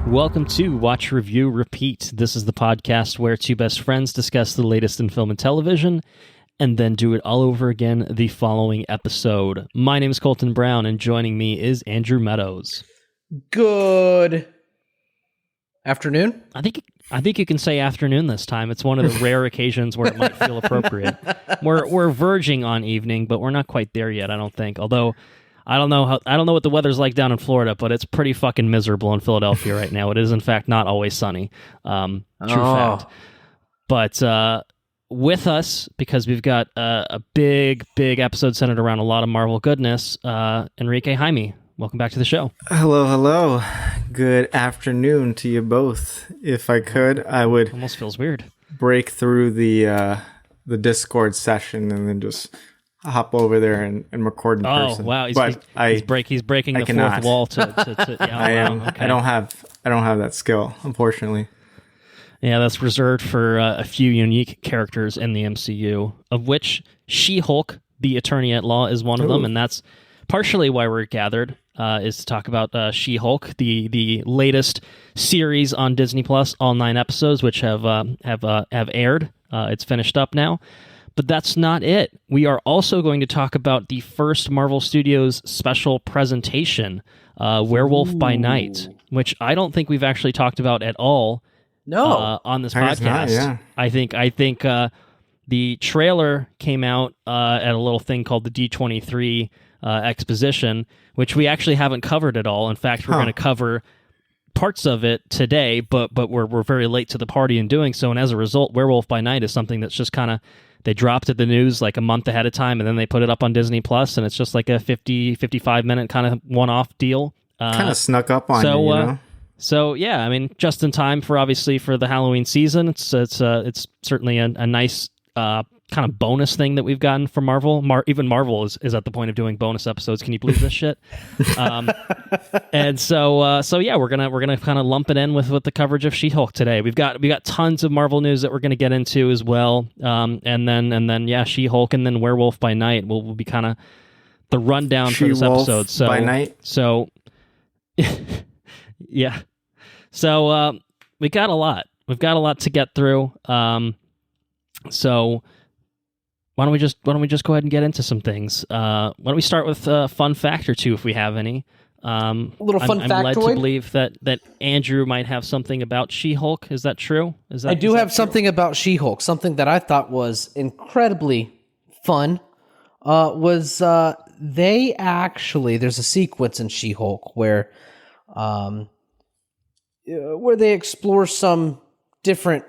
Welcome to Watch, Review, Repeat. This is the podcast where two best friends discuss the latest in film and television and then do it all over again the following episode. My name is Colton Brown, and joining me is Andrew Meadows. Good afternoon. I think you can say afternoon this time. It's one of the rare occasions where it might feel appropriate. We're verging on evening, but we're not quite there yet, I don't think. Although I don't know what the weather's like down in Florida, but it's pretty fucking miserable in Philadelphia right now. It is in fact not always sunny. True fact. But with us, because we've got a big episode centered around a lot of Marvel goodness, Henrique Jaime. Welcome back to the show. Hello. Good afternoon to you both. If I could, I would almost feels weird. Break through the Discord session and then just hop over there and record in person. Oh wow! He's breaking the fourth wall to yeah, okay. I don't have that skill, unfortunately. Yeah, that's reserved for a few unique characters in the MCU, of which She-Hulk, the Attorney at Law, is one of them, and that's partially why we're gathered. Is to talk about She-Hulk, the latest series on Disney Plus, all 9 episodes, which have aired. It's finished up now. But that's not it. We are also going to talk about the first Marvel Studios special presentation, Werewolf by Night, which I don't think we've actually talked about at all on this podcast. Not, yeah. I think the trailer came out at a little thing called the D23 exposition, which we actually haven't covered at all. In fact, we're going to cover parts of it today, but we're very late to the party in doing so. And as a result, Werewolf by Night is something that's just kind of, they dropped at the news like a month ahead of time, and then they put it up on Disney Plus, and it's just like a 55 minute kind of one-off deal. Kind of snuck up on you know? So yeah, I mean, just in time for the Halloween season. It's certainly a nice kind of bonus thing that we've gotten from Marvel. Even Marvel is at the point of doing bonus episodes. Can you believe this shit? And so yeah, we're gonna kind of lump it in with the coverage of She-Hulk today. We got tons of Marvel news that we're gonna get into as well. And then yeah, She-Hulk and then Werewolf by Night will be kind of the rundown for this episode. So by night. So yeah. So we got a lot. We've got a lot to get through. So why don't we just go ahead and get into some things? Why don't we start with a fun fact or two if we have any? A little fun factoid? I'm led to believe that Andrew might have something about She-Hulk. Is that true? I do have something about She-Hulk. Something that I thought was incredibly fun was they actually, there's a sequence in She-Hulk where they explore some different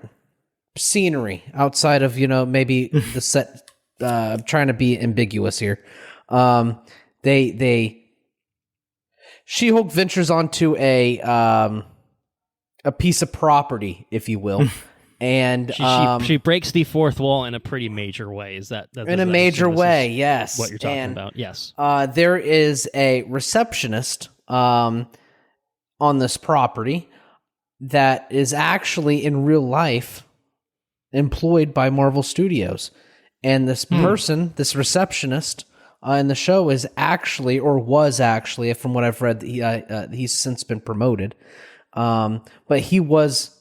scenery outside of, maybe the set. Trying to be ambiguous here. She-Hulk ventures onto a piece of property, if you will, and she breaks the fourth wall in a pretty major way. Is that in a major way? Yes. What you're talking about? Yes. There is a receptionist on this property that is actually in real life employed by Marvel Studios. And this person, this receptionist in the show is actually, or was actually, from what I've read, he's since been promoted. But he was,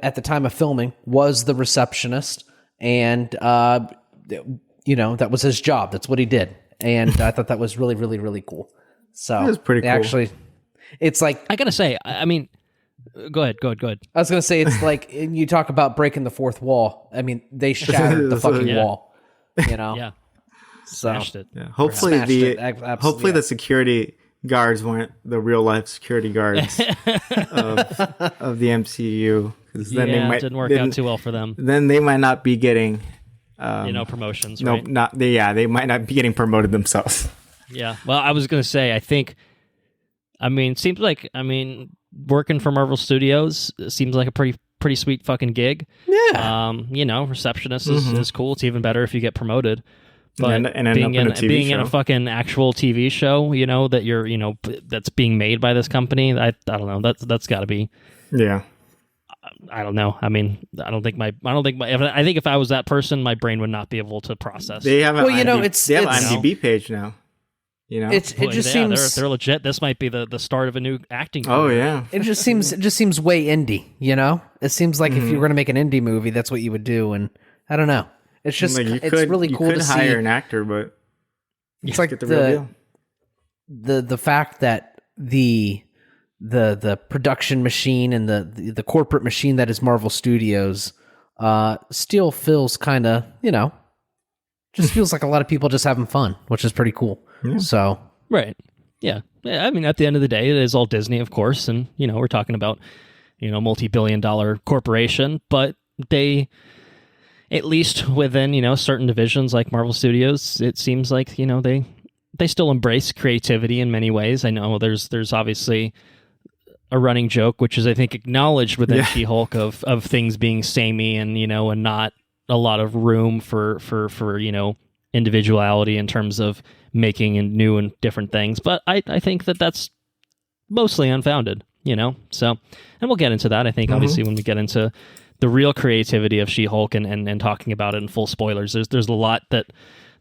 at the time of filming, was the receptionist. And, that was his job. That's what he did. And I thought that was really, really, really cool. So that was pretty cool. Actually, it's like, I gotta say, I mean, Go ahead. I was going to say, it's like, you talk about breaking the fourth wall. I mean, they shattered the fucking wall, Yeah. Smashed it. Yeah. Hopefully the security guards weren't the real life security guards of the MCU. Then it didn't work out too well for them. Then they might not be getting promotions, right? They might not be getting promoted themselves. Yeah. Well, I was going to say, seems like, working for Marvel Studios seems like a pretty sweet fucking gig. Yeah. Receptionist is cool. It's even better if you get promoted. But and being in a fucking actual TV show, that you're, that's being made by this company, I don't know. That's got to be. Yeah. I don't know. I think if I was that person, my brain would not be able to process. They have an it's IMDb page now. You know, it just seems they're legit. This might be the start of a new acting career. Oh yeah, it just seems way indie. You know, it seems like if you were going to make an indie movie, that's what you would do. And I don't know. It's just it's really cool to see. You could hire an actor, but it's like the real deal. The fact that the production machine and the corporate machine that is Marvel Studios still feels kind of, you know, just feels like a lot of people just having fun, which is pretty cool. Yeah. So right, yeah. I mean, at the end of the day, it is all Disney, of course, and you know we're talking about multi-billion-dollar corporation, but they, at least within certain divisions like Marvel Studios, it seems like they still embrace creativity in many ways. I know there's obviously a running joke, which is I think acknowledged within She-Hulk of things being samey and and not a lot of room for individuality in terms of making and new and different things. But I think that's mostly unfounded, So, and we'll get into that. I think obviously when we get into the real creativity of She-Hulk and talking about it in full spoilers, there's a lot that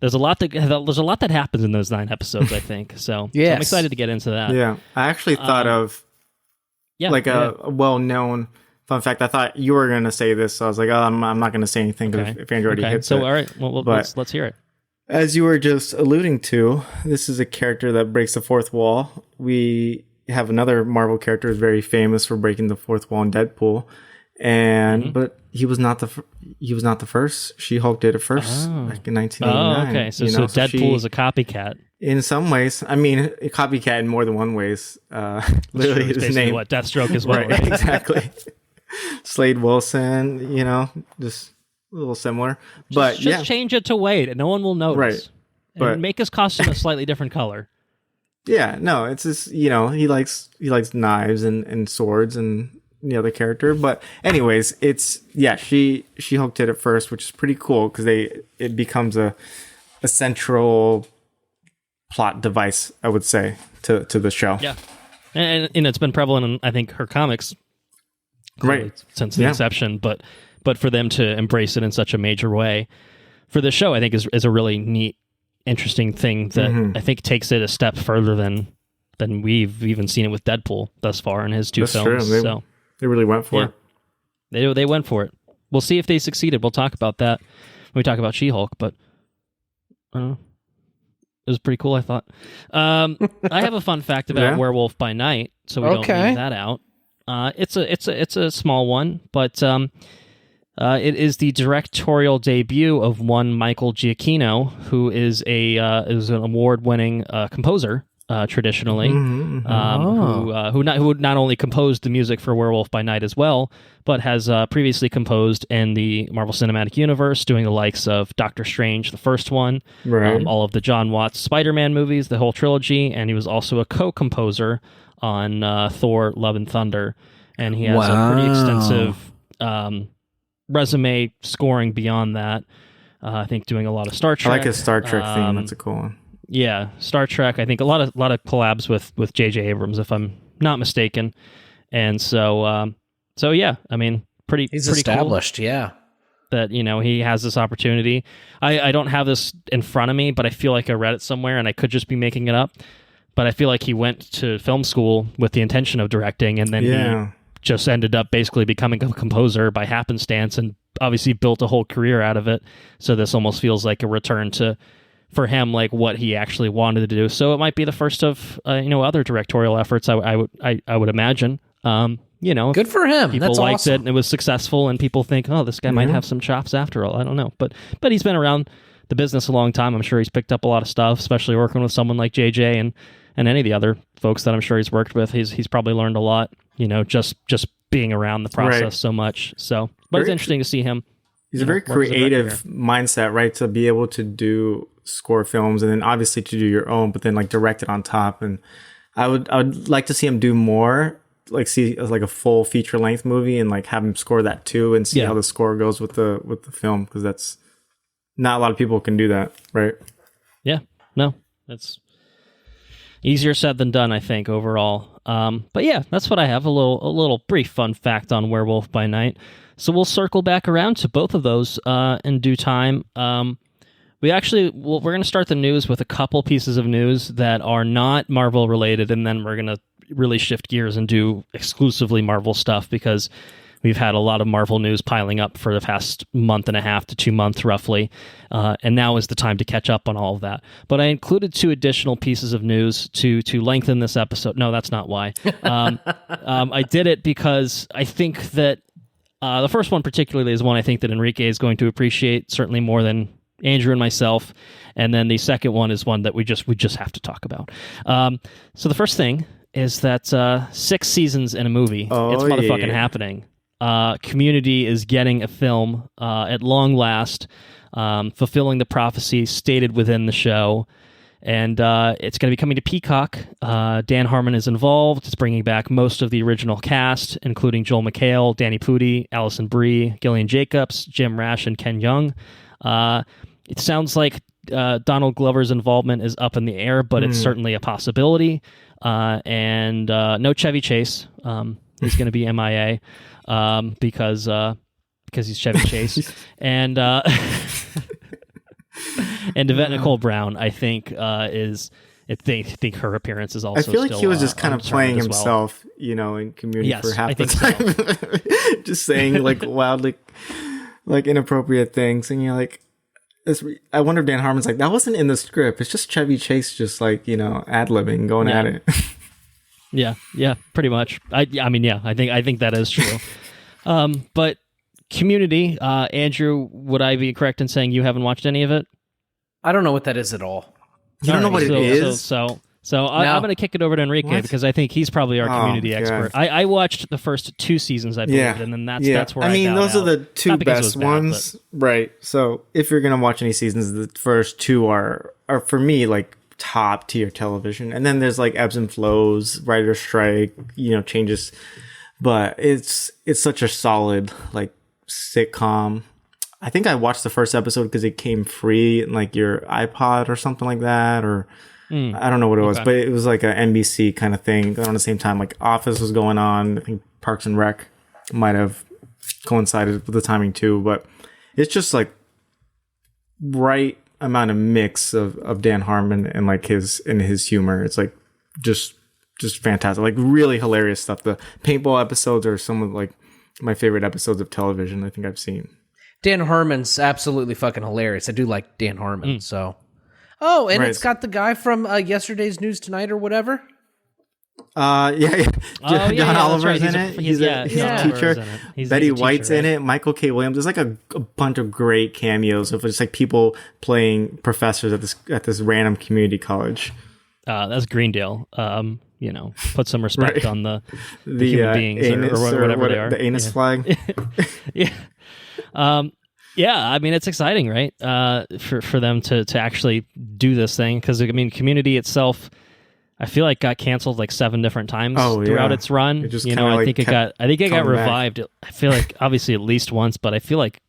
happens in those 9 episodes, I think. So, so I'm excited to get into that. Yeah, I actually thought of a well-known fun fact. I thought you were going to say this, so I was like, I'm not going to say anything if Andrew already hits it. So, all right, well, let's hear it. As you were just alluding to, this is a character that breaks the fourth wall. We have another Marvel character who's very famous for breaking the fourth wall in Deadpool, but he was not the first. She-Hulk did it first, like in 1989. Oh, okay. So Deadpool is a copycat. In some ways, I mean, a copycat in more than one ways. Literally, his name, what Deathstroke as well, right? Exactly. Slade Wilson, just a little similar, but just change it to Wade, and no one will notice. Right, but and make his costume a slightly different color. Yeah, no, it's just he likes knives and swords and the other character, but anyways, it's She-Hulk did it first, which is pretty cool because it becomes a central plot device, I would say, to the show. Yeah, and it's been prevalent in I think her comics, since the inception, but for them to embrace it in such a major way for the show, I think is a really neat, interesting thing that I think takes it a step further than we've even seen it with Deadpool thus far in his 2 films. True. They really went for it. They went for it. We'll see if they succeeded. We'll talk about that when we talk about She-Hulk, but I don't know. It was pretty cool, I thought. I have a fun fact about Werewolf by Night, so we don't leave that out. It's a small one, but it is the directorial debut of one Michael Giacchino, who is an award-winning composer traditionally, who not only composed the music for Werewolf by Night as well, but has previously composed in the Marvel Cinematic Universe, doing the likes of Doctor Strange, the first one, all of the John Watts Spider-Man movies, the whole trilogy, and he was also a co-composer on Thor: Love and Thunder, and he has a pretty extensive resume scoring beyond that. I think doing a lot of Star Trek. I like his Star Trek theme. That's a cool one. Yeah, Star Trek. I think a lot of collabs with J.J. Abrams, if I'm not mistaken. And so yeah, I mean, he's pretty established. Cool that he has this opportunity. I don't have this in front of me, but I feel like I read it somewhere, and I could just be making it up. But I feel like he went to film school with the intention of directing, and then he just ended up basically becoming a composer by happenstance, and obviously built a whole career out of it. So this almost feels like a return for him, like what he actually wanted to do. So it might be the first of other directorial efforts. I would imagine. Good for him. People That's liked awesome. it, and it was successful, and people think, oh, this guy might have some chops after all. I don't know, but he's been around the business a long time. I'm sure he's picked up a lot of stuff, especially working with someone like JJ and any of the other folks that I'm sure he's worked with. He's probably learned a lot, just being around the process so much. So, but it's interesting to see him. He's a very creative mindset, right? To be able to do score films, and then obviously to do your own, but then like direct it on top. And I would like to see him do more, like see like a full feature length movie, and like have him score that too, and see how the score goes with the film, because that's not a lot of people can do that, right? Yeah, no, that's easier said than done, I think, overall. But yeah, that's what I have, a little brief fun fact on Werewolf by Night. So we'll circle back around to both of those in due time. we're going to start the news with a couple pieces of news that are not Marvel related, and then we're going to really shift gears and do exclusively Marvel stuff because we've had a lot of Marvel news piling up for the past month and a half to 2 months roughly, and now is the time to catch up on all of that. But I included 2 additional pieces of news to lengthen this episode. No, that's not why. I did it because I think that the first one particularly is one I think that Henrique is going to appreciate certainly more than Andrew and myself, and then the second one is one that we just have to talk about. So the first thing is that 6 seasons in a movie. It's motherfucking happening. Community is getting a film at long last, fulfilling the prophecy stated within the show, and it's going to be coming to Peacock. Dan Harmon is involved. It's bringing back most of the original cast, including Joel McHale, Danny Pudi, Allison Brie, Gillian Jacobs, Jim Rash, and Ken Jeong. It sounds like Donald Glover's involvement is up in the air, but it's certainly a possibility. And no Chevy Chase. He's going to be MIA. Because he's Chevy Chase, and and Yvette Nicole Brown, I think, is. I think her appearance is also. I feel like still, he was just kind of playing himself, well. In Community Yes, for half the time, so. Just saying like wildly, like inappropriate things, and you're like, I wonder if Dan Harmon's like, that wasn't in the script. It's just Chevy Chase, just like ad-libbing, going at it. Yeah, pretty much. I think that is true. But Community, Andrew, would I be correct in saying you haven't watched any of it? I don't know what that is at all. You don't know what it is? So I'm going to kick it over to Henrique because I think he's probably our Community expert. I watched the first 2 seasons, I believe, and then that's where those are the 2 best ones, right? So if you're going to watch any seasons, the first 2 are for me like top tier television, and then there's like ebbs and flows, writer strike, changes, but it's such a solid like sitcom. I think I watched the first episode because it came free in like your iPod or something like that, or I don't know what it was, but it was like an NBC kind of thing. Around the same time, like Office was going on. I think Parks and Rec might have coincided with the timing too, but it's just like right amount of mix of Dan Harmon and like his humor. It's like just fantastic, like really hilarious stuff. The paintball episodes are some of like my favorite episodes of television I think I've seen. Dan Harmon's absolutely fucking hilarious. I do like Dan Harmon. So, and it's got the guy from Yesterday's News Tonight or whatever. John Oliver's in it. He's a teacher. Betty White's in it. Michael K. Williams. There's like a bunch of great cameos of just like people playing professors at this random community college. That's Greendale. Put some respect on the human beings anus or whatever they are. The anus flag. Yeah. I mean, it's exciting, right? For them to actually do this thing, because I mean, Community itself, I feel like got canceled like 7 different times throughout its run. It just I think it got revived. I feel like obviously at least once, but I feel like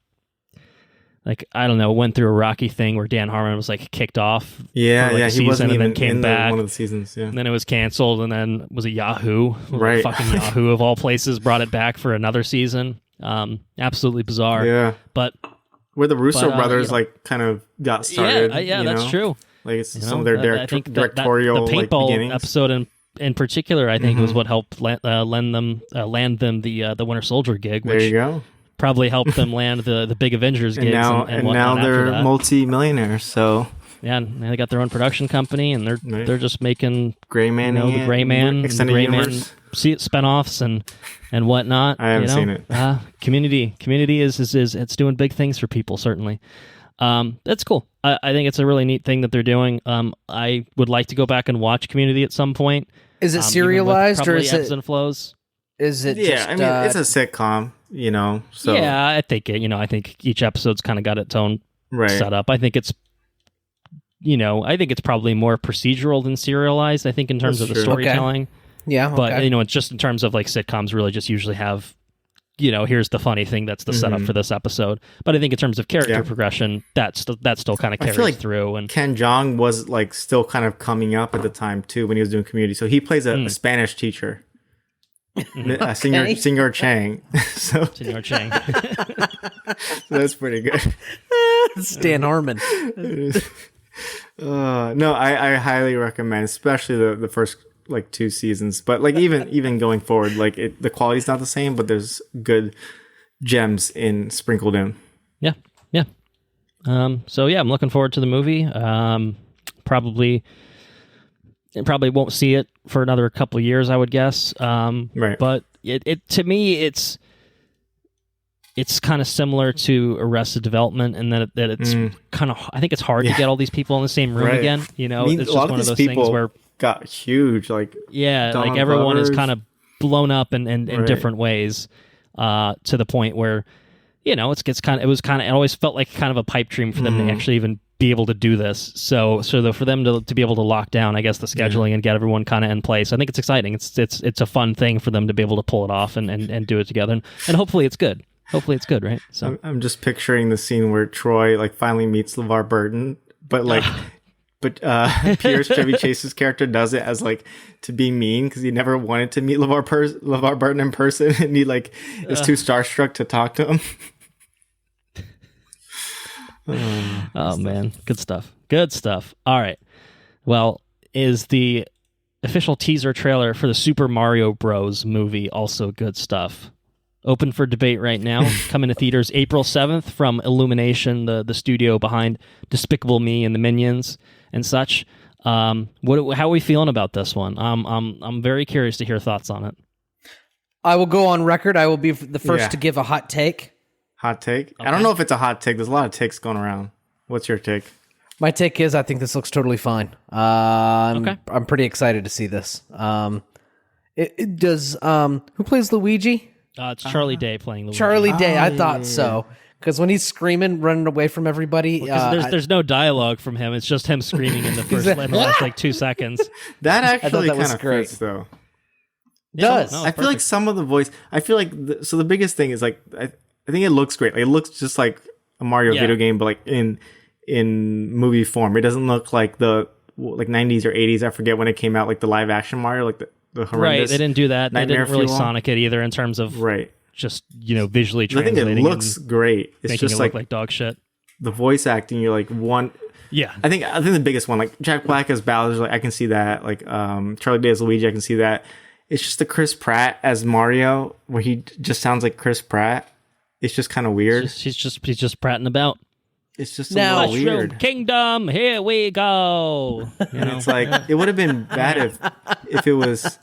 I don't know, went through a rocky thing where Dan Harmon was like kicked off. He wasn't even came back. One of the seasons. Yeah, and then it was canceled, and then was it Yahoo? Right, fucking Yahoo of all places brought it back for another season. Absolutely bizarre. Yeah, but where the Russo brothers like kind of got started. That's true. Like it's some of their directorial the paintball beginnings. Episode in particular, I think was what helped land them the Winter Soldier gig. Which there you go. Probably helped them land the big Avengers gigs. And now they're multi-millionaires. So yeah, and they got their own production company, and they're just making Gray Man, the Gray Man, extended universe spinoffs and whatnot. I haven't seen it. Community is it's doing big things for people, certainly. That's cool. I think it's a really neat thing that they're doing. I would like to go back and watch Community at some point. Is it serialized or is ebbs and flows? Is it? Yeah, just, it's a sitcom. So yeah, I think I think each episode's kind of got its own setup. I think it's probably more procedural than serialized. I think in terms of the storytelling. Okay. Yeah, okay. But it's just in terms of like sitcoms, really just usually have, here's the funny thing that's the setup for this episode. But I think in terms of character progression, that still kind of carries through. And Ken Jeong was like still kind of coming up at the time too when he was doing Community. So he plays a Spanish teacher. Senor Chang. Senor Chang. So that's pretty good. Stan Harmon. No, I highly recommend, especially the first like 2 seasons. But like even going forward, like the quality's not the same, but there's good gems sprinkled in. Yeah. So yeah, I'm looking forward to the movie. Probably won't see it for another couple of years, I would guess. Right. But it to me, it's kind of similar to Arrested Development, and that it's kind of, I think it's hard to get all these people in the same room again. You know, it's just one of those things where got huge, like like everyone is kind of blown up in different ways, to the point where, you know, it always felt like kind of a pipe dream for them to actually even be able to do this. So for them to be able to lock down, I guess, the scheduling and get everyone kind of in place, I think it's exciting. It's a fun thing for them to be able to pull it off and do it together, and hopefully it's good. Hopefully it's good, right? So I'm just picturing the scene where Troy like finally meets LeVar Burton, but Pierce Chevy Chase's character does it as like to be mean because he never wanted to meet LeVar Burton in person, and he like is too starstruck to talk to him. Oh man, good stuff. All right. Well, is the official teaser trailer for the Super Mario Bros. Movie also good stuff? Open for debate right now. Coming to theaters April 7th from Illumination, the studio behind Despicable Me and the Minions and such. How are we feeling about this one? I'm very curious to hear thoughts on it. I will go on record. I will be the first to give a hot take. Hot take? Okay. I don't know if it's a hot take. There's a lot of takes going around. What's your take? My take is I think this looks totally fine. I'm pretty excited to see this. It does. Who plays Luigi? It's Charlie Day playing Luigi. Charlie Day. I thought so. Because when he's screaming, running away from everybody, there's no dialogue from him. It's just him screaming in the last like 2 seconds. That actually kind of fits, though. It does. No, I feel like some of the voice. I feel like so the biggest thing is like I think it looks great. Like, it looks just like a Mario video game, but like in movie form. It doesn't look like the 90s or 80s. I forget when it came out, like the live action Mario, like the horrendous. Right, they didn't do that. They didn't really Fuel. Sonic it either in terms of just visually I translating. think it looks great. It's making just it look like dog shit. The voice acting. You're like one. Yeah, I think the biggest one, like Jack Black as Bowser, like I can see that. Like Charlie Day as Luigi, I can see that. It's just the Chris Pratt as Mario, where he just sounds like Chris Pratt. It's just kind of weird. He's just prattling about. It's just a little weird. Kingdom, here we go. It's like it would have been bad if it was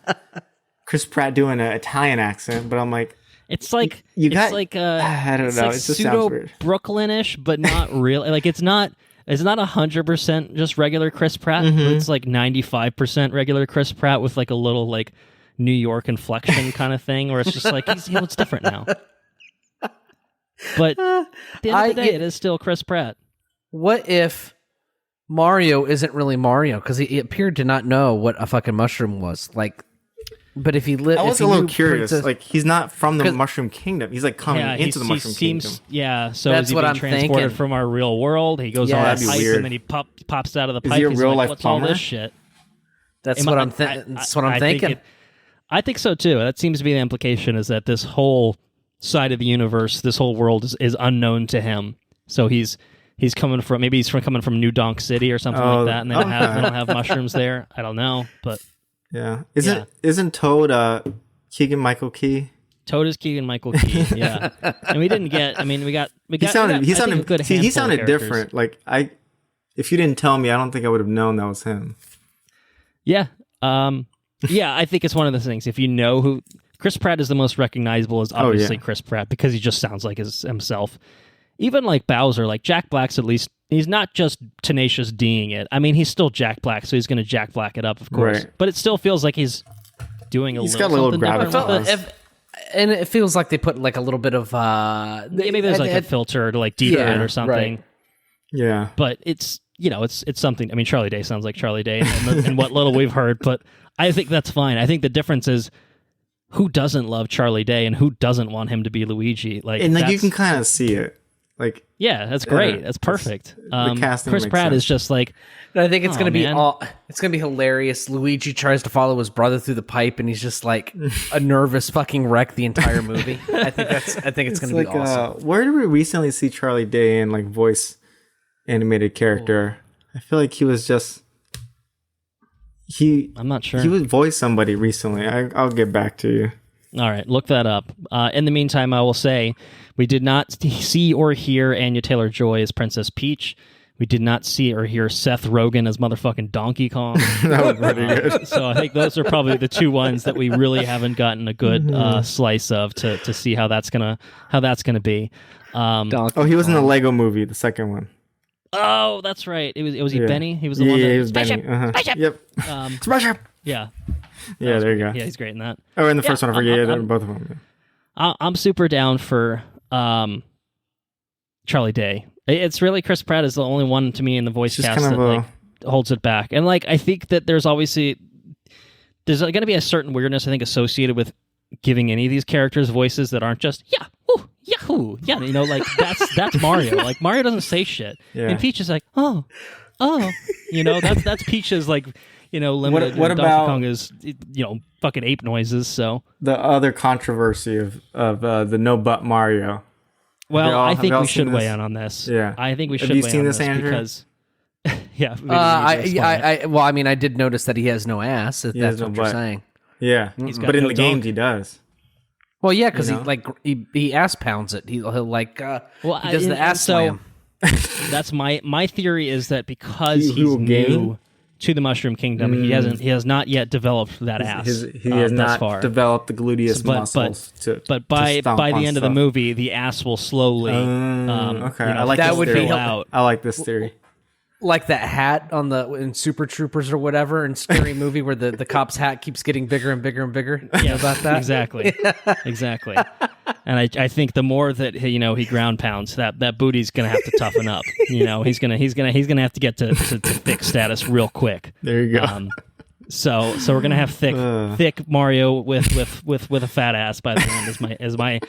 Chris Pratt doing an Italian accent, but I'm like, it's like I don't know. It just sounds pseudo weird. Brooklynish, but not really. Like it's not 100% just regular Chris Pratt. But it's like 95% regular Chris Pratt with like a little like New York inflection kind of thing, where it's just like it's different now. But at the end of the day, it is still Chris Pratt. What if Mario isn't really Mario? Because he appeared to not know what a fucking mushroom was. Like, but if he lived, I was a little curious. Like, he's not from the Mushroom Kingdom. He's like coming into the Mushroom Kingdom. Yeah, so that's is he what being I'm transported thinking. from our real world? He goes on a pipe weird. and then he pops out of the pipe. Is he a He's real like, life what's all plumber? this shit? That's what I'm thinking. That's what I'm thinking. I think so too. That seems to be the implication, is that this whole side of the universe, this whole world is unknown to him. So he's coming from New Donk City or something like that, and they don't have mushrooms there. I don't know, but isn't Toad Keegan-Michael Key? Toad is Keegan-Michael Key, yeah. And we didn't get. I mean, we got. He sounded he sounded different. Like if you didn't tell me, I don't think I would have known that was him. Yeah. Yeah, I think it's one of those things. If you know who Chris Pratt is, the most recognizable is obviously Chris Pratt, because he just sounds like himself. Even like Bowser, like Jack Black's, at least he's not just Tenacious D'ing it. I mean, he's still Jack Black, so he's going to Jack Black it up, of course. Right. But it still feels like he's doing he's got a little gravitas. And it feels like they put like a little bit of maybe there's like a filter to like deepen it or something. Right. Yeah, but it's it's something. I mean, Charlie Day sounds like Charlie Day, and what little we've heard. But I think that's fine. I think the difference is who doesn't love Charlie Day and who doesn't want him to be Luigi. Like, and like you can kind of see it. Like, yeah, that's great. That's perfect. The casting Chris makes Pratt sense. is just like, I think it's Oh, gonna be man. it's gonna be hilarious. Luigi tries to follow his brother through the pipe, and he's just like a nervous fucking wreck the entire movie. I think it's gonna be awesome. Where did we recently see Charlie Day in like voice animated character? I feel like he was just I'm not sure. He would voice somebody recently. I'll get back to you. All right, look that up. In the meantime, I will say we did not see or hear Anya Taylor-Joy as Princess Peach. We did not see or hear Seth Rogen as motherfucking Donkey Kong. That was pretty good. So I think those are probably the two ones that we really haven't gotten a good slice of to see how that's gonna be. He was in the Lego movie, the second one. Oh, that's right. Was he Benny? He was the Yeah, one that he was Benny. Spaceship! Yep. Spaceship! Yeah. Yeah, there you go. Yeah, he's great in that. Oh, in the first one, I forget. I'm- Both of them. I'm super down for Charlie Day. It's really Chris Pratt is the only one to me in the voice Just cast kind that of like holds it back. And like I think that there's going to be a certain weirdness I think associated with giving any of these characters voices that aren't just Yahoo, yeah, like that's Mario. Like Mario doesn't say shit, and Peach is like oh, that's Peach's like limited. What Donkey about Kong is fucking ape noises. So the other controversy of the No But Mario? well, I think we should seen weigh this? in on this. Yeah. I think we should Have you weigh seen on this, this Andrew? because yeah, I did notice that he has no ass. If that's has no what you're butt. saying. Yeah, He's got but in no the games dunk. he does. Well, yeah, because You know? he ass pounds it. He'll like he does the and ass so- slam. That's my theory is that because He he's will new gain? to the Mushroom Kingdom, he has not yet developed that ass. He has thus not far. developed the gluteus muscles. But by stomp the on end of the stuff. movie, the ass will slowly Okay, I like that this would be theory. hel- I like this theory. Like that hat in Super Troopers or whatever in Scary Movie where the cop's hat keeps getting bigger and bigger and bigger. You know about that? Exactly. Exactly. And I think the more that he ground pounds, that booty's gonna have to toughen up. He's gonna have to get to thick status real quick. There you go. So we're gonna have thick Mario with a fat ass by the end is my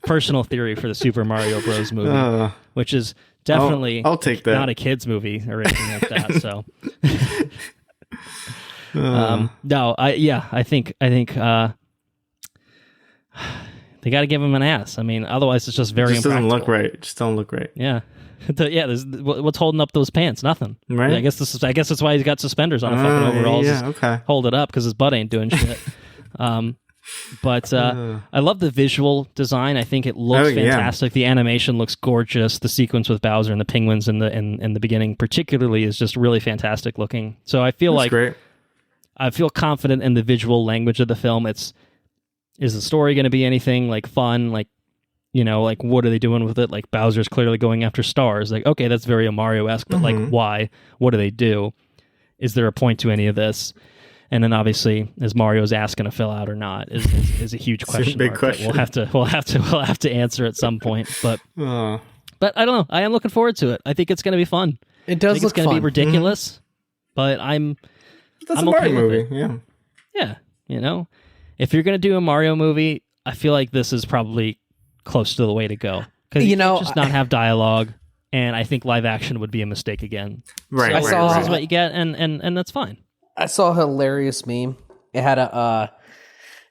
personal theory for the Super Mario Bros. Movie, which is definitely I'll take that. not a kids movie or anything like that. So no, I think they got to give him an ass. I mean, otherwise it's just very It just doesn't impractical. look right. It just don't look right. Yeah. There's what's holding up those pants? Nothing. Right. I guess that's why he's got suspenders on a fucking overalls. yeah, Just okay. Hold it up because his butt ain't doing shit. But I love the visual design. I think it looks fantastic. The animation looks gorgeous. The sequence with Bowser and the penguins in the beginning, particularly, is just really fantastic looking. So I feel like Great. I feel confident in the visual language of the film. Is the story going to be anything like fun? Like, like what are they doing with it? Like Bowser's clearly going after stars. Like, okay, that's very Mario-esque, but like why? What do they do? Is there a point to any of this? And then obviously, is Mario's ass going to fill out or not? Is a huge question. big mark that question. We'll have to answer at some point. But I don't know. I am looking forward to it. I think it's going to be fun. It does I think look it's going to be fun. ridiculous, but That's I'm a Mario okay with movie. it. Yeah, if you're going to do a Mario movie, I feel like this is probably close to the way to go because you can't just not have dialogue. And I think live action would be a mistake again. Right. So this is what you get, and that's fine. I saw a hilarious meme. It had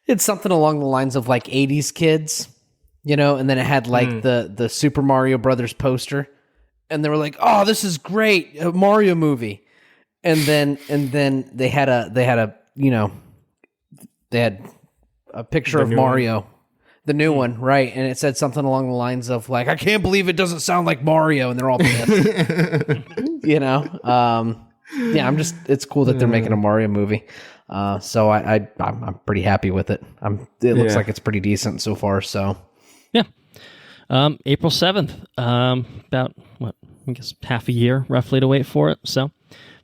it's something along the lines of like 80s kids, and then it had like the Super Mario Brothers poster, and they were like, "Oh, this is great, a Mario movie," and then they had a picture of Mario, the new one, right? And it said something along the lines of like, "I can't believe it doesn't sound like Mario," and they're all pissed, Yeah, it's cool that they're making a Mario movie. So I'm pretty happy with it. It looks like it's pretty decent so far. So yeah. April 7th, about I guess half a year roughly to wait for it. So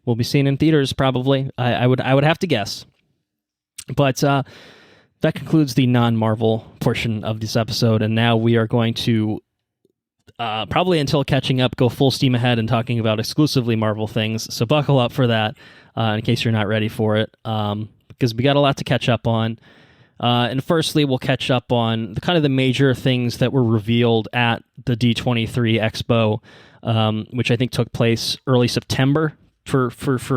we'll be seeing it in theaters probably. I would have to guess. But that concludes the non-Marvel portion of this episode, and now we are going to probably until catching up, go full steam ahead and talking about exclusively Marvel things. So buckle up for that in case you're not ready for it, because we got a lot to catch up on. And firstly, we'll catch up on the major things that were revealed at the D23 Expo, which I think took place early September. For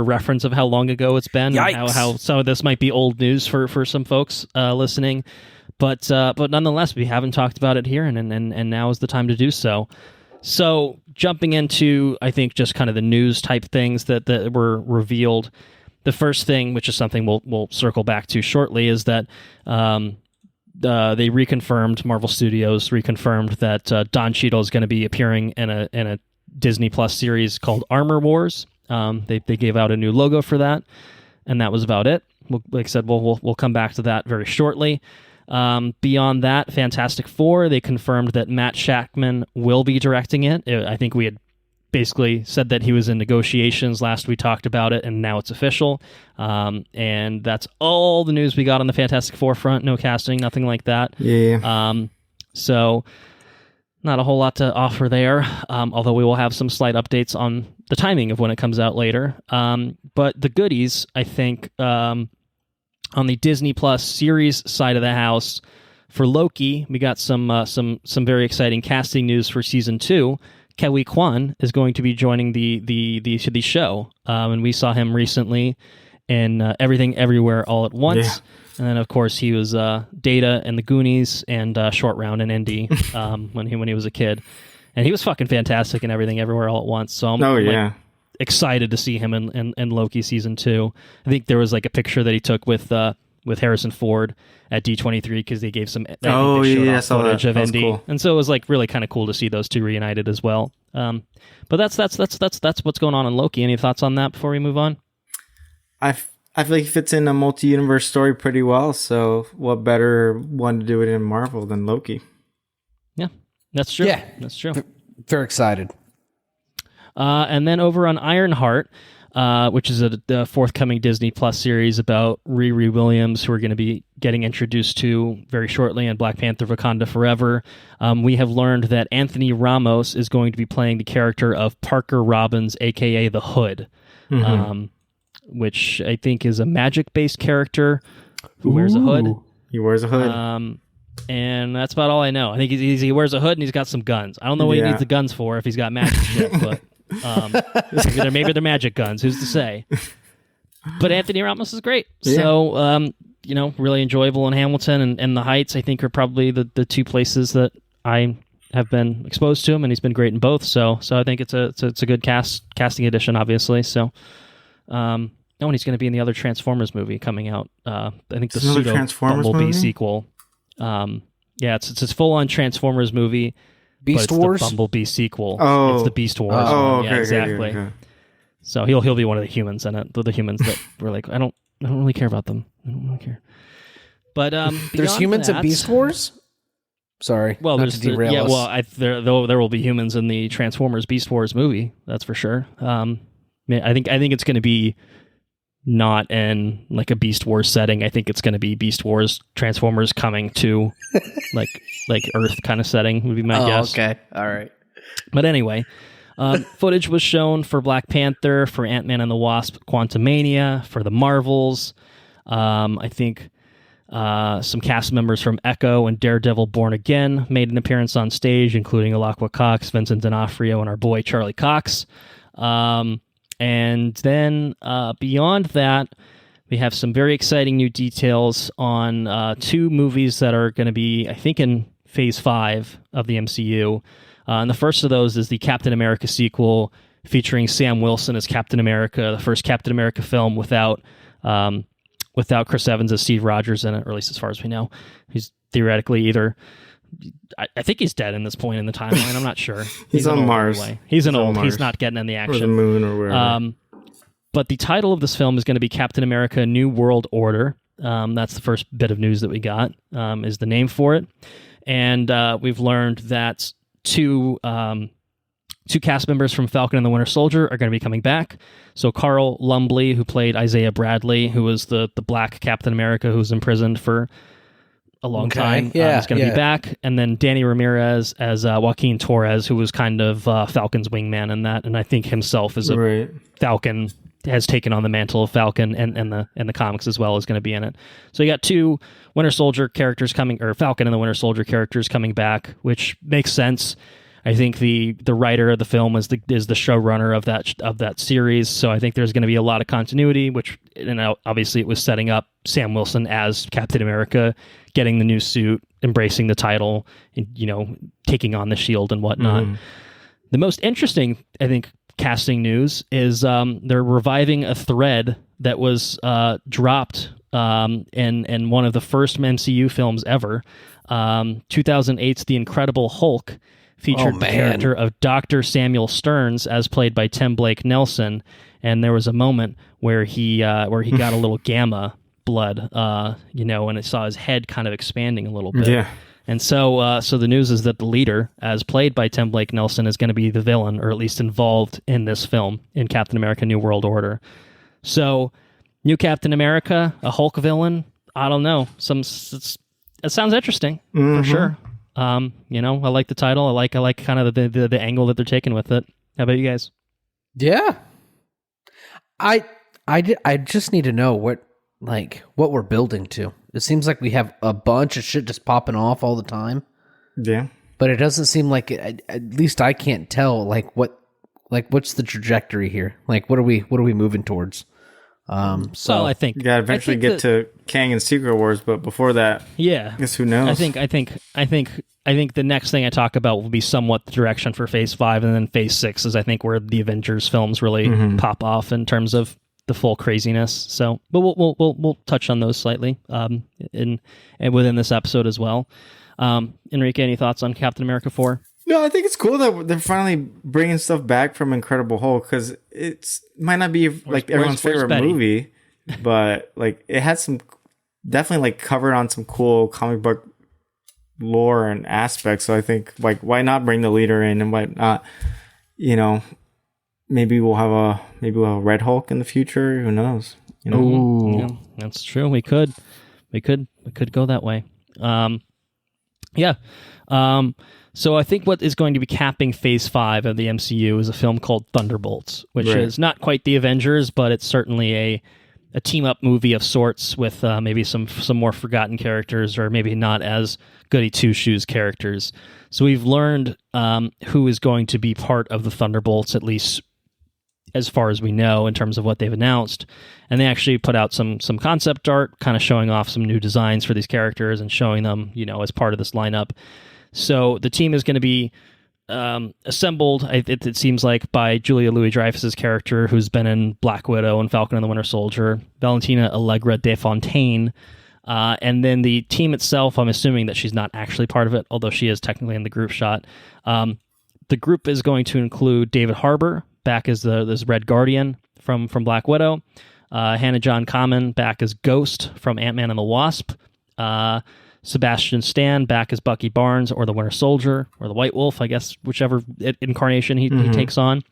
reference of how long ago it's been, Yikes. and how some of this might be old news for some folks listening, but nonetheless, we haven't talked about it here, and now is the time to do so. So jumping into, I think, just kind of the news type things that were revealed. The first thing, which is something we'll circle back to shortly, is that they reconfirmed, Marvel Studios reconfirmed that Don Cheadle is going to be appearing in a Disney Plus series called Armor Wars. They gave out a new logo for that, and that was about it. Like I said, we'll come back to that very shortly. Beyond that, Fantastic Four, they confirmed that Matt Jackman will be directing it. I think we had basically said that he was in negotiations last we talked about it, and now it's official. And that's all the news we got on the Fantastic Four front. No casting, nothing like that. Yeah. So not a whole lot to offer there, although we will have some slight updates on the timing of when it comes out later. But the goodies, I think, on the Disney Plus series side of the house, for Loki, we got some very exciting casting news for season 2. Kelly Kwan is going to be joining the show, and we saw him recently in Everything Everywhere All at Once. Yeah. And then, of course, he was Data in the Goonies and Short Round in Indy when he was a kid, and he was fucking fantastic in Everything Everywhere All at Once. So I'm like, excited to see him in Loki season 2. I think there was like a picture that he took with Harrison Ford at D23 because they gave some footage of Indy, cool. And so it was like really kind of cool to see those two reunited as well. But that's what's going on in Loki. Any thoughts on that before we move on? I feel like it fits in a multi-universe story pretty well, so what better one to do it in Marvel than Loki? Yeah, that's true. Yeah, that's true. Very excited. And then over on Ironheart, which is a forthcoming Disney Plus series about Riri Williams, who we're going to be getting introduced to very shortly in Black Panther Wakanda Forever, we have learned that Anthony Ramos is going to be playing the character of Parker Robbins, a.k.a. The Hood. Mm-hmm. Which I think is a magic-based character who wears a hood. He wears a hood. And that's about all I know. I think he wears a hood and he's got some guns. I don't know what he needs the guns for if he's got magic shit, but maybe they're magic guns. Who's to say? But Anthony Ramos is great. Yeah. So, really enjoyable in Hamilton and the Heights, I think, are probably the two places that I have been exposed to him, and he's been great in both. So I think it's a good casting addition, obviously. So, and he's going to be in the other Transformers movie coming out. I think the pseudo Bumblebee sequel. It's a full-on Transformers movie. Beast but it's Wars? The Bumblebee sequel. Oh. It's the Beast Wars one. Okay, yeah, exactly. Okay. So he'll be one of the humans in it. The humans that were like, I don't really care about them. I don't really care. But there's humans in Beast Wars? Sorry. Well, not to derail us. Well, there will be humans in the Transformers Beast Wars movie. That's for sure. I think it's going to be not in like a Beast Wars setting. I think it's going to be Beast Wars Transformers coming to like Earth kind of setting would be my guess. Okay. All right. But anyway, footage was shown for Black Panther, for Ant-Man and the Wasp, Quantumania, for the Marvels. I think some cast members from Echo and Daredevil Born Again made an appearance on stage, including Alakwa Cox, Vincent D'Onofrio, and our boy Charlie Cox. And then beyond that, we have some very exciting new details on two movies that are going to be, I think, in Phase 5 of the MCU. And the first of those is the Captain America sequel featuring Sam Wilson as Captain America, the first Captain America film without Chris Evans as Steve Rogers in it, or at least as far as we know. He's theoretically either... I think he's dead in this point in the timeline. I'm not sure. He's on Mars. Anyway. He's an old. He's not getting in the action. Or the moon or wherever. But the title of this film is going to be Captain America: New World Order. That's the first bit of news that we got. Is the name for it, and we've learned that two cast members from Falcon and the Winter Soldier are going to be coming back. So Carl Lumbly, who played Isaiah Bradley, who was the black Captain America who was imprisoned for a long time, is going to be back. And then Danny Ramirez as Joaquin Torres, who was kind of Falcon's wingman in that, and I think himself is a Falcon has taken on the mantle of Falcon and the comics as well, is going to be in it. So you got two Winter Soldier characters coming, or Falcon and the Winter Soldier characters coming back, which makes sense. I think the writer of the film is the showrunner of that series, so I think there's going to be a lot of continuity. Which, obviously, it was setting up Sam Wilson as Captain America, getting the new suit, embracing the title, and taking on the shield and whatnot. The most interesting, I think, casting news is they're reviving a thread that was dropped in one of the first MCU films ever. 2008's The Incredible Hulk featured the character of Dr. Samuel Stearns, as played by Tim Blake Nelson, and there was a moment where he got a little gamma blood, and it saw his head kind of expanding a little bit. Yeah. And so the news is that the leader, as played by Tim Blake Nelson, is going to be the villain, or at least involved in this film, in Captain America: New World Order. So, new Captain America, a Hulk villain. I don't know. It sounds interesting for sure. I like the title. I like kind of the angle that they're taking with it. How about you guys? Yeah, I just need to know what we're building to. It seems like we have a bunch of shit just popping off all the time. Yeah, but it doesn't seem like at least I can't tell what's the trajectory here. Like what are we moving towar's? So I think you gotta eventually get to Kang and Secret Wars, but before that, yeah, I guess who knows? I think the next thing I talk about will be somewhat the direction for Phase 5, and then Phase 6 is, I think, where the Avengers films really pop off in terms of the full craziness. So, but we'll touch on those slightly in within this episode as well. Enrique, any thoughts on Captain America 4? No, I think it's cool that they're finally bringing stuff back from Incredible Hulk, because it might not be like everyone's favorite movie, but like it had some definitely covered on some cool comic book lore and aspects. So I think why not bring the leader in, and why not, maybe we'll have a Red Hulk in the future. Who knows? Ooh. Yeah, that's true. We could go that way. So I think what is going to be capping Phase 5 of the MCU is a film called Thunderbolts, which is not quite the Avengers, but it's certainly a team-up movie of sorts with maybe some more forgotten characters, or maybe not as goody two-shoes characters. So we've learned who is going to be part of the Thunderbolts, at least as far as we know in terms of what they've announced. And they actually put out some concept art kind of showing off some new designs for these characters and showing them, as part of this lineup. So the team is going to be assembled, it seems like, by Julia Louis-Dreyfus's character, who's been in Black Widow and Falcon and the Winter Soldier, Valentina Allegra de Fontaine, and then the team itself, I'm assuming that she's not actually part of it, although she is technically in the group shot. The group is going to include David Harbour, back as this Red Guardian from Black Widow, Hannah John Kamen back as Ghost from Ant-Man and the Wasp, Sebastian Stan back as Bucky Barnes, or the Winter Soldier, or the White Wolf, I guess, whichever incarnation he takes on.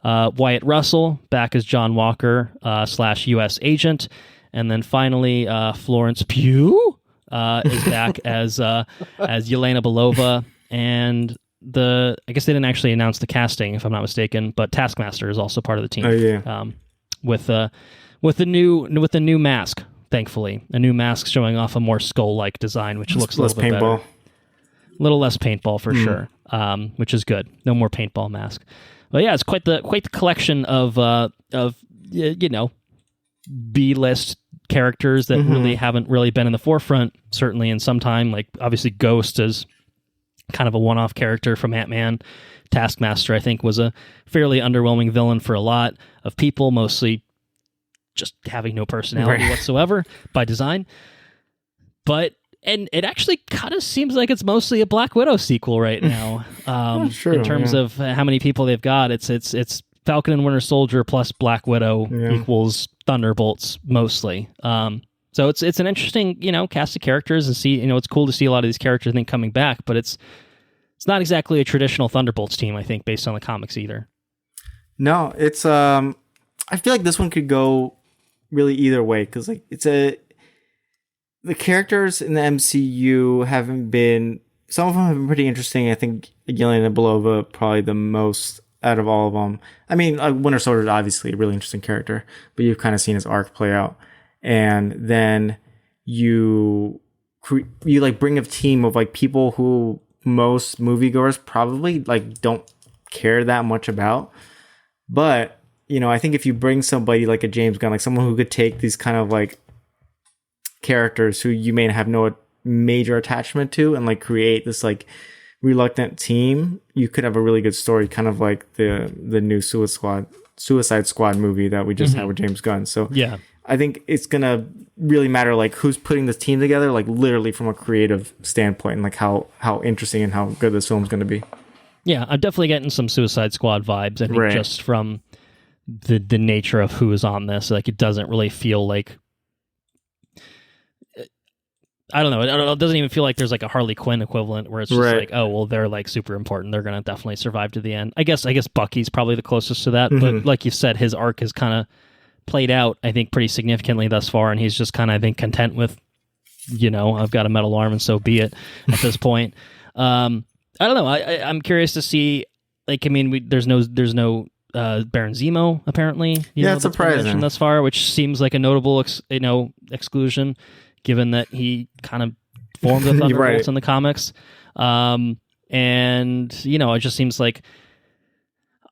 Wyatt Russell back as John Walker / U.S. agent. And then finally, Florence Pugh is back as Yelena Belova. And I guess they didn't actually announce the casting, if I'm not mistaken, but Taskmaster is also part of the team. Oh, yeah. With the new mask. Thankfully, a new mask showing off a more skull-like design, which looks a little bit better. A little less paintball for sure, which is good. No more paintball mask. But yeah, it's quite the collection of B-list characters that really haven't really been in the forefront, certainly in some time. Like obviously, Ghost is kind of a one-off character from Ant-Man. Taskmaster, I think, was a fairly underwhelming villain for a lot of people, mostly just having no personality whatsoever by design. And it actually kind of seems like it's mostly a Black Widow sequel right now. In terms of how many people they've got, it's Falcon and Winter Soldier plus Black Widow equals Thunderbolts mostly. So it's an interesting, cast of characters, and see, it's cool to see a lot of these characters, I think, coming back, but it's not exactly a traditional Thunderbolts team, I think, based on the comics either. No, it's I feel like this one could go really either way, because the characters in the MCU haven't been, some of them have been pretty interesting. I think Yelena Belova probably the most out of all of them. I mean, Winter Soldier is obviously a really interesting character, but you've kind of seen his arc play out. And then you like bring a team of like people who most moviegoers probably like don't care that much about. But, you know, I think if you bring somebody like a James Gunn, like someone who could take these kind of like characters who you may have no major attachment to and like create this like reluctant team, you could have a really good story, kind of like the new Suicide Squad movie that we just had with James Gunn. So yeah, I think it's gonna really matter like who's putting this team together, like literally from a creative standpoint, and like how interesting and how good this film's gonna be. Yeah, I'm definitely getting some Suicide Squad vibes. I think just from the nature of who is on this, like it doesn't really feel like, I don't know. It doesn't even feel like there's like a Harley Quinn equivalent where it's just like, oh, well, they're like super important. They're going to definitely survive to the end. I guess Bucky's probably the closest to that. But like you said, his arc has kind of played out, I think, pretty significantly thus far. And he's just kind of, I think, content with, you know, I've got a metal arm and so be it at this point. I don't know. I'm curious to see, like, I mean, there's no Baron Zemo, apparently. It's surprising thus far, which seems like a notable, exclusion, given that he kind of formed the Thunderbolts in the comics. And, you know, it just seems like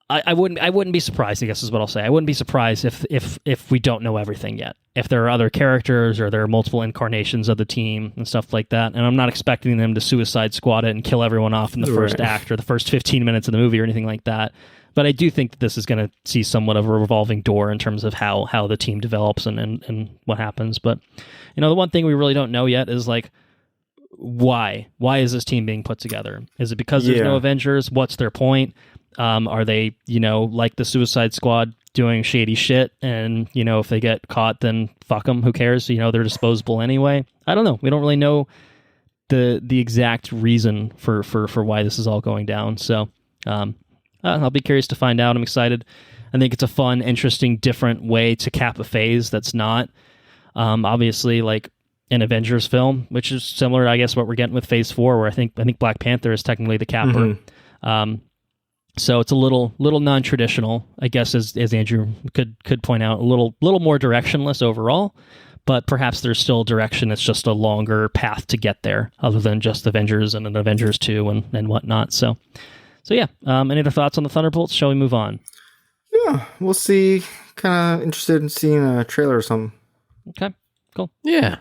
I wouldn't be surprised, I guess is what I'll say. I wouldn't be surprised if we don't know everything yet. If there are other characters or there are multiple incarnations of the team and stuff like that. And I'm not expecting them to Suicide Squad it and kill everyone off in the first act or the first 15 minutes of the movie or anything like that. But I do think that this is going to see somewhat of a revolving door in terms of how the team develops and what happens. But, you know, the one thing we really don't know yet is, like, why? Why is this team being put together? Is it because there's no Avengers? What's their point? Are they, you know, like the Suicide Squad doing shady shit? And, you know, if they get caught, then fuck them. Who cares? You know, they're disposable anyway. I don't know. We don't really know the exact reason for why this is all going down. So, I'll be curious to find out. I'm excited. I think it's a fun, interesting, different way to cap a phase that's not obviously like an Avengers film, which is similar, I guess, what we're getting with Phase 4, where I think Black Panther is technically the capper. So it's a little non-traditional, I guess, as Andrew could point out, a little more directionless overall. But perhaps there's still direction. It's just a longer path to get there, other than just Avengers and an Avengers 2 and whatnot. So yeah, any other thoughts on the Thunderbolts? Shall we move on? Yeah, we'll see. Kind of interested in seeing a trailer or something. Okay, cool. Yeah.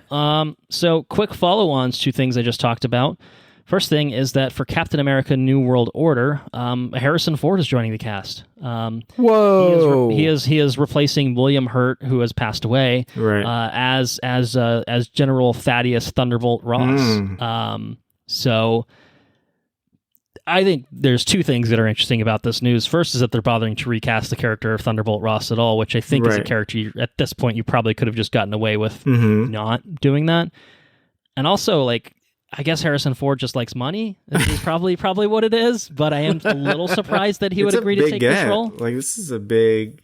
So quick follow-ons to things I just talked about. First thing is that for Captain America: New World Order, Harrison Ford is joining the cast. Whoa! He is replacing William Hurt, who has passed away, as General Thaddeus Thunderbolt Ross. So I think there's two things that are interesting about this news. First is that they're bothering to recast the character of Thunderbolt Ross at all, which I think is a character at this point you probably could have just gotten away with not doing that. And also, like, I guess Harrison Ford just likes money. This is probably what it is, but I am a little surprised that he would agree to take this role. Like, this is a big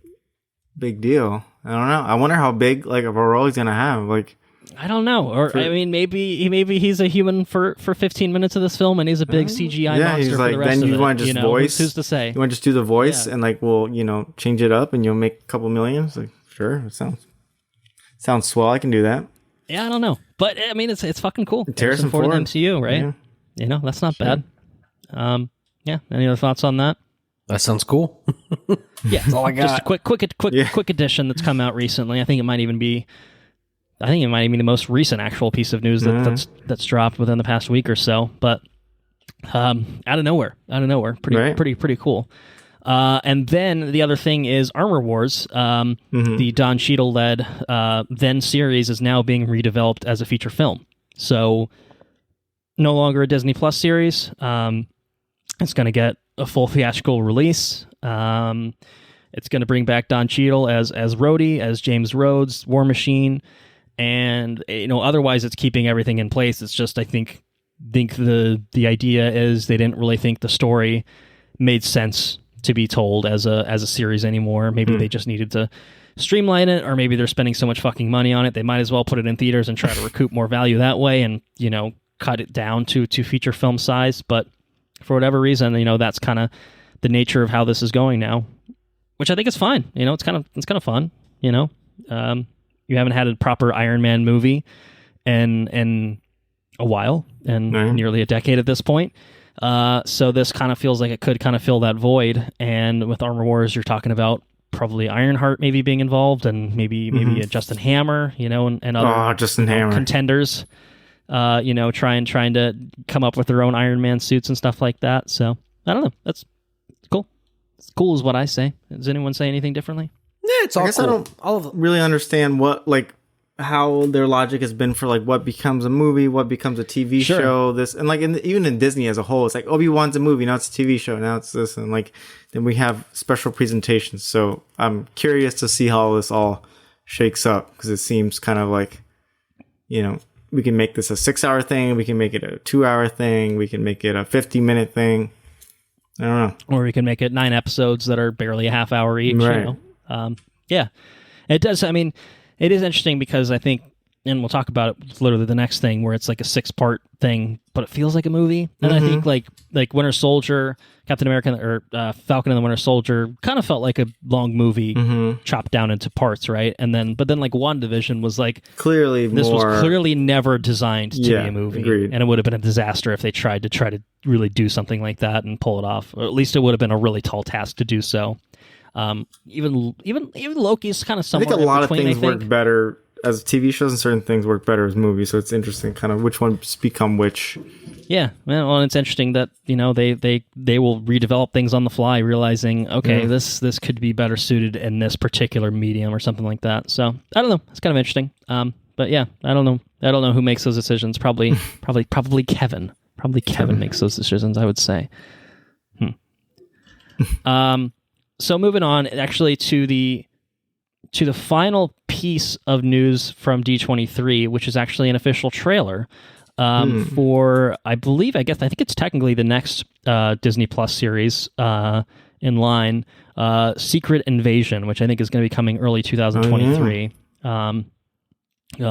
deal. I don't know. I wonder how big like of a role he's gonna have. Like, I don't know. Or I mean, maybe he's a human for 15 minutes of this film, and he's a big CGI monster he's for like, the rest of it. Then you want to just voice? Who's to say? You want to just do the voice and like, we'll change it up, and you'll make a couple millions. Like, sure, it sounds swell. I can do that. Yeah, I don't know, but I mean, it's fucking cool. Harrison Ford in the MCU, right? Yeah. You know, that's not bad. Yeah. Any other thoughts on that? That sounds cool. Yeah, that's all I got. Just a quick addition that's come out recently. I think it might even be the most recent actual piece of news that's dropped within the past week or so. But out of nowhere, pretty cool. And then the other thing is Armor Wars. The Don Cheadle-led then series is now being redeveloped as a feature film. So no longer a Disney Plus series. It's going to get a full theatrical release. It's going to bring back Don Cheadle as Rhodey, as James Rhodes, War Machine, and otherwise it's keeping everything in place. It's just I think the idea is they didn't really think the story made sense to be told as a series anymore. Maybe they just needed to streamline it, or maybe they're spending so much fucking money on it they might as well put it in theaters and try to recoup more value that way, and cut it down to feature film size. But for whatever reason, that's kind of the nature of how this is going now, which I think is fine. You know, it's kind of fun. You know, you haven't had a proper Iron Man movie in a while, and nearly a decade at this point. So this kind of feels like it could kind of fill that void. And with Armor Wars, you're talking about probably Ironheart maybe being involved, and maybe a Justin Hammer, you know, and other Justin Hammer contenders, you know, trying to come up with their own Iron Man suits and stuff like that. So I don't know. That's cool. It's cool is what I say. Does anyone say anything differently? Yeah, it's all I guess cool. I don't really understand what, like, how their logic has been for, like, what becomes a movie, what becomes a TV show, this, and, like, even in Disney as a whole, it's like, Obi-Wan's a movie, now it's a TV show, now it's this, and, like, then we have special presentations. So I'm curious to see how this all shakes up, because it seems kind of like, you know, we can make this a 6-hour thing, we can make it a 2-hour thing, we can make it a 50-minute thing. I don't know. Or we can make it 9 episodes that are barely a half hour each, right. You know? Yeah. It does, I mean, it is interesting because I think, and we'll talk about it literally the next thing, where it's like a 6-part thing, but it feels like a movie. And I think like Winter Soldier, Captain America, or Falcon and the Winter Soldier kind of felt like a long movie chopped down into parts, right? But then like WandaVision was like, this was clearly never designed to be a movie. Agreed. And it would have been a disaster if they tried to really do something like that and pull it off. Or at least it would have been a really tall task to do so. Even Loki's kind of somewhere. I think a lot of things work better as TV shows, and certain things work better as movies. So it's interesting, kind of which ones become which. Yeah, well, it's interesting that, you know, they will redevelop things on the fly, realizing, okay, this could be better suited in this particular medium or something like that. So I don't know. It's kind of interesting. But yeah, I don't know who makes those decisions. Probably Kevin. Probably Kevin makes those decisions, I would say. So moving on, actually, to the final piece of news from D23, which is actually an official trailer for, I think it's technically the next Disney Plus series in line, Secret Invasion, which I think is going to be coming early 2023.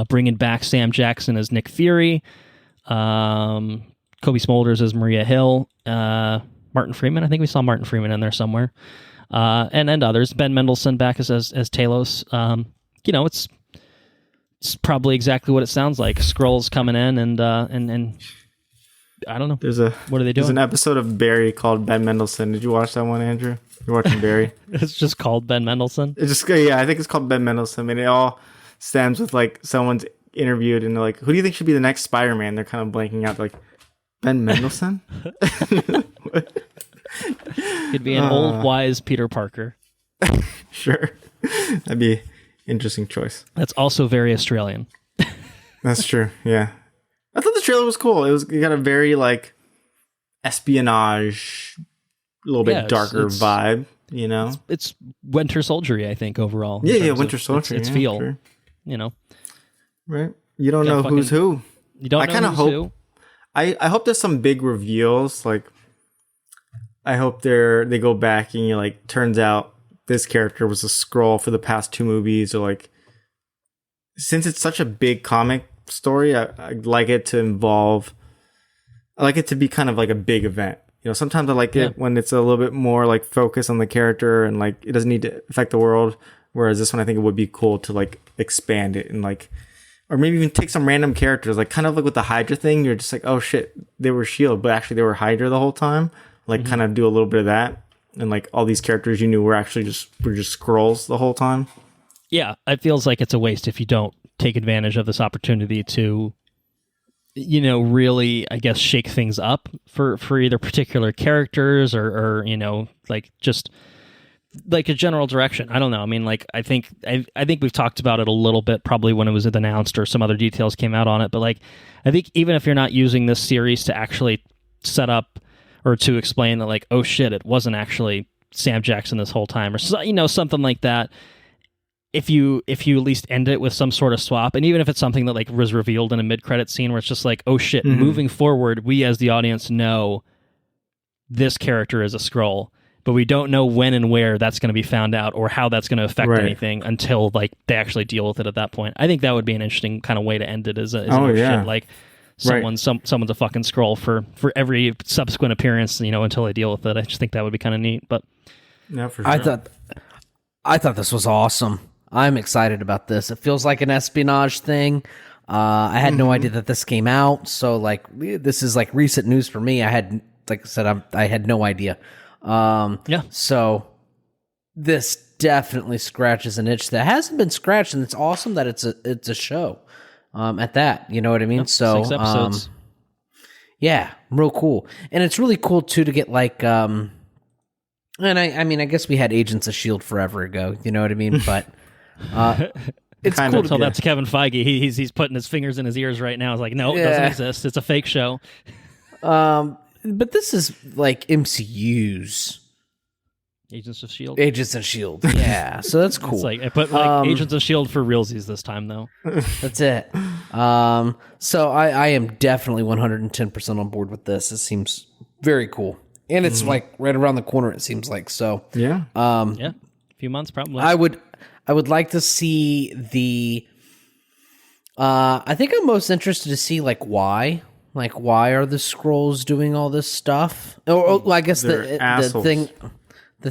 Bringing back Sam Jackson as Nick Fury, Kobe Smulders as Maria Hill, Martin Freeman. I think we saw Martin Freeman in there somewhere. And others. Ben Mendelsohn back as Talos. You know, it's probably exactly what it sounds like. Skrulls coming in and I don't know. What are they doing? There's an episode of Barry called Ben Mendelsohn. Did you watch that one, Andrew? You're watching Barry? It's just called Ben Mendelsohn? I think it's called Ben Mendelsohn. And it all stems with, like, someone's interviewed and they're like, who do you think should be the next Spider-Man? They're kind of blanking out, like, Ben Mendelsohn? Could be an old, wise Peter Parker. Sure. That'd be an interesting choice. That's also very Australian. That's true, yeah. I thought the trailer was cool. It got a very, like, espionage, a little bit darker vibe, you know? It's Winter Soldier-y, I think, overall. Yeah, Winter Soldier. It's feel, sure. You know? Right. You don't know who's who. You don't know who's who. I hope there's some big reveals, like, I hope they go back and, you know, like, turns out this character was a Skrull for the past 2 movies, or, like, since it's such a big comic story, I'd like it to be kind of like a big event. You know, sometimes I like it when it's a little bit more, like, focused on the character and, like, it doesn't need to affect the world. Whereas this one, I think it would be cool to, like, expand it and, like, or maybe even take some random characters, like, kind of like with the Hydra thing. You're just like, oh shit, they were S.H.I.E.L.D., but actually they were Hydra the whole time. Like, kind of do a little bit of that, and, like, all these characters you knew were actually just Skrulls the whole time. Yeah, it feels like it's a waste if you don't take advantage of this opportunity to, you know, really, I guess, shake things up for either particular characters or you know, like, just like a general direction. I don't know. I mean, like, I think we've talked about it a little bit probably when it was announced or some other details came out on it, but, like, I think even if you're not using this series to actually set up or to explain that, like, oh shit, it wasn't actually Sam Jackson this whole time, or, you know, something like that. If you at least end it with some sort of swap, and even if it's something that, like, was revealed in a mid-credit scene where it's just like, oh shit, moving forward, we as the audience know this character is a Skrull, but we don't know when and where that's going to be found out or how that's going to affect anything until, like, they actually deal with it at that point. I think that would be an interesting kind of way to end it. Shit, like, someone's a fucking Skrull for every subsequent appearance, until they deal with it. I just think that would be kind of neat. But yeah, for sure. I thought this was awesome. I'm excited about this. It feels like an espionage thing. I had no idea that this came out, so this is recent news for me. I had, like I said, I had no idea. So this definitely scratches an itch that hasn't been scratched, and it's awesome that it's a show. At that, you know what I mean? So 6 episodes. Yeah, real cool, and it's really cool too to get and I mean, I guess we had Agents of S.H.I.E.L.D. forever ago, you know what I mean? But it's Kind cool of. Tell that to Kevin Feige. He's putting his fingers in his ears right now. It's like, no, it doesn't exist. It's a fake show. But this is MCU's Agents of S.H.I.E.L.D. Agents of S.H.I.E.L.D. Yeah, so that's cool. It's like I put Agents of S.H.I.E.L.D. for realsies this time, though. That's it. So I am definitely 110% on board with this. It seems very cool. And it's right around the corner, it seems like. So yeah. A few months probably. I would like to see the I think I'm most interested to see why. Why are the Skrulls doing all this stuff? Or I guess the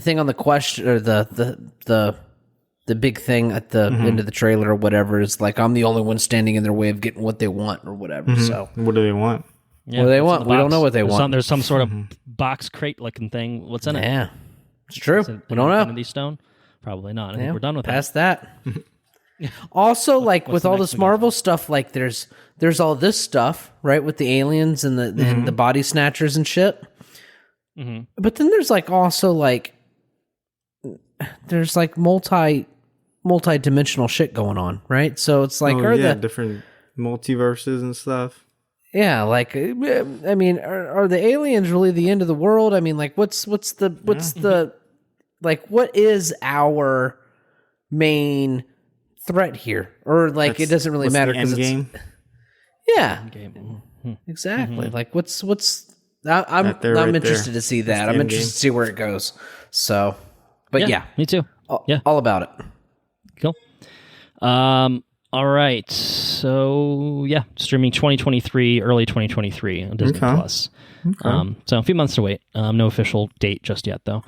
thing on the question, or the big thing at the end of the trailer or whatever is I'm the only one standing in their way of getting what they want or whatever. So what do they want? Yeah, what do they want? We don't know what they want. There's some sort of box crate looking thing. What's in it? Yeah, it's true. We don't know. Infinity Stone? Probably not. I think we're done with past that. Also, with all this Marvel stuff, there's all this stuff, right, with the aliens and the body snatchers and shit. Mm-hmm. But then there's also there's multi-dimensional shit going on, right? So it's different multiverses and stuff. Yeah, I mean, are the aliens really the end of the world? I mean, what is our main threat here? Or it doesn't really matter because it's game. Yeah, exactly. I'm interested to see that. I'm interested to see where it goes. So, but yeah, me too. All about it. Cool. All right. So, streaming 2023, early 2023 on Disney Plus. Okay. So a few months to wait. No official date just yet, though.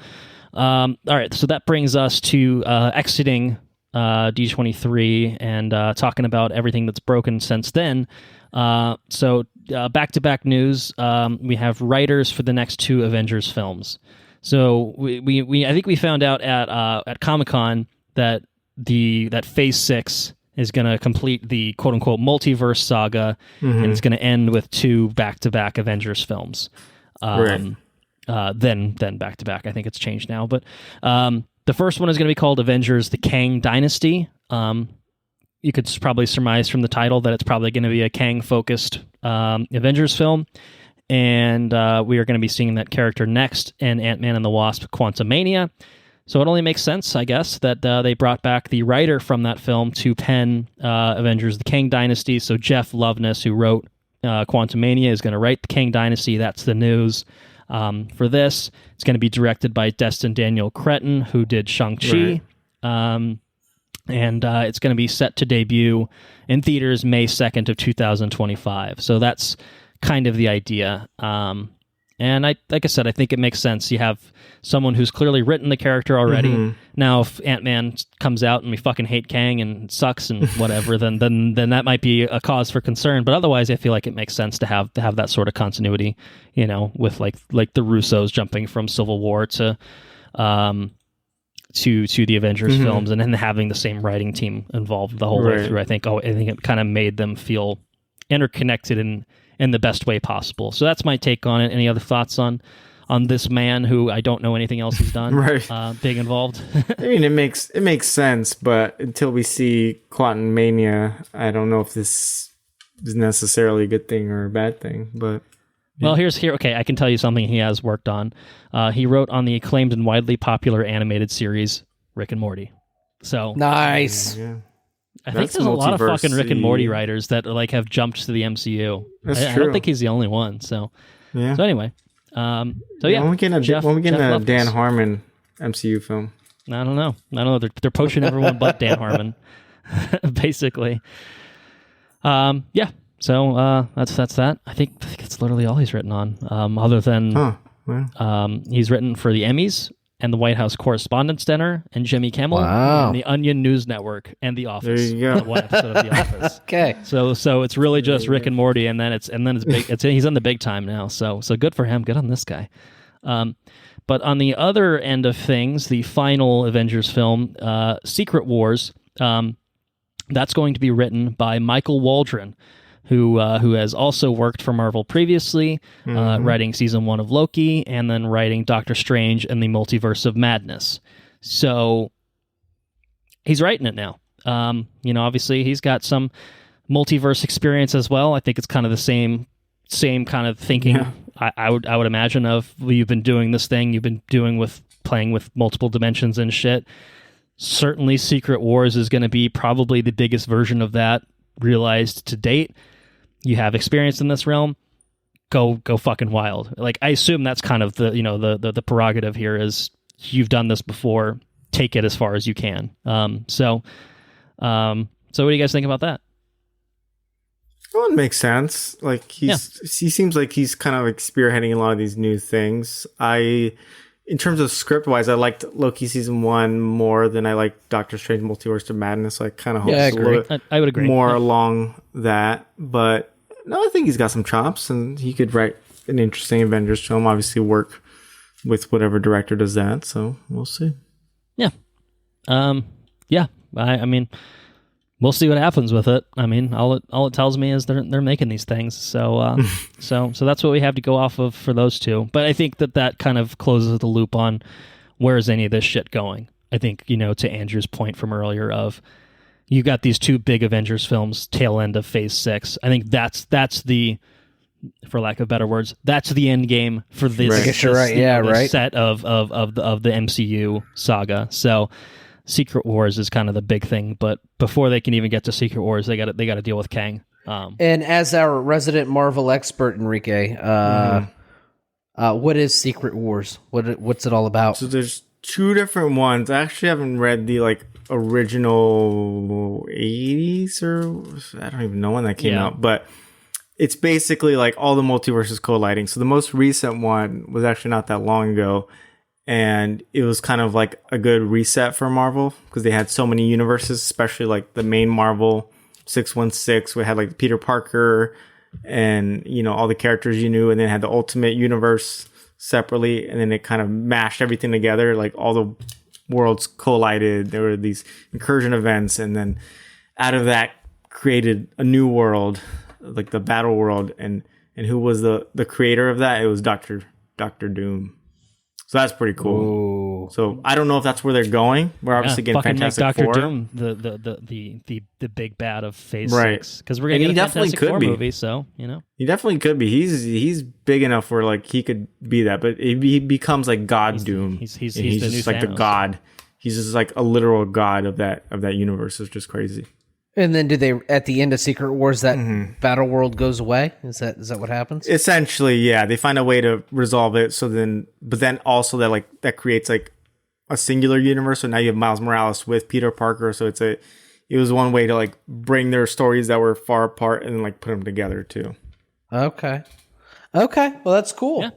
All right. So that brings us to exiting D23 and talking about everything that's broken since then. So back-to-back news. We have writers for the next 2 Avengers films. So we I think we found out at Comic-Con that Phase 6 is going to complete the quote-unquote multiverse saga, and it's going to end with 2 back-to-back Avengers films. Then back-to-back. I think it's changed now. But the first one is going to be called Avengers: The Kang Dynasty. You could probably surmise from the title that it's probably going to be a Kang-focused Avengers film. And we are going to be seeing that character next in Ant-Man and the Wasp: Quantumania. So it only makes sense, I guess, that they brought back the writer from that film to pen Avengers: The Kang Dynasty. So Jeff Loveness, who wrote Quantumania, is going to write The Kang Dynasty. That's the news for this. It's going to be directed by Destin Daniel Cretton, who did Shang-Chi. Right. And it's going to be set to debut in theaters May 2nd of 2025. So that's kind of the idea. And like I said, I think it makes sense. You have someone who's clearly written the character already. Now, if Ant-Man comes out and we fucking hate Kang and it sucks and whatever, then that might be a cause for concern. But otherwise, I feel like it makes sense to have that sort of continuity, with like the Russos jumping from Civil War to the Avengers films, and then having the same writing team involved the whole way through. I think it kind of made them feel interconnected in the best way possible. So that's my take on it. Any other thoughts on this man who I don't know anything else he's done? Being involved. I mean, it makes sense, but until we see Quantumania, I don't know if this is necessarily a good thing or a bad thing. But well, okay, I can tell you something he has worked on. He wrote on the acclaimed and widely popular animated series Rick and Morty. So nice. Yeah. I think there's a lot of fucking Rick and Morty writers that have jumped to the MCU. I don't think he's the only one. So yeah. So anyway, when we get a Dan Harmon MCU film? I don't know. They're poaching everyone but Dan Harmon, basically. Yeah. that's that. I think it's literally all he's written on. Other than he's written for the Emmys and the White House Correspondents' Dinner and Jimmy Kimmel and the Onion News Network and The Office. There you go. One episode of The Office. Okay. So it's really just Rick and Morty, and then it's big. He's on the big time now. So good for him. Good on this guy. But on the other end of things, the final Avengers film, Secret Wars, that's going to be written by Michael Waldron, who has also worked for Marvel previously, writing season 1 of Loki, and then writing Doctor Strange and the Multiverse of Madness. So he's writing it now. Obviously he's got some multiverse experience as well. I think it's kind of the same kind of thinking. Yeah. I would imagine of, well, you've been doing this thing, you've been playing with multiple dimensions and shit. Certainly Secret Wars is going to be probably the biggest version of that realized to date. You have experience in this realm, go fucking wild. Like, I assume that's kind of the prerogative here is you've done this before, take it as far as you can. So what do you guys think about that? Well, it makes sense. Like he seems like he's kind of like spearheading a lot of these new things. In terms of script wise, I liked Loki season 1 more than I liked Doctor Strange Multiverse of Madness. So I kind of hope I would agree more along that. But no, I think he's got some chops, and he could write an interesting Avengers film. Obviously, work with whatever director does that. So we'll see. Yeah, I mean, we'll see what happens with it. I mean, all it tells me is they're making these things. So so that's what we have to go off of for those two. But I think that kind of closes the loop on where is any of this shit going. I think, to Andrew's point from earlier of you got these two big Avengers films, tail end of Phase 6. I think that's the, for lack of better words, that's the end game for this. I guess you're right. This set of the MCU saga. So Secret Wars is kind of the big thing, but before they can even get to Secret Wars, they got to deal with Kang. And as our resident Marvel expert, Enrique, what is Secret Wars? What's it all about? So there's 2 different ones. I actually haven't read the original 80s, or I don't even know when that came out, but it's basically like all the multiverses colliding. So the most recent one was actually not that long ago. And it was kind of like a good reset for Marvel because they had so many universes, especially like the main Marvel 616. We had like Peter Parker and, all the characters you knew, and then had the Ultimate Universe separately. And then it kind of mashed everything together. Like all the worlds collided. There were these incursion events. And then out of that created a new world, like the battle world. And who was the creator of that? It was Doctor Doom. So that's pretty cool. Ooh. So I don't know if that's where they're going. We're obviously getting Fantastic Four. Dr. Doom, the big bad of Phase 6, because we're gonna get a Fantastic Four movie. So he definitely could be. He's big enough where like he could be that, but he becomes like God Doom. He's the just new like Thanos. the god. He's just like a literal god of that universe. It's just crazy. And then do they, at the end of Secret Wars, that battle world goes away? Is that what happens? Essentially, yeah. They find a way to resolve it. But then also that creates like a singular universe. So now you have Miles Morales with Peter Parker. So it was one way to like bring their stories that were far apart and like put them together too. Okay. Well, that's cool. Yeah.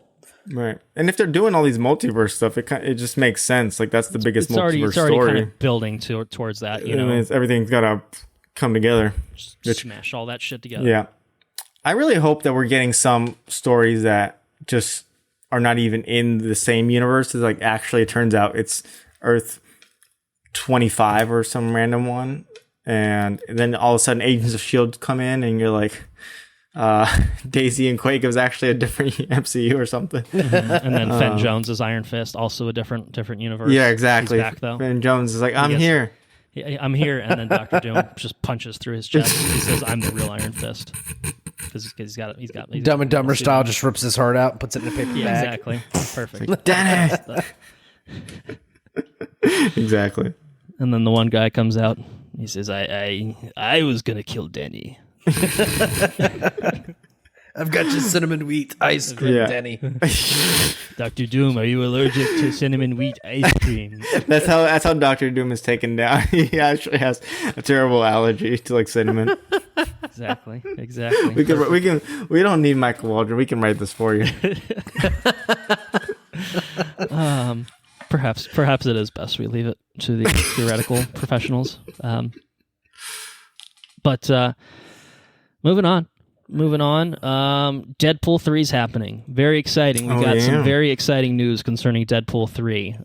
Right. And if they're doing all these multiverse stuff, it just makes sense. Like that's the biggest multiverse story. It's already kind of building towards that. Everything's got to come together. Smash all that shit together. Yeah. I really hope that we're getting some stories that just are not even in the same universe. It's like actually it turns out it's Earth 25 or some random one. And then all of a sudden Agents of S.H.I.E.L.D. come in and you're like, Daisy and Quake was actually a different MCU or something. And then Fenn Jones is Iron Fist, also a different universe. Yeah, exactly. He's back, though. Fenn Jones is like, I'm here. I'm here, and then Dr. Doom just punches through his chest. He says, "I'm the real Iron Fist," because he's got Dumb and Dumber style. Just rips his heart out, and puts it in a paper bag. Exactly, perfect. Exactly. And then the one guy comes out. He says, "I was gonna kill Danny." I've got your cinnamon wheat ice cream, Denny. Dr. Doom, are you allergic to cinnamon wheat ice cream? That's how Dr. Doom is taken down. He actually has a terrible allergy to like cinnamon. Exactly. We don't need Michael Waldron. We can write this for you. Perhaps it is best we leave it to the theoretical professionals. But moving on. Deadpool 3 is happening. Very exciting. We got some very exciting news concerning Deadpool 3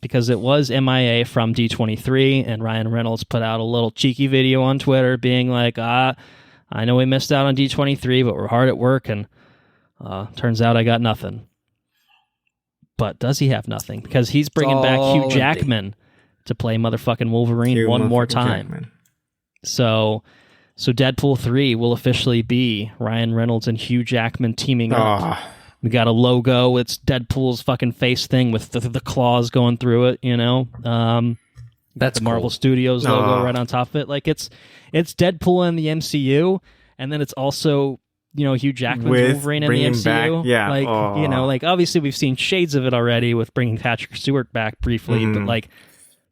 because it was MIA from D23, and Ryan Reynolds put out a little cheeky video on Twitter being like, I know we missed out on D23, but we're hard at work, and turns out I got nothing. But does he have nothing? Because he's bringing back Hugh Jackman to play motherfucking Wolverine one more time. Jackman. So Deadpool 3 will officially be Ryan Reynolds and Hugh Jackman teaming up. We got a logo. It's Deadpool's fucking face thing with the claws going through it, you know? That's the Marvel Studios logo right on top of it. Like, it's Deadpool in the MCU, and then it's also, you know, Hugh Jackman's Wolverine in the MCU. Back, yeah. Like, you know, like, obviously we've seen shades of it already with bringing Patrick Stewart back briefly, but, like,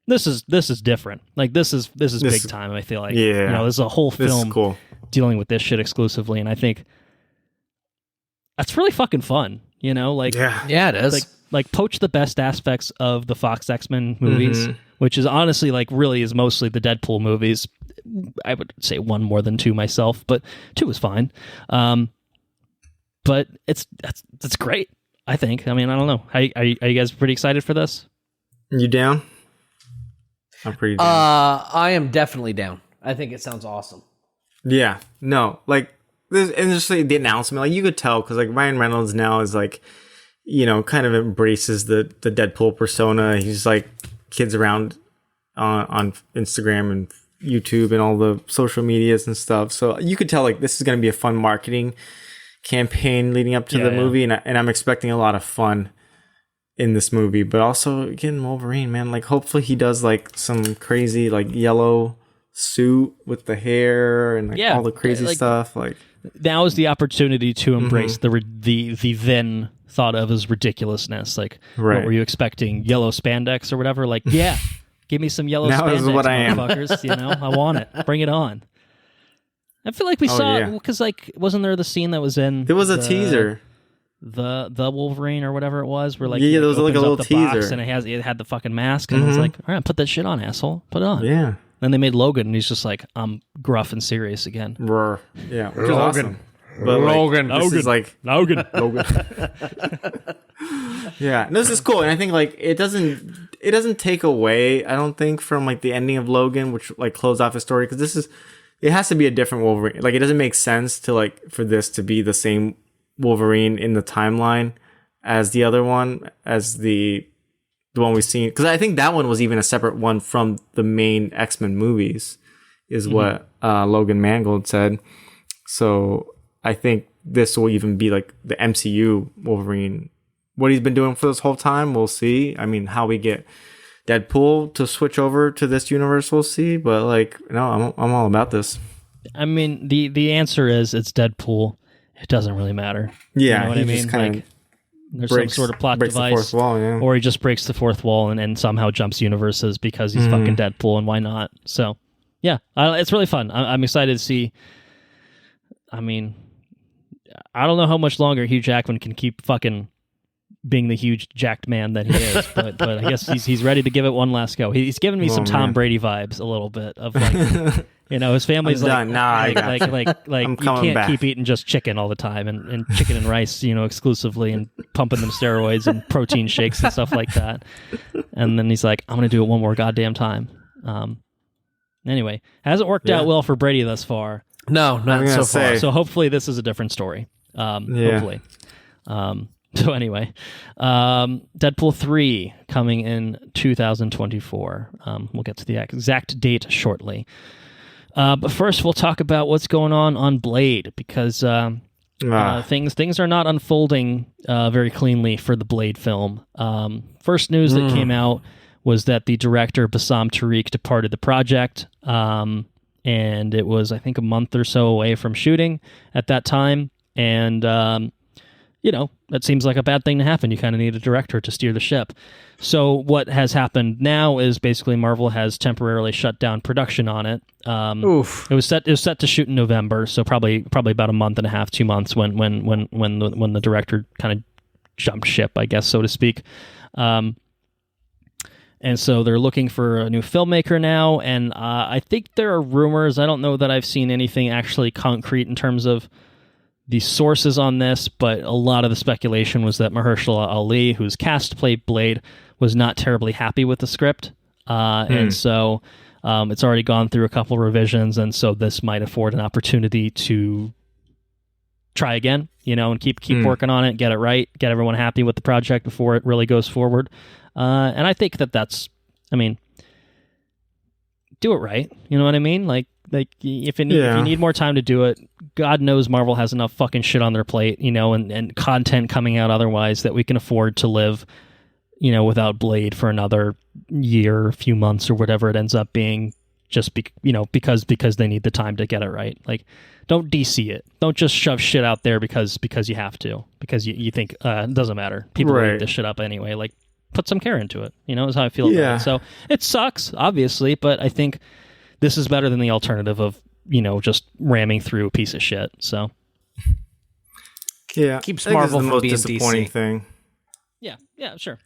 This is different. Like this is big time. I feel like you know, there's a whole film dealing with this shit exclusively, and I think that's really fucking fun. You know, like it is. Like poach the best aspects of the Fox X-Men movies, which is honestly like really is mostly the Deadpool movies. I would say one more than two myself, but two is fine. But that's great. I think. I mean, I don't know. Are you guys pretty excited for this? You down? I'm pretty down. I am definitely down. I think it sounds awesome. Yeah. No, like this, and just like the announcement, like you could tell because like Ryan Reynolds now is like, you know, kind of embraces the Deadpool persona. He's like kids around on Instagram and YouTube and all the social medias and stuff. So you could tell like this is going to be a fun marketing campaign leading up to the movie, and I'm expecting a lot of fun in this movie, but also again Wolverine, man, like hopefully he does like some crazy like yellow suit with the hair and like all the crazy stuff. Like now is the opportunity to embrace the then thought of as ridiculousness. Like what were you expecting? Yellow spandex or whatever? Like give me some yellow now spandex, is what I am. Motherfuckers. You know, I want it. Bring it on. I feel like we saw it because like wasn't there the scene that was in? There was a teaser. The Wolverine or whatever it was, where like there was like a little teaser, and it had the fucking mask, and it's like, all right, put that shit on, asshole, put it on. Yeah. Then they made Logan, and he's just like, I'm gruff and serious again. Yeah, which is awesome. But Logan, this is like Logan. Yeah, this is cool, and I think like it doesn't take away, I don't think, from like the ending of Logan, which like closed off the story, because it has to be a different Wolverine. Like it doesn't make sense to like for this to be the same Wolverine in the timeline as the other one, as the one we've seen, because I think that one was even a separate one from the main X-Men movies, is what Logan Mangold said. So I think this will even be like the MCU Wolverine. What he's been doing for this whole time, we'll see. I mean, how we get Deadpool to switch over to this universe, we'll see. But like, no, I'm all about this. I mean, the answer is it's Deadpool. It doesn't really matter. Yeah, you know what I mean? Like, there's some sort of plot device, the fourth wall, or he just breaks the fourth wall and somehow jumps universes because he's fucking Deadpool, and why not? So, yeah, it's really fun. I'm excited to see. I mean, I don't know how much longer Hugh Jackman can keep fucking being the huge jacked man that he is, but I guess he's ready to give it one last go. He's giving me some Tom Brady vibes a little bit of like. You know, his family's like you can't keep eating just chicken all the time and chicken and rice, you know, exclusively, and pumping them steroids and protein shakes and stuff like that. And then he's like, I'm going to do it one more goddamn time. Anyway, hasn't worked out well for Brady thus far. No, not so far. So hopefully this is a different story. Hopefully. So anyway, Deadpool 3 coming in 2024. We'll get to the exact date shortly. But first, we'll talk about what's going on Blade, because things are not unfolding very cleanly for the Blade film. First news that came out was that the director, Bassam Tariq, departed the project, and it was, I think, a month or so away from shooting at that time. and that seems like a bad thing to happen. You kind of need a director to steer the ship. So what has happened now is basically Marvel has temporarily shut down production on it. It was set to shoot in November, so probably about a month and a half, 2 months when the director kind of jumped ship, I guess, so to speak. And so they're looking for a new filmmaker now, and I think there are rumors. I don't know that I've seen anything actually concrete in terms of the sources on this, but a lot of the speculation was that Mahershala Ali, who's cast to play Blade, was not terribly happy with the script. And so it's already gone through a couple revisions, and so this might afford an opportunity to try again, and keep working on it, get it right, get everyone happy with the project before it really goes forward. And I think that's, do it right. You know what I mean? Like if you need more time to do it, God knows Marvel has enough fucking shit on their plate, and content coming out otherwise that we can afford to live, without Blade for another year, a few months, or whatever it ends up being, just because they need the time to get it right. Like, don't DC it. Don't just shove shit out there because you have to, because you think it doesn't matter. People eat this shit up anyway. Like, put some care into it, is how I feel about it. So it sucks, obviously, but I think this is better than the alternative of, just ramming through a piece of shit. So yeah, keeps Marvel from being disappointing DC. Thing. Yeah, sure.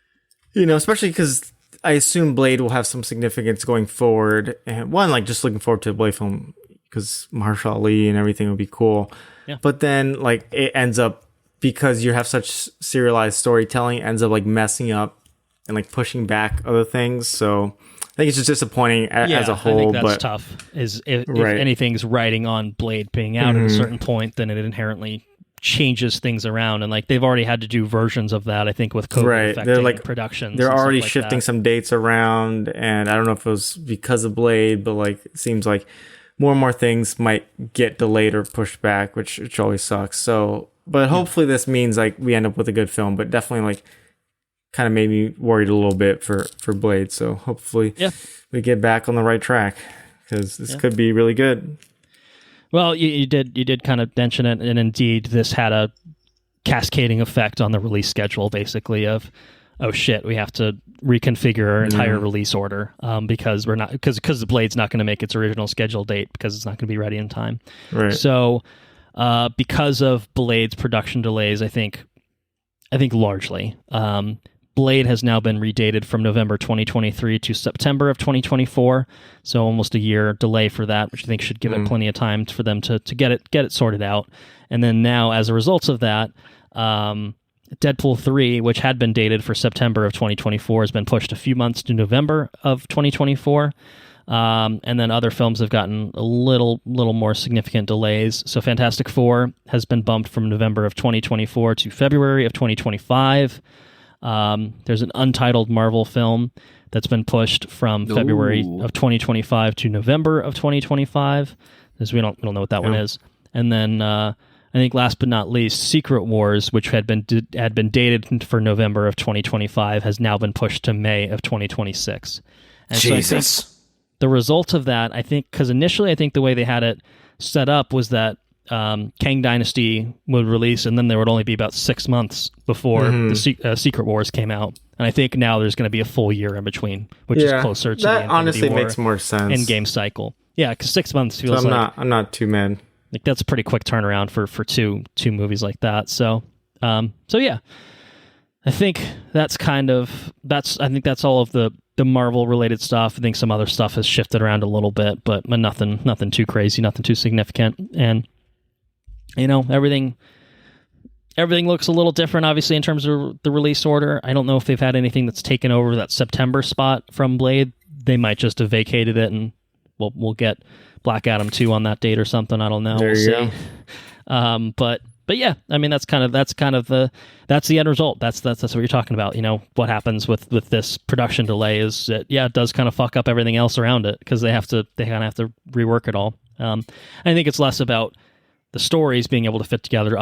Especially because I assume Blade will have some significance going forward. And one, just looking forward to a Blade film because Mahershala Ali and everything would be cool. Yeah. But then, it ends up, because you have such serialized storytelling, it ends up messing up and pushing back other things. So I think it's just disappointing as a whole. I think that's tough. If anything's riding on Blade being out at a certain point, then it inherently changes things around, and they've already had to do versions of that, I think, with COVID affecting productions. They're already shifting some dates around, and I don't know if it was because of Blade, but it seems like more and more things might get delayed or pushed back, which always sucks. So, but hopefully this means we end up with a good film, but definitely kind of made me worried a little bit for Blade. So hopefully we get back on the right track, because this could be really good. Well, you did kind of mention it, and indeed, this had a cascading effect on the release schedule, basically, of, oh shit, we have to reconfigure our entire release order because the Blade's not going to make its original schedule date because it's not going to be ready in time. Right. So, because of Blade's production delays, I think largely, Blade has now been redated from November 2023 to September of 2024, so almost a year delay for that, which I think should give it plenty of time for them to get it sorted out. And then now, as a result of that, Deadpool 3, which had been dated for September of 2024, has been pushed a few months to November of 2024. And then other films have gotten a little more significant delays. So Fantastic Four has been bumped from November of 2024 to February of 2025. There's an untitled Marvel film that's been pushed from February of 2025 to November of 2025, because we don't know what that one is. And then I think last but not least, Secret Wars, which had been dated for November of 2025, has now been pushed to May of 2026. And Jesus. So I think the result of that, I think, because initially I think the way they had it set up was that Kang Dynasty would release, and then there would only be about 6 months before the Secret Wars came out. And I think now there's going to be a full year in between, which is closer to the Infinity honestly War makes more sense. Endgame cycle. Yeah, because 6 months feels I'm not too mad. That's a pretty quick turnaround for two movies like that. So yeah, I think that's that's all of the Marvel related stuff. I think some other stuff has shifted around a little bit, but nothing too crazy, nothing too significant. And everything looks a little different, obviously, in terms of the release order. I don't know if they've had anything that's taken over that September spot from Blade. They might just have vacated it, and we'll get Black Adam 2 on that date or something. I don't know. There you go. But yeah, I mean, that's the end result. That's what you're talking about. What happens with this production delay is that, it does kind of fuck up everything else around it, because they kind of have to rework it all. I think it's less about the stories being able to fit together,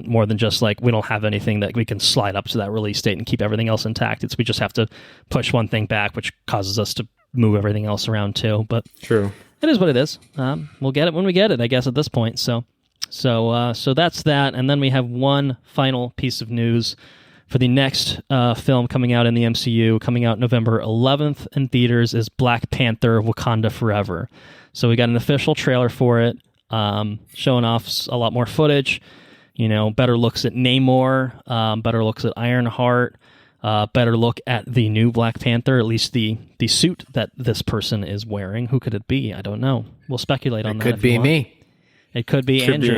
more than just we don't have anything that we can slide up to that release date and keep everything else intact. We just have to push one thing back, which causes us to move everything else around too. But true, it is what it is. We'll get it when we get it, I guess, at this point. So So that's that. And then we have one final piece of news for the next film coming out in the MCU, coming out November 11th in theaters, is Black Panther: Wakanda Forever. So we got an official trailer for it, showing off a lot more footage, better looks at Namor, better looks at Ironheart, better look at the new Black Panther, at least the suit that this person is wearing. Who could it be? I don't know. We'll speculate on that. Could be me. It could be Andrew.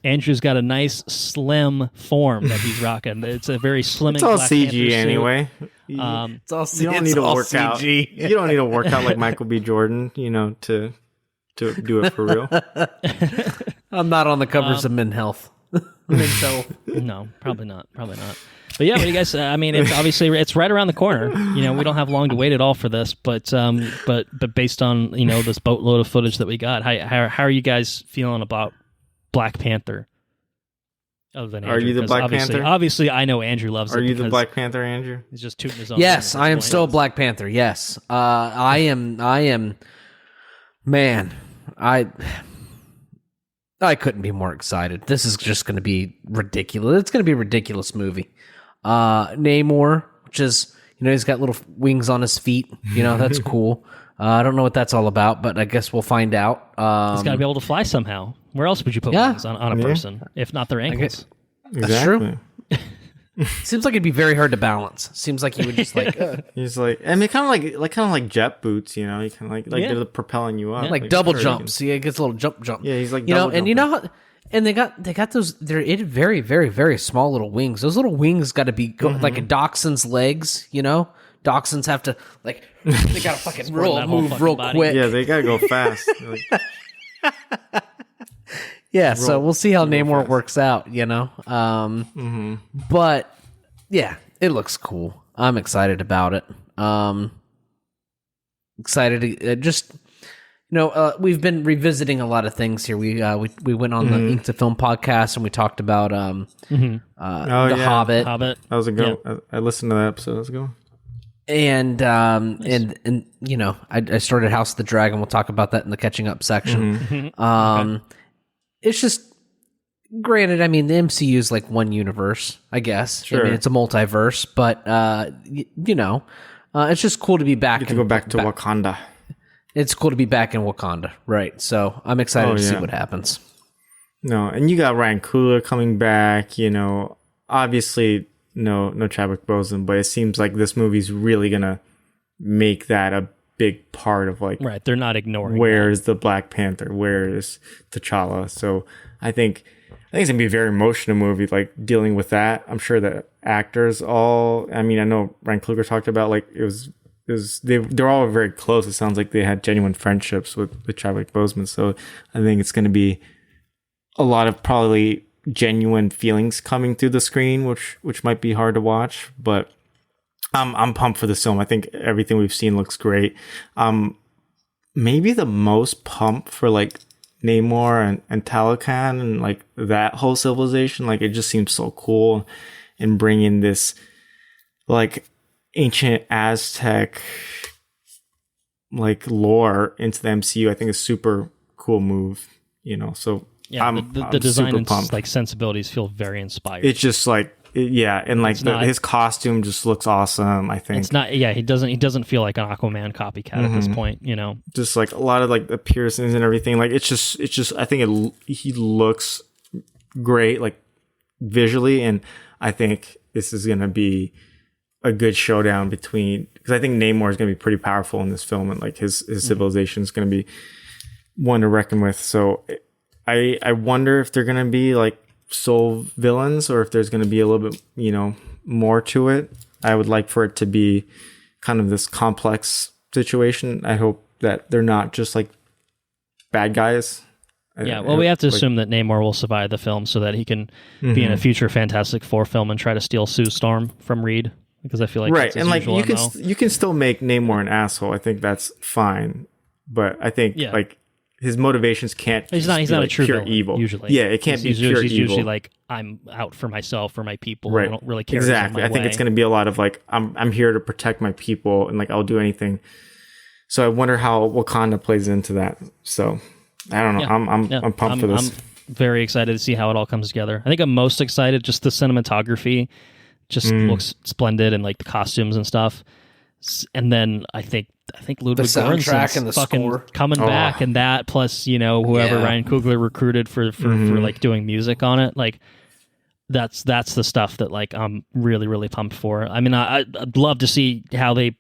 Andrew's got a nice slim form that he's rocking. It's a very slimming. It's all Black CG Panther anyway. It's all you don't need to work out. You don't need to work out like Michael B. Jordan, to do it for real. I'm not on the covers of Men Health. No, probably not. But yeah, what do you guys? It's obviously it's right around the corner. We don't have long to wait at all for this. But based on this boatload of footage that we got, how are you guys feeling about Black Panther? Other than Andrew, are you the Black Panther? Obviously, I know Andrew loves it. Are you the Black Panther, Andrew? He's just tooting his own. Yes, I am still Black Panther. Yes, I am. Man, I couldn't be more excited. This is just going to be ridiculous. It's going to be a ridiculous movie. Namor, which is, he's got little wings on his feet. That's cool. I don't know what that's all about, but I guess we'll find out. He's got to be able to fly somehow. Where else would you put wings on a person, if not their ankles? That's true. Seems like it'd be very hard to balance. Seems like he would just He's like, kind of like jet boots, you kind of they're propelling you up, like double jumps. Yeah, he gets a little jump. Yeah, he's like, and and they got those. They're very, very, very small little wings. Those little wings got to be like a dachshund's legs. Dachshunds have to they gotta fucking move real quick. Yeah, they gotta go fast. Yeah, so we'll see how Namor works out, But yeah, it looks cool. I'm excited about it. Excited to just, we've been revisiting a lot of things here. We went on the Ink to Film podcast and we talked about The Hobbit. That was a good. Yeah. I listened to that episode. That was a good one. And I started House of the Dragon. We'll talk about that in the catching up section. Okay. It's just, granted, the MCU is like one universe, I guess. Sure. It's a multiverse, but it's just cool to be back. You get to go back to Wakanda. It's cool to be back in Wakanda, right? So I'm excited to see what happens. No, and you got Ryan Coogler coming back. Obviously no Chadwick Boseman, but it seems like this movie's really gonna make that a big part of right. They're not ignoring. Where's the Black Panther? Where is T'Challa? So I think it's gonna be a very emotional movie, like dealing with that. I'm sure the actors all. I know Ryan Coogler talked about they're all very close. It sounds like they had genuine friendships with Chadwick Boseman. So I think it's gonna be a lot of probably genuine feelings coming through the screen, which might be hard to watch, but I'm pumped for this film. I think everything we've seen looks great. Maybe the most pumped for Namor and Talocan and that whole civilization. It just seems so cool, and bringing this ancient Aztec lore into the MCU. I think is super cool move. So yeah, I'm the design super pumped. And sensibilities feel very inspired. It's just and his costume just looks awesome. I think it's not. Yeah, he doesn't feel like an Aquaman copycat at this point. Just a lot of the piercings and everything. It's just. I think he looks great, visually, and I think this is gonna be a good showdown between, because I think Namor is gonna be pretty powerful in this film, and his civilization is gonna be one to reckon with. So I wonder if they're gonna be sole villains, or if there's going to be a little bit more to it. I would like for it to be kind of this complex situation. I hope that they're not just bad guys. Yeah, well, we have to assume that Namor will survive the film so that he can be in a future Fantastic Four film and try to steal Sue Storm from Reed, because I feel like right, that's and you can still make Namor an asshole. I think that's fine, but I think his motivations can't. He's not a true pure villain, evil. Usually, yeah, it can't be pure evil. He's usually I'm out for myself, for my people. Right. I don't really care. Exactly. I think it's going to be a lot of I'm here to protect my people, and I'll do anything. So I wonder how Wakanda plays into that. So I don't know. I'm pumped for this. very excited to see how it all comes together. I think I'm most excited just the cinematography just looks splendid, and like the costumes and stuff. And then I think Ludwig soundtrack and the fucking score coming back, and that plus whoever Ryan Coogler recruited for like doing music on it, like that's the stuff that like I'm really, really pumped for. I mean, I'd love to see how they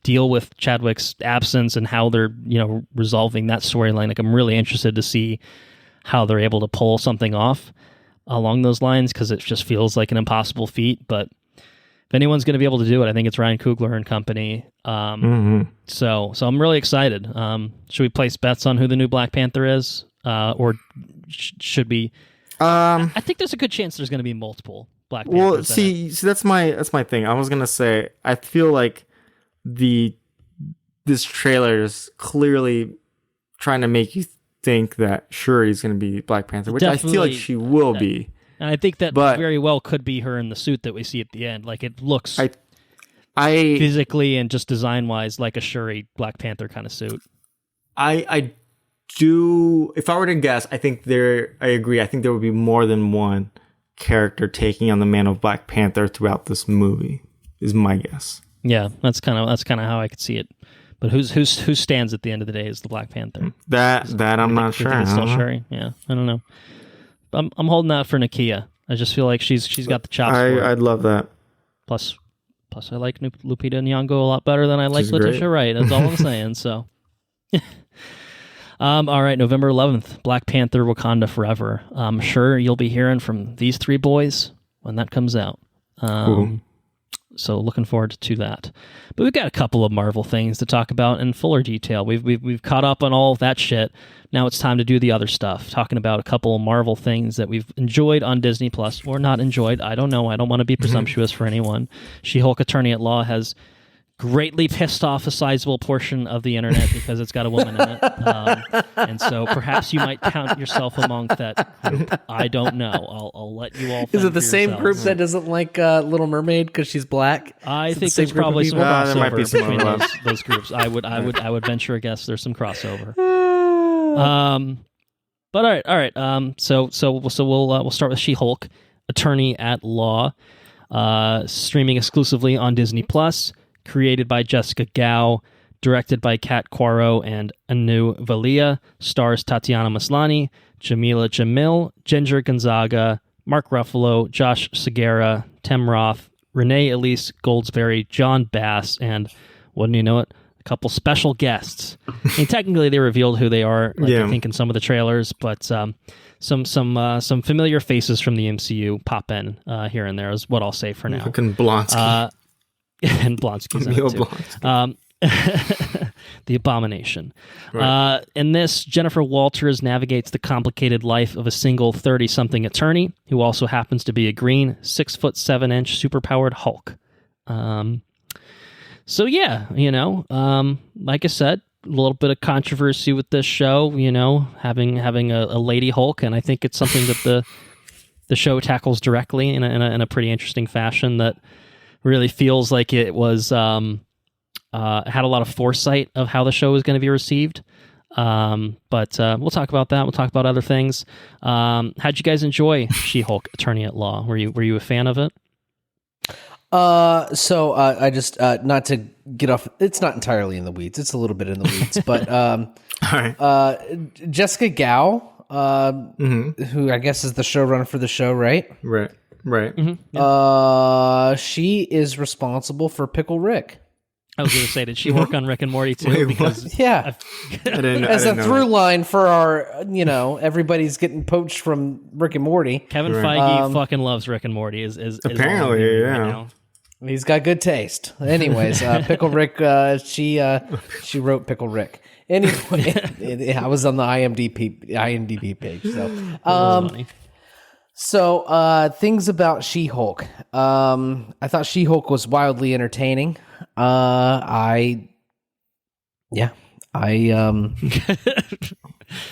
deal with Chadwick's absence and how they're resolving that storyline. Like I'm really interested to see how they're able to pull something off along those lines, because it just feels like an impossible feat. But if anyone's going to be able to do it, I think it's Ryan Coogler and company. So I'm really excited. Should we place bets on who the new Black Panther is, or should we? I think there's a good chance there's going to be multiple Black Panthers. Well, see, that's my thing. I was gonna say, I feel like this trailer is clearly trying to make you think that Shuri's going to be Black Panther, which I feel like she will be. And I think that very well could be her in the suit that we see at the end. Like it looks physically and just design-wise like a Shuri Black Panther kind of suit. I do. If I were to guess, I agree. I think there would be more than one character taking on the mantle of Black Panther throughout this movie. Is my guess. Yeah, that's kind of how I could see it. But who stands at the end of the day is the Black Panther. That I'm not sure. It's still Shuri. Yeah, I don't know. I'm holding out for Nakia. I just feel like she's got the chops. I'd love that. Plus I like Lupita Nyong'o a lot better than I like Letitia Wright. That's all I'm saying. So, all right, November 11th, Black Panther: Wakanda Forever. I'm sure you'll be hearing from these three boys when that comes out. So looking forward to that. But we've got a couple of Marvel things to talk about in fuller detail. We've caught up on all of that shit. Now it's time to do the other stuff, talking about a couple of Marvel things that we've enjoyed on Disney Plus, or not enjoyed. I don't know. I don't want to be presumptuous for anyone. She-Hulk Attorney at Law has greatly pissed off a sizable portion of the internet because it's got a woman in it. And so perhaps you might count yourself among that group. I don't know. I'll let you all. Is it the same group that doesn't like Little Mermaid because she's black? I think there's probably some crossover there might be some between those groups. I would venture a guess there's some crossover. But all right. So we'll start with She-Hulk Attorney at Law, streaming exclusively on Disney Plus. Created by Jessica Gao, directed by Kat Quaro and Anu Valia, stars Tatiana Maslany, Jamila Jamil, Ginger Gonzaga, Mark Ruffalo, Josh Segarra, Tim Roth, Renee Elise Goldsberry, John Bass, and, wouldn't you know it, a couple special guests. I mean, technically they revealed who they are, I think, in some of the trailers, but some familiar faces from the MCU pop in here and there is what I'll say for now. Fucking Blonsky. And Blonsky's in it too. The Abomination. Right. In this, Jennifer Walters navigates the complicated life of a single 30-something attorney who also happens to be a green 6'7" superpowered Hulk. So yeah, like I said, a little bit of controversy with this show, having a lady Hulk, and I think it's something that the show tackles directly in a pretty interesting fashion that really feels like it was had a lot of foresight of how the show was going to be received. But we'll talk about that. We'll talk about other things. How'd you guys enjoy She-Hulk Attorney at Law? Were you a fan of it? So I just not to get off. It's not entirely in the weeds. It's a little bit in the weeds, but all right. Jessica Gao, who I guess is the showrunner for the show, right? Right. Mm-hmm. Yeah. She is responsible for Pickle Rick. I was going to say, did she work on Rick and Morty too? Yeah, as a through line for our, everybody's getting poached from Rick and Morty. Kevin Feige fucking loves Rick and Morty. Is apparently, right now. He's got good taste. Anyways, Pickle Rick, she wrote Pickle Rick. Anyway, I was on the IMDb page. So, So, things about She-Hulk. I thought She-Hulk was wildly entertaining. You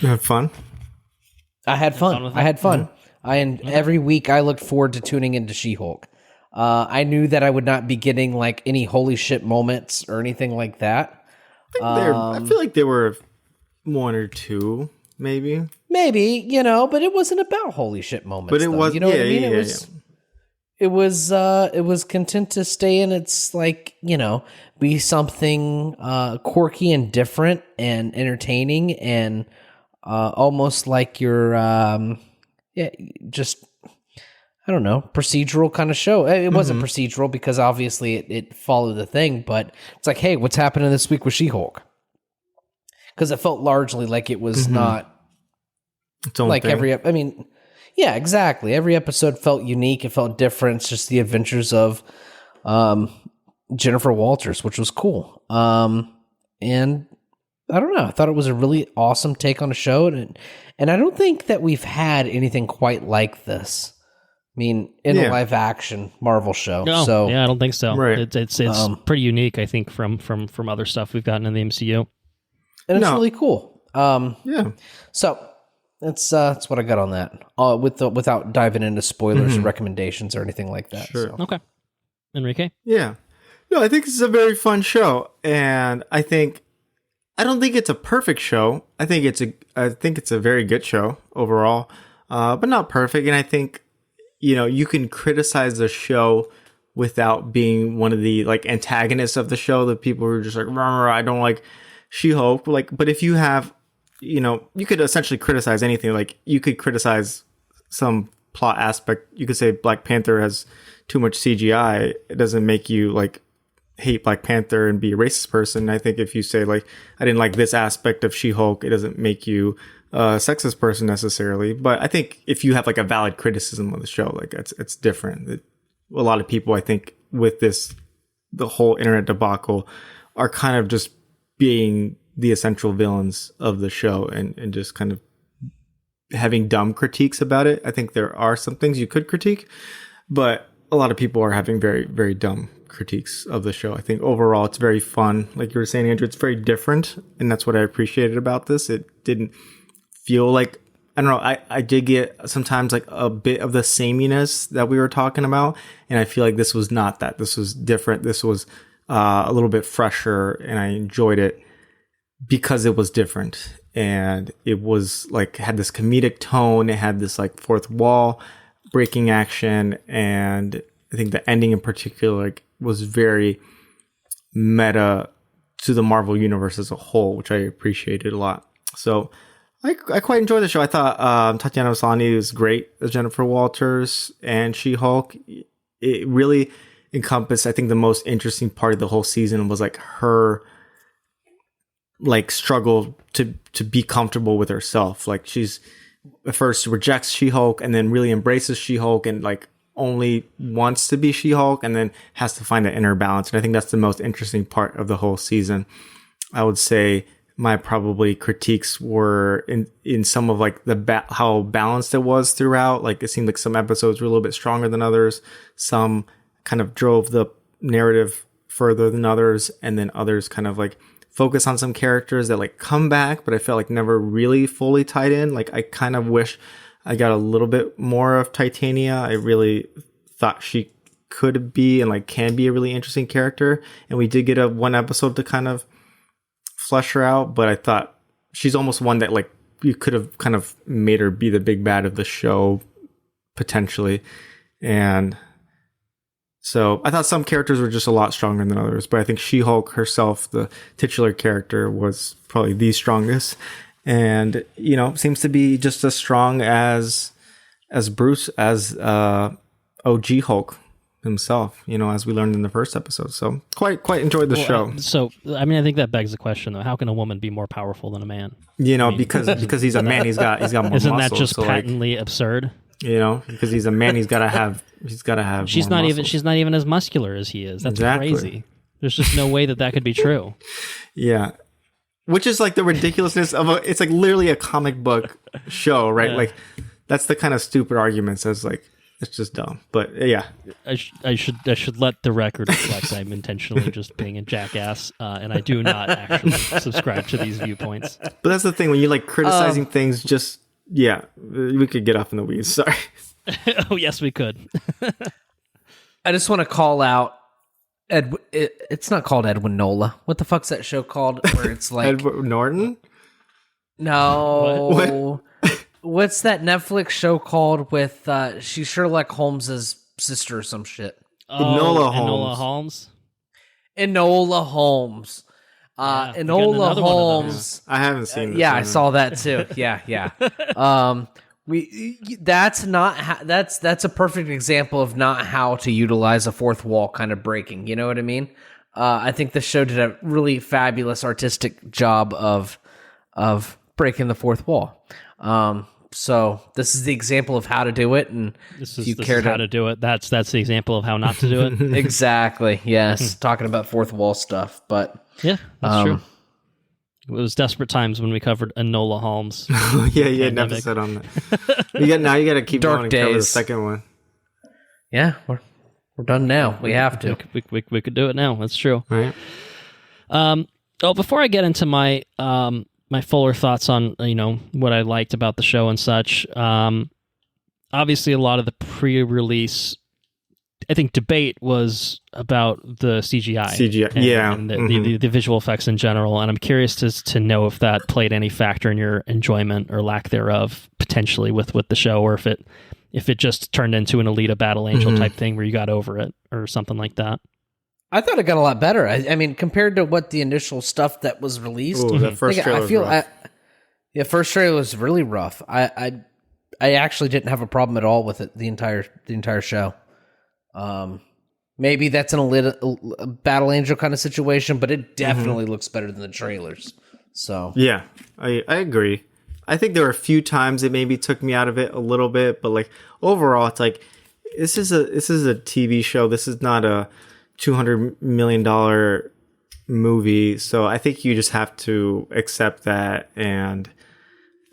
have fun? I had fun. Every week I looked forward to tuning into She-Hulk. I knew that I would not be getting like any holy shit moments or anything like that. I feel like there were one or two maybe. Maybe, but it wasn't about holy shit moments. But it was, what I mean? It was content to stay in its be something quirky and different and entertaining and almost like your just I don't know, procedural kind of show. It wasn't procedural because obviously it followed the thing, but it's like, hey, what's happening this week with She-Hulk? Because it felt largely like it was not like thing. Yeah, exactly. Every episode felt unique. It felt different. It's just the adventures of Jennifer Walters, which was cool. And I don't know. I thought it was a really awesome take on a show. And I don't think that we've had anything quite like this. I mean, in a live action Marvel show. No, so I don't think so. Right. It's pretty unique, I think, from other stuff we've gotten in the MCU. And it's really cool. Yeah. So that's what I got on that. Without diving into spoilers or recommendations or anything like that. Sure. So. Okay. Enrique? Yeah. No, I think this is a very fun show. And I don't think it's a perfect show. I think it's a very good show overall. But not perfect. And I think, you can criticize the show without being one of the antagonists of the show, the people who are just like, I don't like She-Hulk. But if you have, you could essentially criticize anything. Like you could criticize some plot aspect. You could say Black Panther has too much CGI. It doesn't make you hate Black Panther and be a racist person. I think if you say I didn't like this aspect of She-Hulk, it doesn't make you a sexist person necessarily. But I think if you have a valid criticism of the show, it's different. A lot of people, I think, with the whole internet debacle are kind of just being the essential villains of the show and just kind of having dumb critiques about it. I think there are some things you could critique, but a lot of people are having very, very dumb critiques of the show. I think overall it's very fun. Like you were saying, Andrew, it's very different. And that's what I appreciated about this. It didn't feel like, I don't know, I did get sometimes a bit of the sameness that we were talking about. And I feel like this was not that. This was different. This was a little bit fresher, and I enjoyed it because it was different. And it was had this comedic tone. It had this fourth wall breaking action. And I think the ending in particular was very meta to the Marvel universe as a whole, which I appreciated a lot. So I quite enjoyed the show. I thought Tatiana Maslany was great as Jennifer Walters and She-Hulk. It really encompassed, I think, the most interesting part of the whole season was her struggle to be comfortable with herself. She's at first rejects She-Hulk and then really embraces She-Hulk and only wants to be She-Hulk and then has to find that inner balance. And I think that's the most interesting part of the whole season. I would say my probably critiques were in some of how balanced it was throughout. It seemed like some episodes were a little bit stronger than others. Some kind of drove the narrative further than others. And then others kind of focus on some characters that come back, but I felt never really fully tied in. I kind of wish I got a little bit more of Titania. I really thought she could be and can be a really interesting character. And we did get one episode to kind of flesh her out, but I thought she's almost one that you could have kind of made her be the big bad of the show potentially. And so I thought some characters were just a lot stronger than others, but I think She-Hulk herself, the titular character, was probably the strongest. And, seems to be just as strong as Bruce, as OG Hulk himself, as we learned in the first episode. So quite enjoyed the show. So, I think that begs the question, though. How can a woman be more powerful than a man? Because he's a man, he's got more muscle. Isn't that just patently absurd? Because he's a man, he's got to have She's more not muscles. she's not even as muscular as he is. That's Exactly. crazy. There's just no way that could be true. Yeah. Which is the ridiculousness of it's literally a comic book show, right? Yeah. That's the kind of stupid arguments that's it's just dumb. But yeah. I should let the record reflect I'm intentionally just being a jackass, and I do not actually subscribe to these viewpoints. But that's the thing, when you criticizing things, just we could get off in the weeds. Sorry. Oh yes, we could. I just want to call out it's not called Edwin Nola. What the fuck's that show called? Where it's Edward Norton? No. What's that Netflix show called with she's Sherlock Holmes's sister or some shit? Enola Holmes. Enola Holmes. Enola Holmes. I haven't seen this. I saw that too. Yeah. That's a perfect example of not how to utilize a fourth wall kind of breaking. You know what I mean? I think the show did a really fabulous artistic job of breaking the fourth wall. So this is the example of how to do it, and this is how to do it. That's the example of how not to do it. Exactly. Yes, talking about fourth wall stuff, but yeah, that's true. It was desperate times when we covered Enola Holmes. Yeah, you had an episode on that. You got to keep Dark going days. And cover the second one. Yeah, we're done now. We have to. We could do it now. That's true. All right. Before I get into my my fuller thoughts on what I liked about the show and such, obviously a lot of the pre-release, I think, debate was about the CGI. And the visual effects in general, and I'm curious to know if that played any factor in your enjoyment or lack thereof, potentially with the show, or if it just turned into an Alita Battle Angel type thing where you got over it or something like that. I thought it got a lot better. I mean, compared to what the initial stuff that was released. Ooh, that first trailer was rough. First trailer was really rough. I actually didn't have a problem at all with it the entire show. Maybe that's a Battle Angel kind of situation, but it definitely looks better than the trailers. So yeah, I agree. I think there were a few times it maybe took me out of it a little bit, but like overall, it's like this is a TV show. This is not a $200 million movie, so I think you just have to accept that. And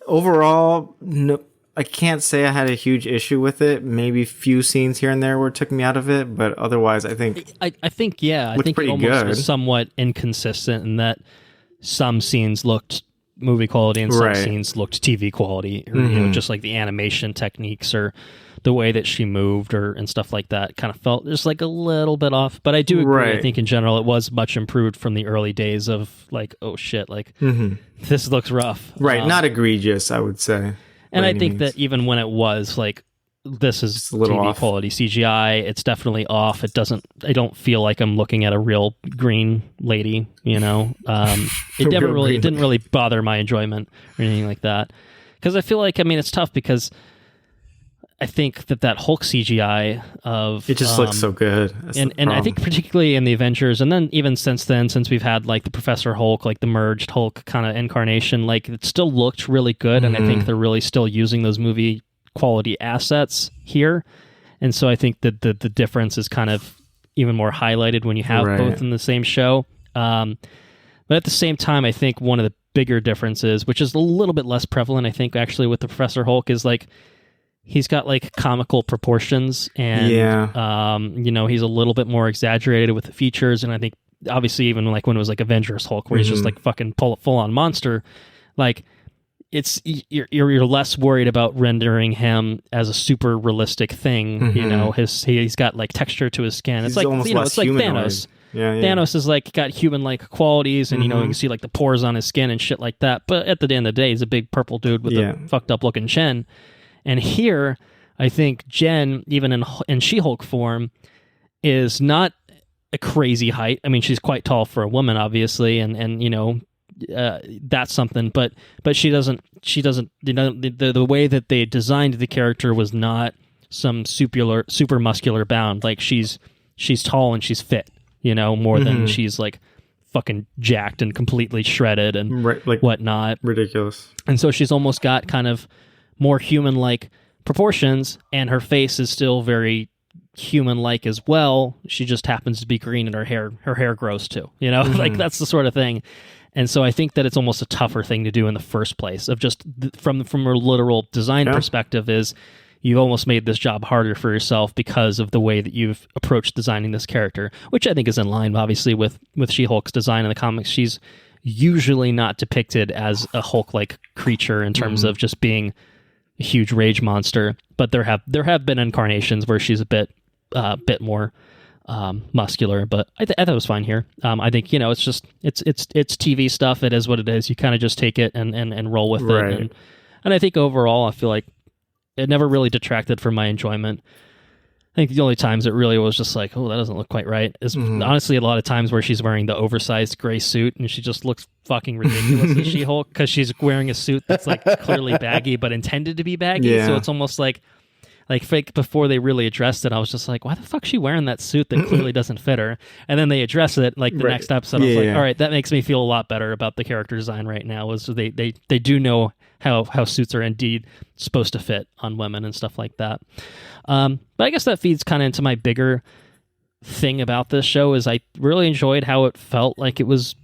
overall, no, I can't say I had a huge issue with it. Maybe a few scenes here and there where it took me out of it, but otherwise, I think I think it almost good. Was somewhat inconsistent in that some scenes looked movie quality and some scenes looked TV quality, or just like the animation techniques or the way that she moved and stuff like that kind of felt just like a little bit off. But I do agree. I think in general it was much improved from the early days of like, oh shit, like this looks rough. Right, not egregious, I would say. And I think that even when it was like, this is TV quality CGI, it's definitely off. I don't feel like I'm looking at a real green lady, it didn't really bother my enjoyment or anything like that. Because I feel like, it's tough because I think that Hulk CGI of it just looks so good, and I think particularly in the Avengers, and then even since we've had like the Professor Hulk, like the merged Hulk kind of incarnation, like it still looked really good, and I think they're really still using those movie quality assets here, and so I think that the difference is kind of even more highlighted when you have both in the same show. But at the same time, I think one of the bigger differences, which is a little bit less prevalent, I think actually with the Professor Hulk, is like, he's got like comical proportions, and he's a little bit more exaggerated with the features. And I think obviously even like when it was like Avengers Hulk, where he's just like fucking full on monster, like you're less worried about rendering him as a super realistic thing. He's got like texture to his skin. It's like it's like Thanos. Thanos is like got human-like qualities, and you can see like the pores on his skin and shit like that. But at the end of the day, he's a big purple dude with a fucked up looking chin. And here, I think Jen, even in She-Hulk form, is not a crazy height. I mean, she's quite tall for a woman, obviously, and that's something. But she doesn't. The way that they designed the character was not some super muscular bound. Like she's tall and she's fit. More than she's like fucking jacked and completely shredded and whatnot. Ridiculous. And so she's almost got kind of more human-like proportions, and her face is still very human-like as well. She just happens to be green, and her hair grows too. Like that's the sort of thing. And so I think that it's almost a tougher thing to do in the first place. Of just from a literal design perspective, is you've almost made this job harder for yourself because of the way that you've approached designing this character, which I think is in line, obviously, with She-Hulk's design in the comics. She's usually not depicted as a Hulk-like creature in terms of just being a huge rage monster, but there have been incarnations where she's a bit more muscular, but I thought it was fine here. I think, it's just it's TV stuff. It is what it is. You kind of just take it and roll with Right. it. And I think overall, I feel like it never really detracted from my enjoyment. I think the only times it really was just like, oh, that doesn't look quite right, is honestly a lot of times where she's wearing the oversized gray suit and she just looks fucking ridiculous as She-Hulk, because she's wearing a suit that's like clearly baggy but intended to be baggy. Yeah. So it's almost like fake. Before they really addressed it, I was just like, why the fuck is she wearing that suit that clearly doesn't fit her? And then they address it like the next episode. I was like, all right, that makes me feel a lot better about the character design right now. Is they do know how suits are indeed supposed to fit on women and stuff like that. But I guess that feeds kind of into my bigger thing about this show, is I really enjoyed how it felt like it was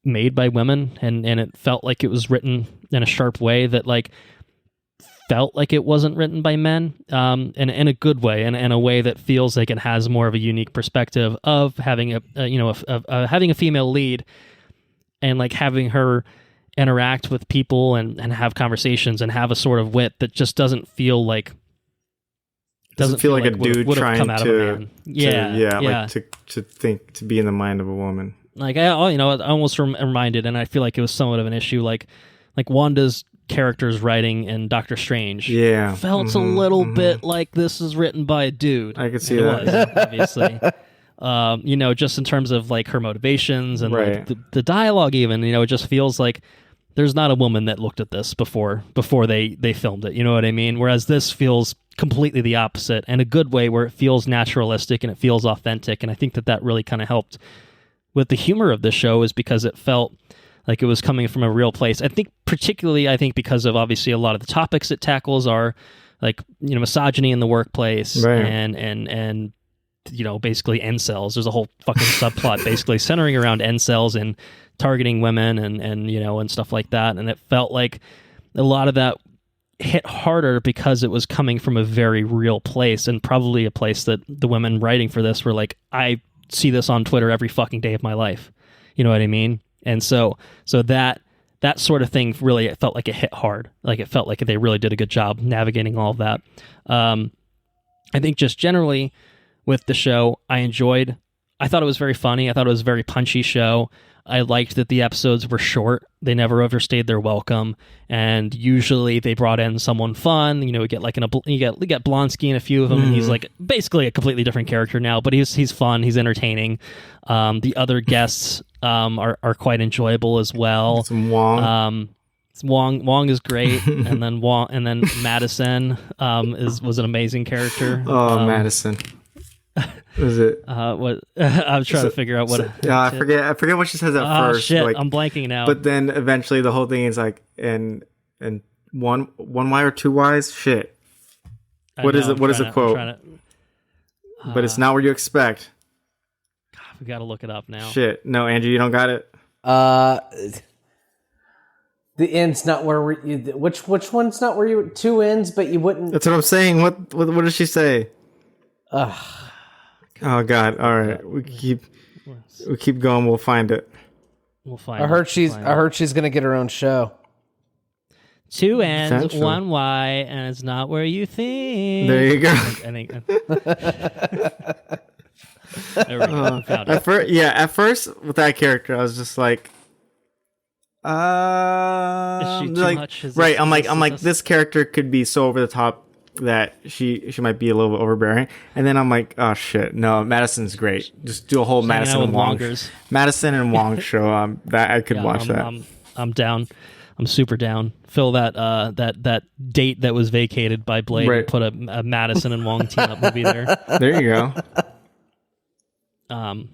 made by women, and it felt like it was written in a sharp way that like felt like it wasn't written by men, in a good way, and in a way that feels like it has more of a unique perspective of having having a female lead, and like having her interact with people and have conversations and have a sort of wit that just doesn't feel like like a dude trying come out of a man. like to think, to be in the mind of a woman. Like I almost reminded, and I feel like it was somewhat of an issue, like Wanda's character's writing in Doctor Strange. Yeah, felt a little bit like this is written by a dude. I could see that. Obviously, just in terms of like her motivations and right. like the dialogue, even it just feels like there's not a woman that looked at this before they filmed it. You know what I mean? Whereas this feels completely the opposite, in a good way, where it feels naturalistic and it feels authentic. And I think that really kind of helped with the humor of the show, is because it felt like it was coming from a real place. I think particularly, because of obviously a lot of the topics it tackles are like, misogyny in the workplace, right. and basically incels. There's a whole fucking subplot basically centering around incels and targeting women and stuff like that. And it felt like a lot of that hit harder because it was coming from a very real place, and probably a place that the women writing for this were like, I see this on Twitter every fucking day of my life. You know what I mean? And so that sort of thing really, it felt like it hit hard. Like it felt like they really did a good job navigating all of that. I think just generally with the show, I thought it was very funny. I thought it was a very punchy show. I liked that the episodes were short. They never overstayed their welcome, and usually they brought in someone fun. We get like you get Blonsky in a few of them, and he's like basically a completely different character now, but he's fun, he's entertaining. The other guests are quite enjoyable as well. Some Wong. Wong is great, and then Madison was an amazing character. Oh, Madison. Was it? What I'm trying to figure out what. I forget what she says at first. Shit, like, I'm blanking now. But then eventually the whole thing is like, and one Y or two Ys. Shit. What is it? What is the quote? But it's not what you expect. God, we got to look it up now. Shit. No, Andrew, you don't got it. The end's not where which one's not where you two ends, but you wouldn't. That's what I'm saying. What does she say? Oh God! All right, we keep going. We'll find it. I heard she's gonna get her own show. Two N's, one Y, and it's not where you think. There you go. I think there we go. Found it. At first with that character, I was just like, Is she too much? Right. I'm like, this character could be so over the top that she might be a little bit overbearing, and then I'm like, oh shit, no, Madison's great. Just do a whole Madison and Wong show. That I could watch that. I'm down. I'm super down. Fill that date that was vacated by Blade, right. And put a Madison and Wong team up movie there. There you go. I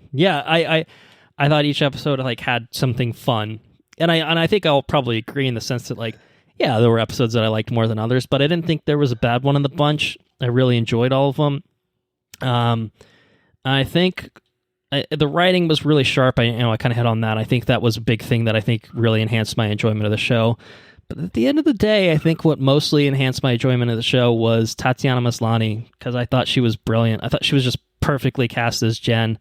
thought each episode like had something fun, and I think I'll probably agree in the sense that like, yeah, there were episodes that I liked more than others, but I didn't think there was a bad one in the bunch. I really enjoyed all of them. I think the writing was really sharp. I kind of hit on that. I think that was a big thing that I think really enhanced my enjoyment of the show. But at the end of the day, I think what mostly enhanced my enjoyment of the show was Tatiana Maslany, because I thought she was brilliant. I thought she was just perfectly cast as Jen.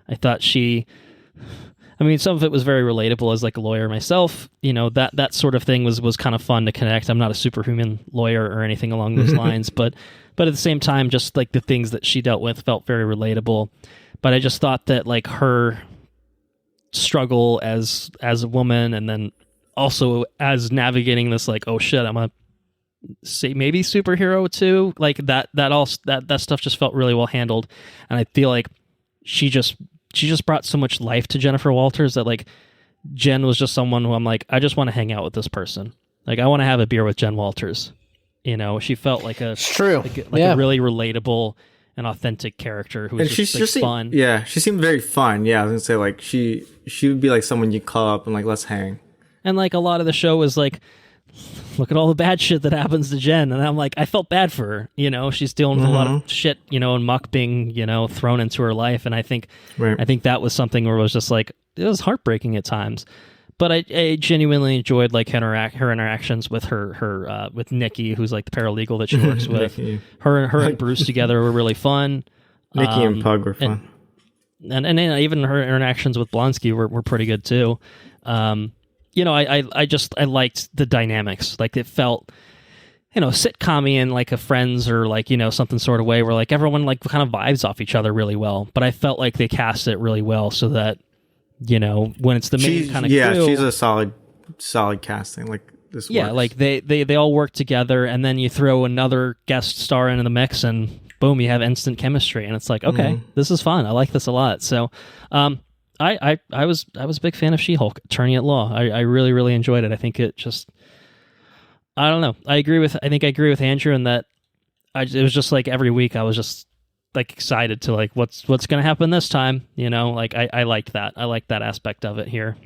I thought some of it was very relatable as like a lawyer myself. That sort of thing was kind of fun to connect. I'm not a superhuman lawyer or anything along those lines, but But at the same time, just like the things that she dealt with felt very relatable. But I just thought that like her struggle as a woman, and then also as navigating this, like, oh shit, I'm a say maybe superhero too, like that stuff just felt really well handled. And I feel like she just brought so much life to Jennifer Walters that like Jen was just someone who I'm like, I just want to hang out with this person. Like, I want to have a beer with Jen Walters. You know, she felt like a a really relatable and authentic character who was just fun. Yeah, she seemed very fun. Yeah, I was gonna say like she would be like someone you call up and like, let's hang. And like a lot of the show was like, look at all the bad shit that happens to Jen, and I'm like, I felt bad for her. You know, she's dealing with a lot of shit, you know, and muck being, you know, thrown into her life, and I think that was something where it was just like, it was heartbreaking at times. But I genuinely enjoyed like her interactions with her with Nikki, who's like the paralegal that she works with. Her and Bruce together were really fun. Nikki and Pug were fun, and even her interactions with Blonsky were pretty good too. You know, I liked the dynamics. Like, it felt, you know, sitcom-y in like a Friends or like, you know, something sort of way where like everyone like kind of vibes off each other really well. But I felt like they cast it really well so that, you know, when it's the main kind of crew, she's a solid casting. Like, this works. Like they all work together, and then you throw another guest star into the mix, and boom, you have instant chemistry, and it's like, okay, this is fun. I like this a lot. So, I was a big fan of She-Hulk, Attorney at Law. I really, really enjoyed it. I think it just, I don't know. I agree with Andrew in that it was just like every week I was just like excited to like what's going to happen this time. You know, like I liked that. I liked that aspect of it here.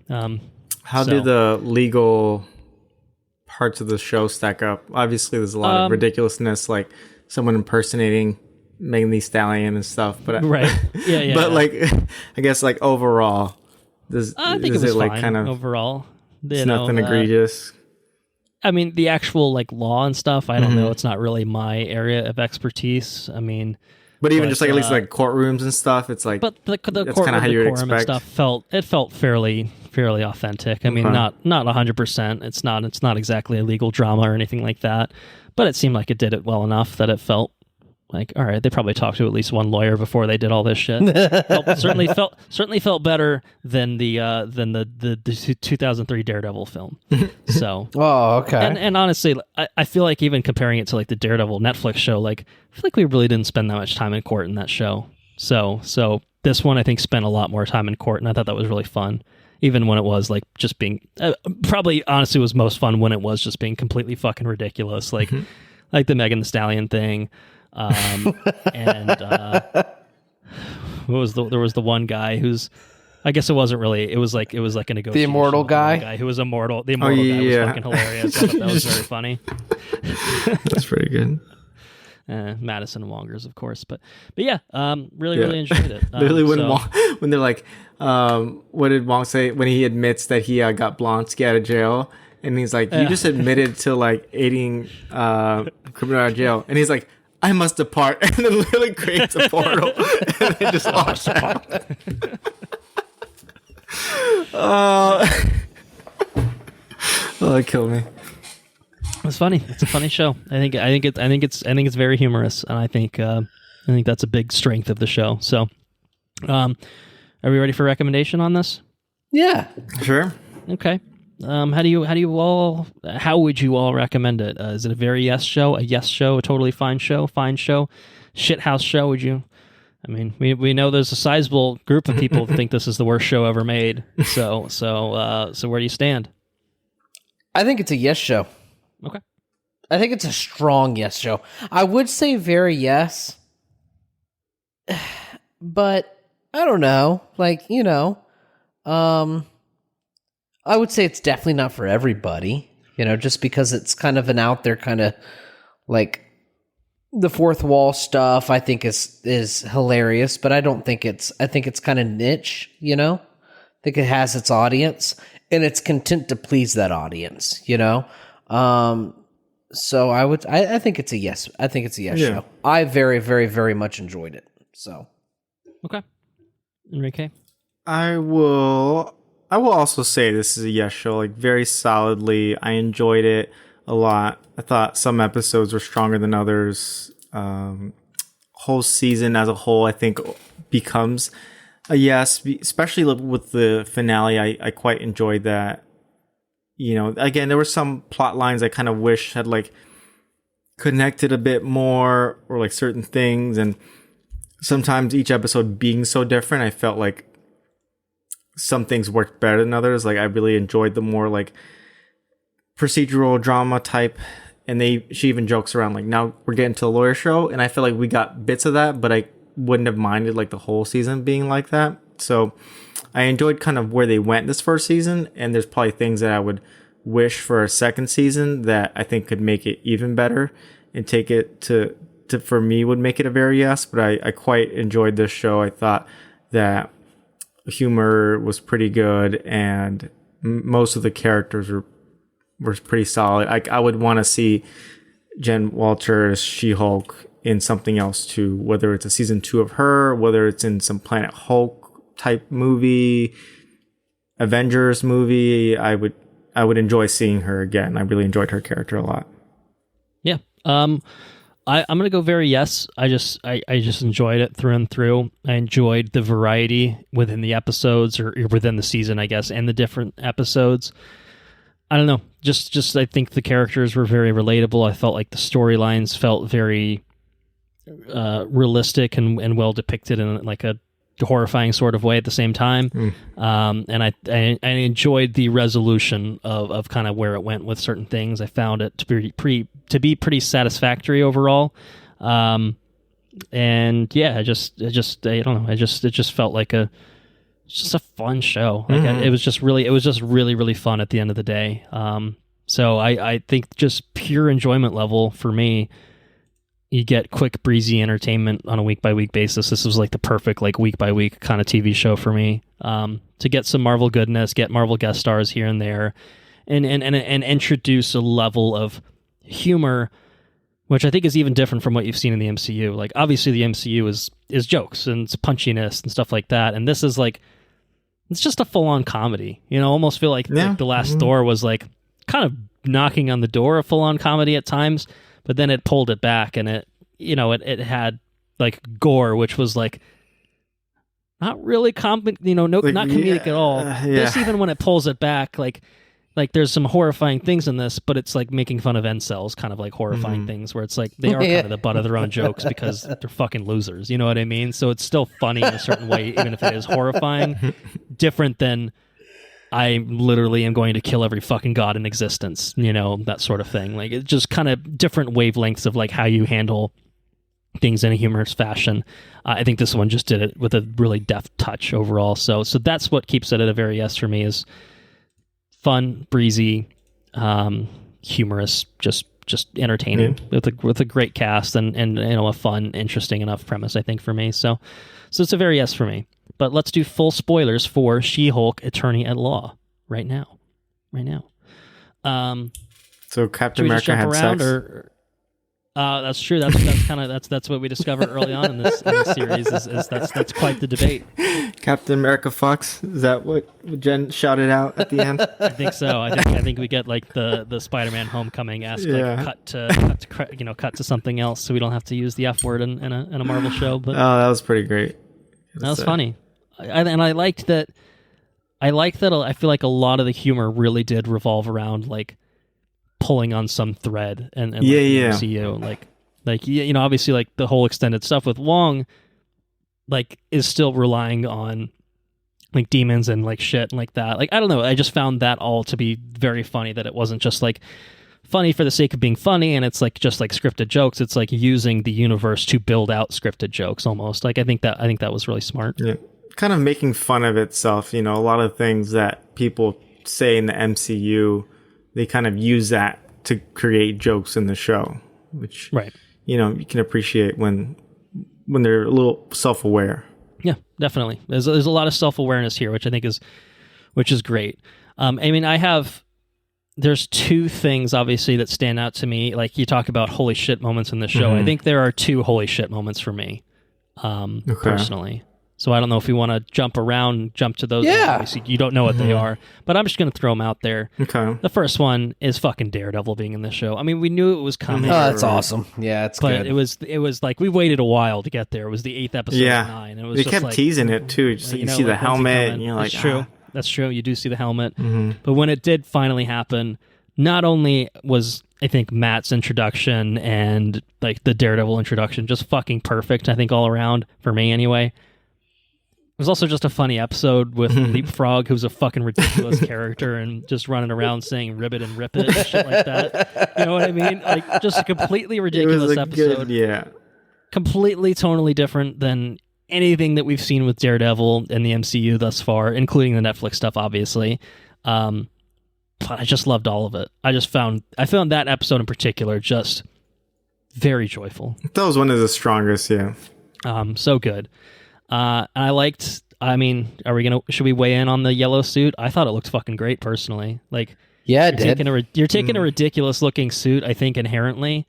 How do the legal parts of the show stack up? Obviously, there's a lot of ridiculousness, like someone impersonating Megan Thee Stallion and stuff, but yeah. But like, I guess like overall, I think it was like fine kind of overall. It's nothing egregious. I mean, the actual like law and stuff, I don't know. It's not really my area of expertise. I mean, but even just like at least like courtrooms and stuff, it's like. But the courtroom and stuff felt fairly authentic. I mean, not 100%. It's not exactly a legal drama or anything like that, but it seemed like it did it well enough that it felt like, all right, they probably talked to at least one lawyer before they did all this shit. certainly felt better than the 2003 Daredevil film. So, okay. And honestly, I feel like even comparing it to like the Daredevil Netflix show, like I feel like we really didn't spend that much time in court in that show. So this one I think spent a lot more time in court, and I thought that was really fun. Even when it was like just being probably honestly was most fun when it was just being completely fucking ridiculous, like the Megan Thee Stallion thing. And there was the one guy who's, I guess it wasn't really, it was like a negotiation. The immortal guy who was immortal. The immortal guy was fucking hilarious. I thought that was very funny. That's pretty good. Madison and Wongers, of course, but yeah, really enjoyed it. Literally, when they're like, what did Wong say when he admits that he got Blonsky out of jail, and he's like, you just admitted to like aiding criminal out of jail, and he's like, I must depart, and then literally creates a portal, and then just launch out. That killed me. It's funny. It's a funny show. I think it's very humorous, and I think that's a big strength of the show. So, are we ready for recommendation on this? Yeah, sure. Okay. How would you all recommend it? Is it a very yes show, a totally fine show, shithouse show? Would you? I mean, we know there's a sizable group of people who think this is the worst show ever made. So where do you stand? I think it's a yes show. Okay. I think it's a strong yes show. I would say very yes, but I don't know. Like, you know, I would say it's definitely not for everybody, you know, just because it's kind of an out there kind of like the fourth wall stuff. I think is hilarious, but I think it's kind of niche, you know. I think it has its audience and it's content to please that audience, you know. So I think it's a yes. I think it's a yes show. I very, very, very much enjoyed it. So, okay, Enrique, I will also say this is a yes show, like very solidly. I enjoyed it a lot. I thought some episodes were stronger than others. whole season as a whole, I think, becomes a yes, especially with the finale. I quite enjoyed that. You know, again, there were some plot lines I kind of wish had like connected a bit more, or like certain things, and sometimes each episode being so different, I felt like some things worked better than others. Like I really enjoyed the more like procedural drama type, and she even jokes around like, now we're getting to the lawyer show, and I feel like we got bits of that, but I wouldn't have minded like the whole season being like that. So I enjoyed kind of where they went this first season, and there's probably things that I would wish for a second season that I think could make it even better and take it to for me would make it a very yes. But I quite enjoyed this show. I thought that humor was pretty good, and most of the characters were pretty solid. I would want to see Jen Walters She-Hulk in something else too, whether it's a season 2 of her, whether it's in some Planet Hulk type movie, Avengers movie. I would enjoy seeing her again. I really enjoyed her character a lot. Yeah. I'm gonna go very yes. I just enjoyed it through and through. I enjoyed the variety within the episodes, or within the season, I guess, and the different episodes. I don't know. Just I think the characters were very relatable. I felt like the storylines felt very realistic and well depicted in like a horrifying sort of way at the same time. And I enjoyed the resolution of kind of where it went with certain things. I found it to be pretty satisfactory overall. And yeah, I don't know. It just felt like it's just a fun show. Like it was just really, really fun at the end of the day. So I think just pure enjoyment level for me. You get quick, breezy entertainment on a week-by-week basis. This was like the perfect like week-by-week kind of TV show for me. To get some Marvel goodness, get Marvel guest stars here and there, and introduce a level of humor, which I think is even different from what you've seen in the MCU. Like obviously the MCU is jokes and it's punchiness and stuff like that, and this is like it's just a full-on comedy. You know, almost feel like the last Thor was like kind of knocking on the door of full-on comedy at times. But then it pulled it back, and it had like gore, which was like not really not comedic at all. This, even when it pulls it back, like there's some horrifying things in this, but it's like making fun of incels, kind of like horrifying things, where it's like they are kind of the butt of their own jokes because they're fucking losers. You know what I mean? So it's still funny in a certain way, even if it is horrifying, different than I literally am going to kill every fucking god in existence, you know, that sort of thing. Like, it's just kind of different wavelengths of like how you handle things in a humorous fashion. I think this one just did it with a really deft touch overall. So that's what keeps it at a very yes for me, is fun, breezy, humorous, just entertaining with a great cast and you know, a fun, interesting enough premise, I think, for me. So it's a very yes for me. But let's do full spoilers for She-Hulk Attorney at Law right now. So Captain America had sex. That's true. That's what we discovered early on in this series. Is that's quite the debate. Captain America fucks. Is that what Jen shouted out at the end? I think so. I think we get like the Spider-Man Homecoming esque like cut to something else, so we don't have to use the F word in a Marvel show. But that was pretty great. That was funny. I liked that. I feel like a lot of the humor really did revolve around like pulling on some thread and MCU. Like you know, obviously like the whole extended stuff with Wong like is still relying on like demons and like shit and like that. Like, I don't know, I just found that all to be very funny, that it wasn't just like funny for the sake of being funny and it's like just like scripted jokes. It's like using the universe to build out scripted jokes almost. Like I think that was really smart. Yeah. Kind of making fun of itself, you know, a lot of things that people say in the MCU, they kind of use that to create jokes in the show, which you know, you can appreciate when they're a little self-aware. Yeah, definitely. There's a lot of self-awareness here, which I think is great. I mean, there's two things obviously that stand out to me. Like you talk about holy shit moments in the show. I think there are two holy shit moments for me, personally. So I don't know if we want to jump to those. Yeah. Obviously, you don't know what they are, but I'm just going to throw them out there. Okay. The first one is fucking Daredevil being in this show. I mean, we knew it was coming. Oh, that's awesome. Yeah, it's but good. it was like we waited a while to get there. It was the 8th episode of 9. And it was they just kept like, teasing it too. Just like, you see the helmet, and you're like, that's true. That's true. You do see the helmet. But when it did finally happen, not only was I think Matt's introduction and like the Daredevil introduction just fucking perfect, I think all around for me anyway. It was also just a funny episode with Leapfrog, who's a fucking ridiculous character and just running around saying ribbit and rip it and shit like that. You know what I mean? Like, just a completely ridiculous episode. Completely tonally different than anything that we've seen with Daredevil in the MCU thus far, including the Netflix stuff, obviously. But I just loved all of it. I found that episode in particular just very joyful. That was one of the strongest, yeah. So good. I liked, I mean, should we weigh in on the yellow suit? I thought it looked fucking great, personally. Like, yeah, it did. You're taking a ridiculous looking suit, I think, inherently,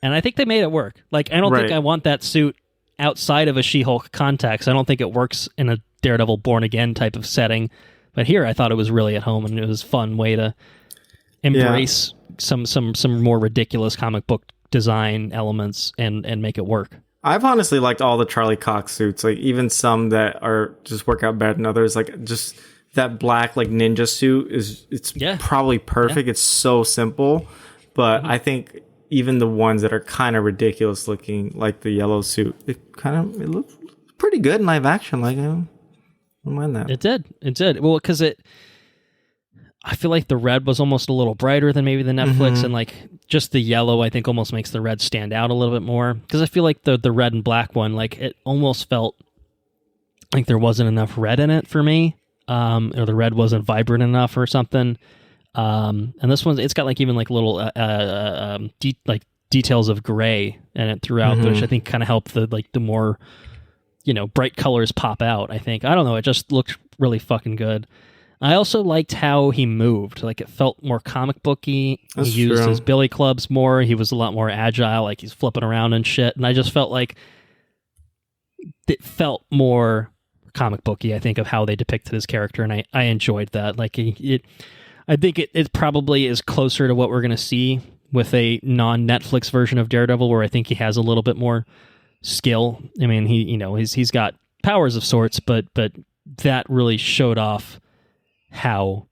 and I think they made it work. Like, I don't think I want that suit outside of a She-Hulk context. I don't think it works in a Daredevil Born Again type of setting, but here I thought it was really at home, and it was a fun way to embrace some more ridiculous comic book design elements and make it work. I've honestly liked all the Charlie Cox suits, like even some that are just work out better than others. Like just that black like ninja suit it's probably perfect. Yeah. It's so simple, but I think even the ones that are kind of ridiculous looking, like the yellow suit, it looked pretty good in live action. Like I don't mind that. It did. Well, because I feel like the red was almost a little brighter than maybe the Netflix, and like just the yellow, I think almost makes the red stand out a little bit more. Because I feel like the red and black one, like it almost felt like there wasn't enough red in it for me, or the red wasn't vibrant enough or something. And this one, it's got like even like little details of gray in it throughout, which I think kind of help the more bright colors pop out. I think, I don't know, it just looked really fucking good. I also liked how he moved. Like, it felt more comic booky. He used his billy clubs more. He was a lot more agile. Like, he's flipping around and shit. And I just felt like it felt more comic booky, I think, of how they depicted his character. And I enjoyed that. Like, I think it probably is closer to what we're going to see with a non-Netflix version of Daredevil, where I think he has a little bit more skill. I mean, he's got powers of sorts, but that really showed off how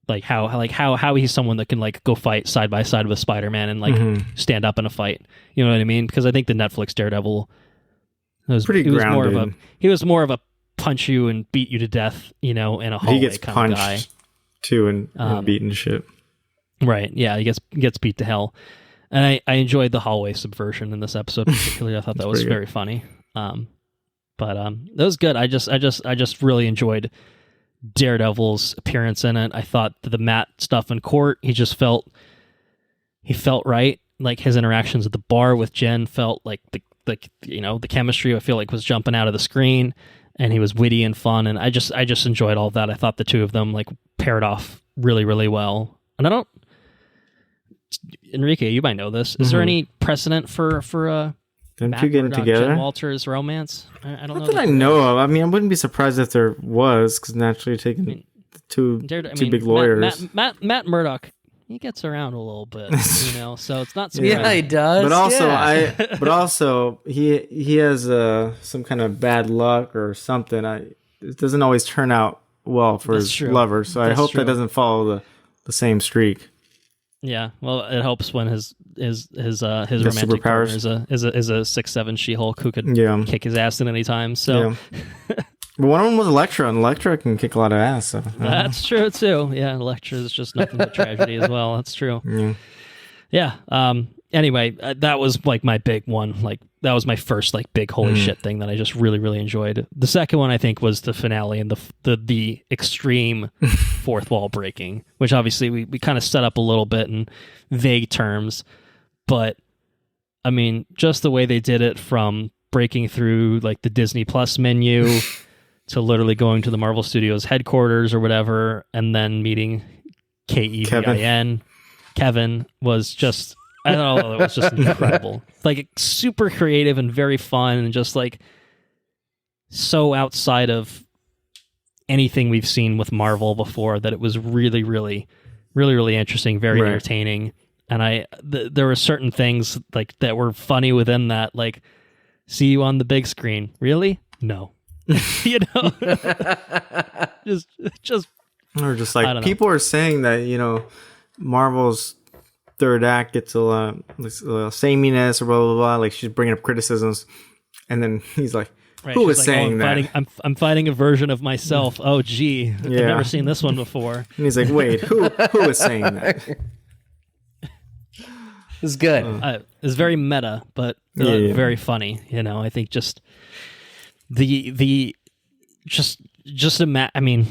he's someone that can like go fight side by side with Spider-Man and like stand up in a fight. You know what I mean? Because I think the Netflix Daredevil was pretty grounded. He was more of a punch you and beat you to death, in a hallway. He gets kind of guy too and beaten shit. Right? Yeah, he gets beat to hell. And I enjoyed the hallway subversion in this episode particularly. I thought that was very funny. But that was good. I just really enjoyed Daredevil's appearance in it. I thought the Matt stuff in court, he felt right. Like his interactions at the bar with Jen felt like the chemistry I feel like was jumping out of the screen, and he was witty and fun, and I just enjoyed all of that. I thought the two of them like paired off really, really well. And Henrique, you might know this. Is there any precedent for them two getting together? Jen Walters romance? I don't know. Not that I know of. I mean, I wouldn't be surprised if there was, because naturally taking two big lawyers. Matt Murdock, he gets around a little bit, so it's not surprising. Yeah, he does. But also, he has some kind of bad luck or something. It doesn't always turn out well for his lover, so I hope that doesn't follow the same streak. Yeah, well, it helps when his romantic partner is a 6'7" She-Hulk who could kick his ass at any time. So, but one of them was Elektra, and Elektra can kick a lot of ass. So that's true too. Yeah, Elektra is just nothing but tragedy as well. That's true. Yeah. Anyway, that was like my big one. Like that was my first like big holy shit thing that I just really, really enjoyed. The second one I think was the finale and the extreme fourth wall breaking, which obviously we kind of set up a little bit in vague terms, but I mean, just the way they did it, from breaking through like the Disney Plus menu to literally going to the Marvel Studios headquarters or whatever, and then meeting Kevin was just, I don't know, it was just incredible. Like super creative and very fun, and just like so outside of anything we've seen with Marvel before that it was really, really, really, really interesting, very entertaining. And there were certain things like that were funny within that, like, see you on the big screen. Really? No. You know? just or just like people are saying that, you know, Marvel's third act gets a lot of sameness or blah blah blah. Like she's bringing up criticisms, and then he's like, "Who was saying that? I'm fighting a version of myself. Oh, gee, I've never seen this one before." And he's like, "Wait, who was saying that?" It's good. It's very meta, but very funny. You know, I think just I mean,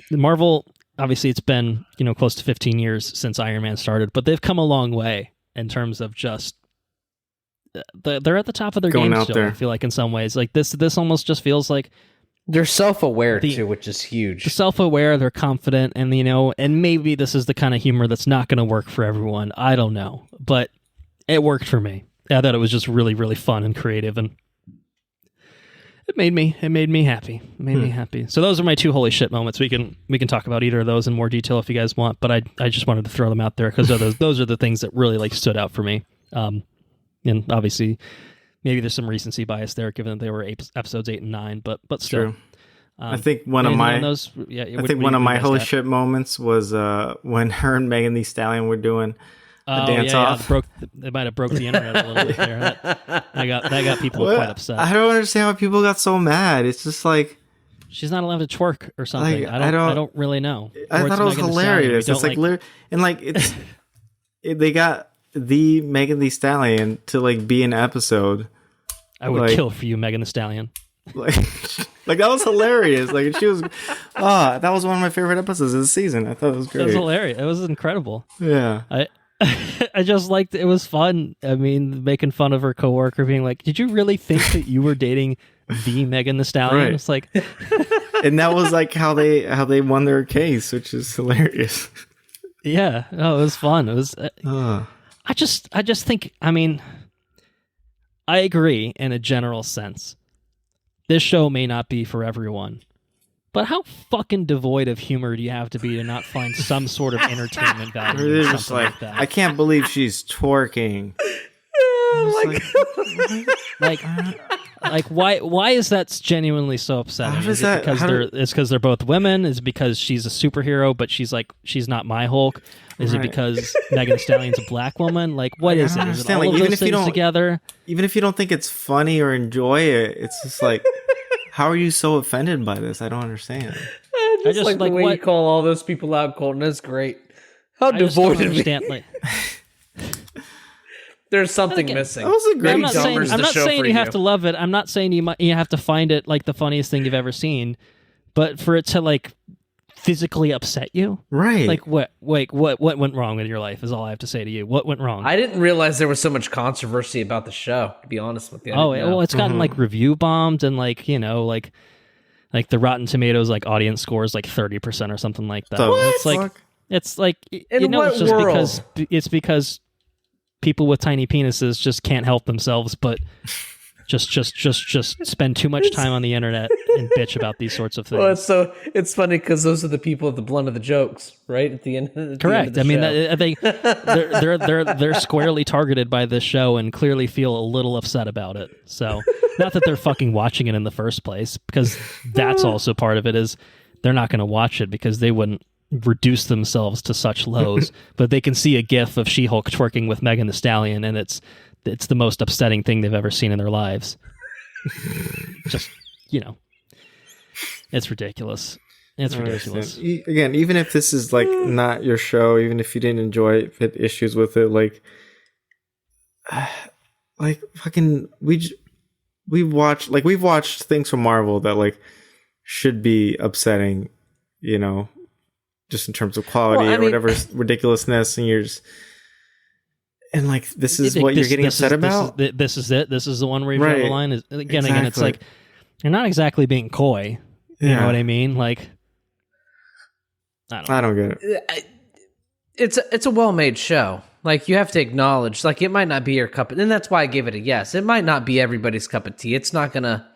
Marvel. Obviously, it's been, you know, close to 15 years since Iron Man started, but they've come a long way in terms of just they're at the top of their game still. There. I feel like in some ways, like this almost just feels like they're self-aware too, which is huge. They're self-aware, they're confident, and you know, and maybe this is the kind of humor that's not going to work for everyone. I don't know, but it worked for me. I thought it was just really, really fun and creative, and it made me happy. It made me happy. So those are my two holy shit moments. We can talk about either of those in more detail if you guys want, but I just wanted to throw them out there because those are the things that really like stood out for me. And obviously, maybe there's some recency bias there, given that they were episodes 8 and 9, but still. True. I think one of my holy shit moments was when her and Megan Thee Stallion were doing a dance off. They might have broke the internet a little bit there. That got people quite upset. I don't understand why people got so mad. It's just like she's not allowed to twerk or something. Like, I don't really know. I thought it was hilarious. It's like and like it's they got the Megan Thee Stallion to like be an episode. I would kill for you, Megan Thee Stallion. Like that was hilarious. Like she was, that was one of my favorite episodes of the season. I thought it was great. It was hilarious. It was incredible. Yeah. I just liked it. Was fun. I mean, making fun of her coworker, being like, "Did you really think that you were dating the Megan Thee Stallion?" Right. It's like, and that was like how they won their case, which is hilarious. Yeah. No, it was fun. It was. I just think. I mean, I agree in a general sense. This show may not be for everyone, but how fucking devoid of humor do you have to be to not find some sort of entertainment value in something like that? I can't believe she's twerking. Like why is that genuinely so upsetting? Is it because they're both women? Is it because she's a superhero but she's not my Hulk? Is it because Megan Thee Stallion's a black woman? Like what is it? Is it all of those things together? Even if you don't think it's funny or enjoy it, it's just like, how are you so offended by this? I don't understand. I just like the way you call all those people out, Colton. That's great. How devoid of me. There's something missing. That was a great I'm not saying you have to love it. I'm not saying you have to find it like the funniest thing you've ever seen, but for it to like physically upset you, right? Like what went wrong with your life is all I have to say to you. What went wrong? I didn't realize there was so much controversy about the show, to be honest with you. It's gotten like review bombed and like, you know, like the Rotten Tomatoes like audience scores like 30% or something like that. It's like you know, it's just because people with tiny penises just can't help themselves but just spend too much time on the internet and bitch about these sorts of things. Well, it's funny because those are the people at the blunt of the jokes, right? At the end. Correct. I mean, they're squarely targeted by this show and clearly feel a little upset about it. So, not that they're fucking watching it in the first place, because that's also part of it. Is they're not going to watch it because they wouldn't reduce themselves to such lows. But they can see a GIF of She-Hulk twerking with Megan Thee Stallion, and it's the most upsetting thing they've ever seen in their lives. Just, you know, it's ridiculous. It's ridiculous. Again, even if this is like not your show, even if you didn't enjoy it, if you had issues with it, like fucking we've watched things from Marvel that like should be upsetting, you know, just in terms of quality or whatever ridiculousness, and you're just. And like this is what you're getting upset about. This is it. This is the one where you draw the line. Again, it's like you're not exactly being coy. You know what I mean? Like I don't get it. It's a well-made show. Like you have to acknowledge, like it might not be your cup, and that's why I gave it a yes. It might not be everybody's cup of tea. It's not gonna.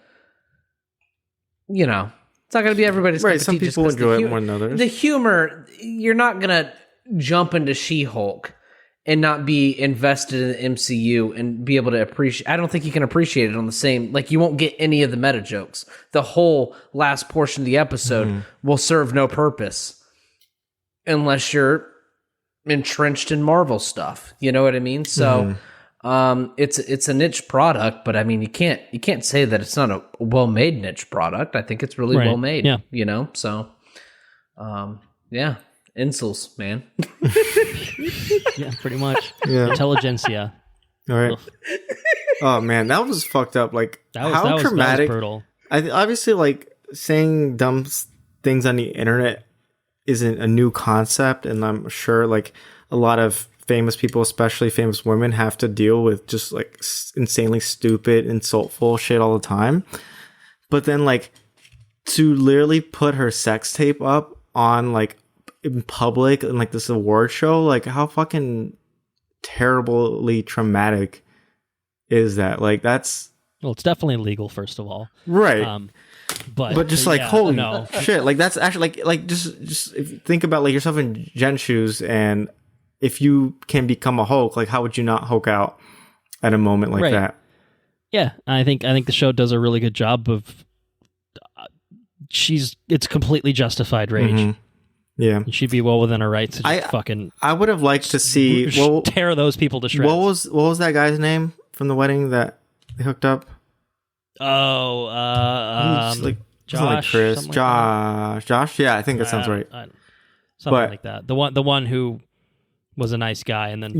it's not going to be everybody's cup Right, of some tea just people 'cause enjoy it more than others. The humor, you're not going to jump into She-Hulk and not be invested in the MCU and be able to appreciate. I don't think you can appreciate it on the same. Like, you won't get any of the meta jokes. The whole last portion of the episode will serve no purpose unless you're entrenched in Marvel stuff. You know what I mean? So, it's a niche product, but I mean, you can't say that it's not a well-made niche product. I think it's really well made. Yeah. So, yeah. Insults, man. Yeah, pretty much. Yeah. Intelligentsia. All right. Oh man, that was fucked up. Like, how traumatic. That was brutal. Obviously, like, saying dumb things on the internet isn't a new concept, and I'm sure like a lot of famous people, especially famous women, have to deal with just like insanely stupid, insultful shit all the time. But then, like, to literally put her sex tape up on like in public and like this award show, like, how fucking terribly traumatic is that? Like, that's, well, it's definitely illegal, first of all, right? But just like, yeah, holy no. shit, like, that's actually like just if you think about like yourself in Jen's shoes, and if you can become a Hulk, like, how would you not Hulk out at a moment like that? Yeah, I think the show does a really good job of. It's completely justified rage. Mm-hmm. Yeah, she'd be well within her rights to just fucking. I would have liked to see tear those people to shreds. What was that guy's name from the wedding that they hooked up? Oh, like Josh, like Chris, Josh. Yeah, I think that sounds right. Something like that. The one who was a nice guy, and then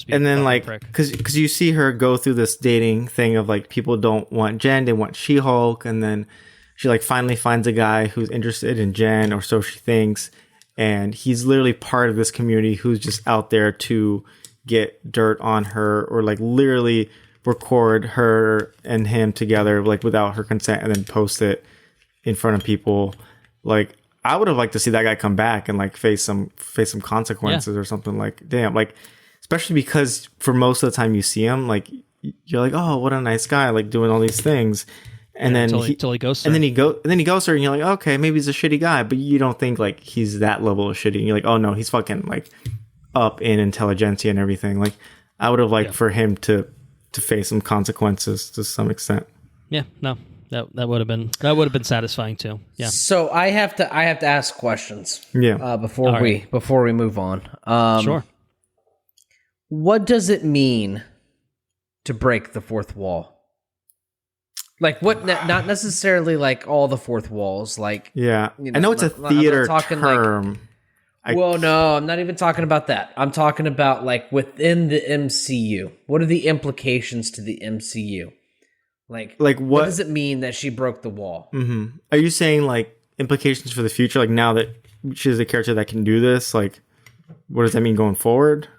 and then like because you see her go through this dating thing of like, people don't want Jen, they want She-Hulk, and then she like finally finds a guy who's interested in Jen, or so she thinks. And he's literally part of this community who's just out there to get dirt on her, or like literally record her and him together, like without her consent, and then post it in front of people. Like, I would have liked to see that guy come back and like face some consequences or something. Like, damn, like, especially because for most of the time you see him, like, you're like, oh, what a nice guy, like doing all these things. And then until he goes, and then he goes there, and you're like, okay, maybe he's a shitty guy, but you don't think like he's that level of shitty. And you're like, oh no, he's fucking like up in intelligentsia and everything. Like, I would have liked for him to face some consequences to some extent. Yeah, no, that would have been satisfying too. Yeah. So I have to ask questions. Yeah. Before we move on. Sure. What does it mean to break the fourth wall? Like, what? Not necessarily like all the fourth walls. Like, yeah, I know it's a theater term. Well, no, I'm not even talking about that. I'm talking about like within the MCU. What are the implications to the MCU? Like what does it mean that she broke the wall? Mm-hmm. Are you saying like implications for the future? Like, now that she's a character that can do this, like, what does that mean going forward?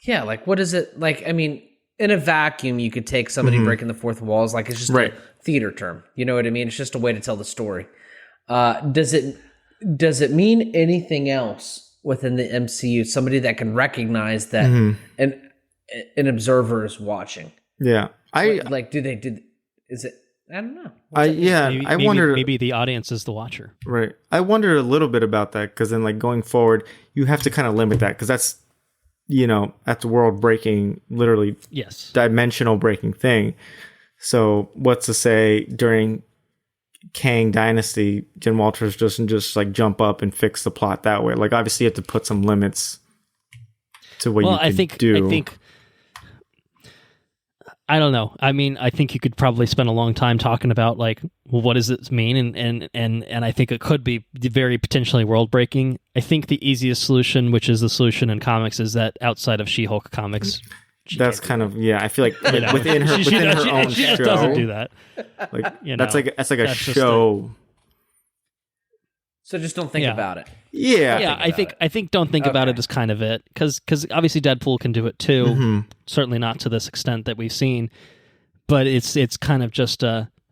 Yeah, like, what is it like? I mean, in a vacuum, you could take somebody breaking the fourth wall as like, it's just a theater term. You know what I mean? It's just a way to tell the story. Does it mean anything else within the MCU? Somebody that can recognize that an observer is watching. Yeah, is it? I don't know. I wondered. Maybe the audience is the watcher. Right. I wondered a little bit about that, because then like going forward, you have to kind of limit that, because that's, that's a world breaking, literally dimensional breaking thing. So what's to say during Kang Dynasty, Jen Walters doesn't just like jump up and fix the plot that way. Like, obviously you have to put some limits to what you can do. I don't know. I mean, I think you could probably spend a long time talking about like, well, what does this mean? And I think it could be very potentially world breaking. I think the easiest solution, which is the solution in comics, is that outside of She-Hulk comics, that's kind of I feel like within her own she show, just doesn't do that. Like, that's like a show. So just don't think about it. Yeah. I think don't think about it as kind of it, because obviously Deadpool can do it too. Mm-hmm. Certainly not to this extent that we've seen, but it's kind of just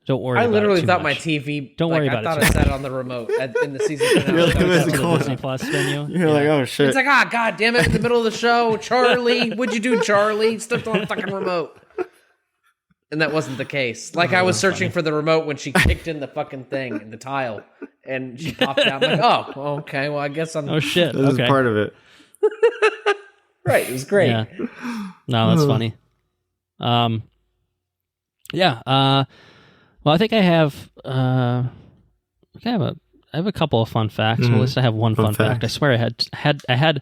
don't worry. I about literally it too thought much. my TV. Don't worry about it. I thought I sat on the remote in the season finale. Disney Plus venue. You're like, oh shit! It's like, god damn it! In the middle of the show, Charlie, what'd you do, Charlie? Stepped on the fucking remote. And that wasn't the case. Like, I was searching for the remote when she kicked in the fucking thing in the tile, and she popped out. I'm like, oh, okay, well, I guess I'm... Oh, shit. This is part of it. Right, it was great. Yeah. No, that's funny. Yeah. Well, I think I have... I have a couple of fun facts. Well, at least I have one fun fact. I swear I had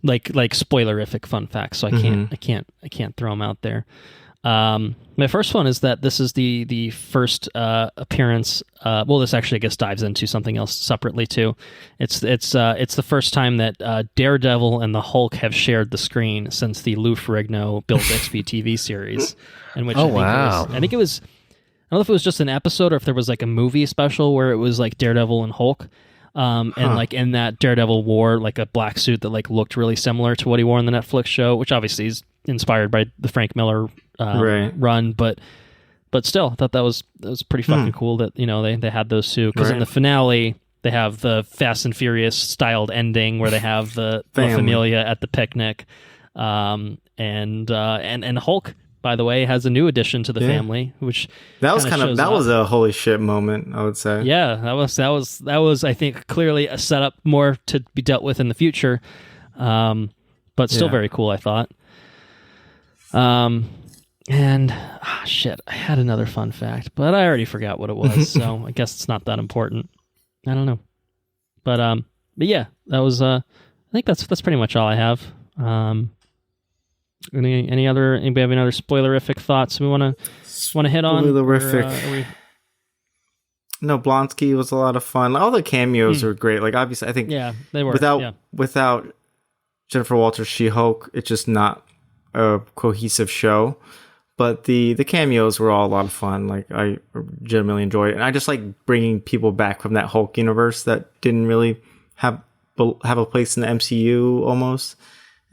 like spoilerific fun facts, so I can't throw them out there. My first one is that this is the first appearance. Well, this actually, I guess, dives into something else separately too. It's the first time that Daredevil and the Hulk have shared the screen since the Lou Ferrigno Bill Bixby TV series, in which I think it was. I don't know if it was just an episode or if there was like a movie special where it was like Daredevil and Hulk. And like in that, Daredevil wore like a black suit that like looked really similar to what he wore in the Netflix show, which obviously is inspired by the Frank Miller run, but still, I thought that was pretty fucking cool that, you know, they had those two, because in the finale they have the Fast and Furious styled ending where they have the La Familia at the picnic, and Hulk, by the way, has a new addition to the family, which that was a holy shit moment, I would say. Yeah, that was I think clearly a setup more to be dealt with in the future, but still very cool, I thought. And shit, I had another fun fact, but I already forgot what it was, so I guess it's not that important. I don't know, but yeah, that was I think that's pretty much all I have. Anybody have any other spoilerific thoughts we want to hit on? Spoilerific. No, Blonsky was a lot of fun. All the cameos were great. Like, obviously, I think they were without Jennifer Walters' She-Hulk, it's just not a cohesive show. But the cameos were all a lot of fun. Like, I genuinely enjoyed it, and I just like bringing people back from that Hulk universe that didn't really have a place in the MCU almost.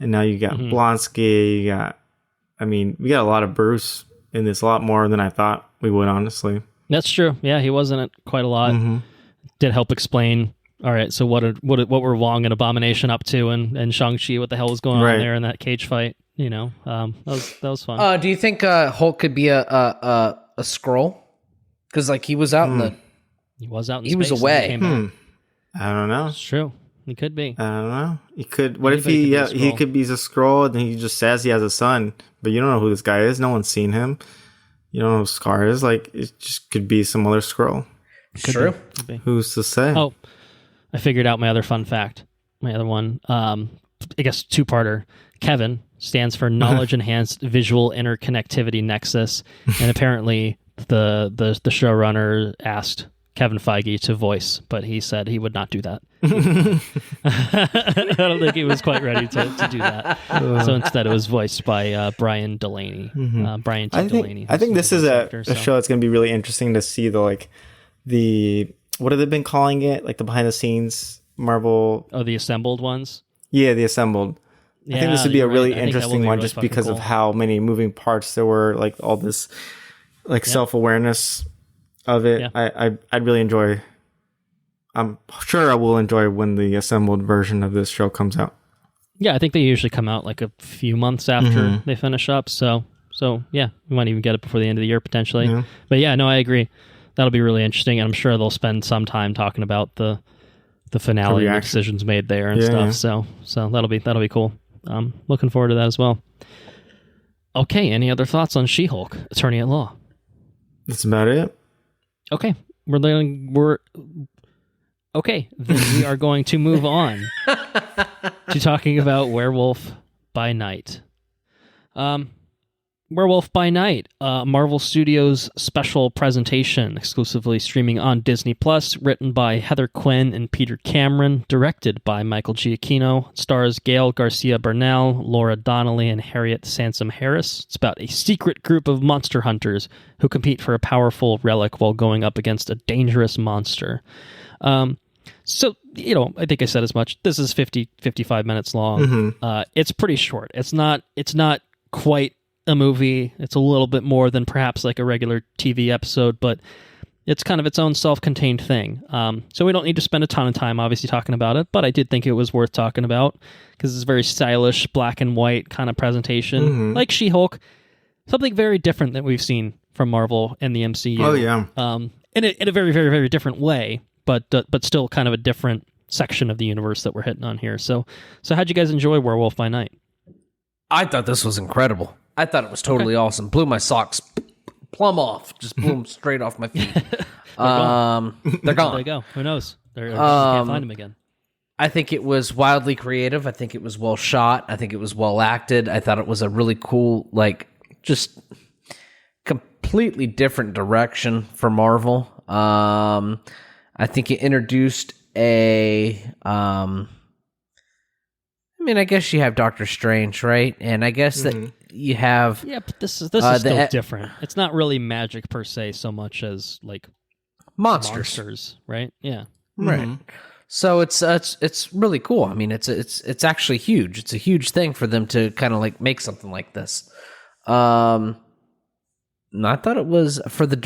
And now you got Blonsky, we got a lot of Bruce in this, a lot more than I thought we would, honestly. That's true. Yeah, he was in it quite a lot. Did help explain, all right, so what were Wong and Abomination up to, and Shang-Chi, what the hell was going on there in that cage fight, you know? That was fun. Do you think Hulk could be a Skrull? Because, like, he was out in the... He was out in space. He was away. I don't know. It's true. He could be. I don't know. He could. What if he could be a Skrull and he just says he has a son, but you don't know who this guy is. No one's seen him. You don't know who Scar is. Like, it just could be some other Skrull. True. Who's to say? Oh, I figured out my other fun fact. My other one. I guess two-parter. Kevin stands for Knowledge Enhanced Visual Interconnectivity Nexus, and apparently the showrunner asked Kevin Feige to voice, but he said he would not do that. I don't think he was quite ready to do that. So instead it was voiced by Brian Delaney. Brian T. Delaney. I think this is a show that's going to be really interesting to see the what have they been calling it? Like the behind the scenes Marvel. Oh, the assembled ones? Yeah, the assembled. I think this would be a really interesting one just because of how many moving parts there were, like all this like self-awareness of it. I'd really enjoy. I'm sure I will enjoy when the assembled version of this show comes out. Yeah, I think they usually come out like a few months after they finish up. So yeah, we might even get it before the end of the year potentially. Yeah. But yeah, no, I agree. That'll be really interesting, and I'm sure they'll spend some time talking about the finale and the decisions made there and stuff. Yeah. So that'll be cool. Looking forward to that as well. Okay, any other thoughts on She-Hulk, Attorney at Law? That's about it. Okay, okay. Then we are going to move on to talking about Werewolf by Night. Werewolf by Night, Marvel Studios special presentation, exclusively streaming on Disney Plus, written by Heather Quinn and Peter Cameron, directed by Michael Giacchino, stars Gail Garcia Bernal, Laura Donnelly, and Harriet Sansom Harris. It's about a secret group of monster hunters who compete for a powerful relic while going up against a dangerous monster. So, you know, I think I said as much. This is 55 minutes long. It's pretty short. It's not quite a movie. It's a little bit more than perhaps like a regular TV episode, but it's kind of its own self-contained thing. So we don't need to spend a ton of time obviously talking about it, but I did think it was worth talking about because it's a very stylish black and white kind of presentation, like She-Hulk, something very different that we've seen from Marvel and the MCU. Oh yeah. In a very, very, very different way, but still kind of a different section of the universe that we're hitting on here. So how'd you guys enjoy Werewolf by Night? I thought this was incredible. I thought it was totally awesome. Blew my socks plumb off. Just blew them straight off my feet. They're gone. There you go. Who knows? They can't find them again. I think it was wildly creative. I think it was well shot. I think it was well acted. I thought it was a really cool, like, just completely different direction for Marvel. I think it introduced I guess you have Doctor Strange, right? And I guess that you have... Yeah, but this is still different. It's not really magic per se so much as, like, monsters, right? Yeah. Right. So it's really cool. I mean, it's actually huge. It's a huge thing for them to kind of like make something like this. And I thought it was for the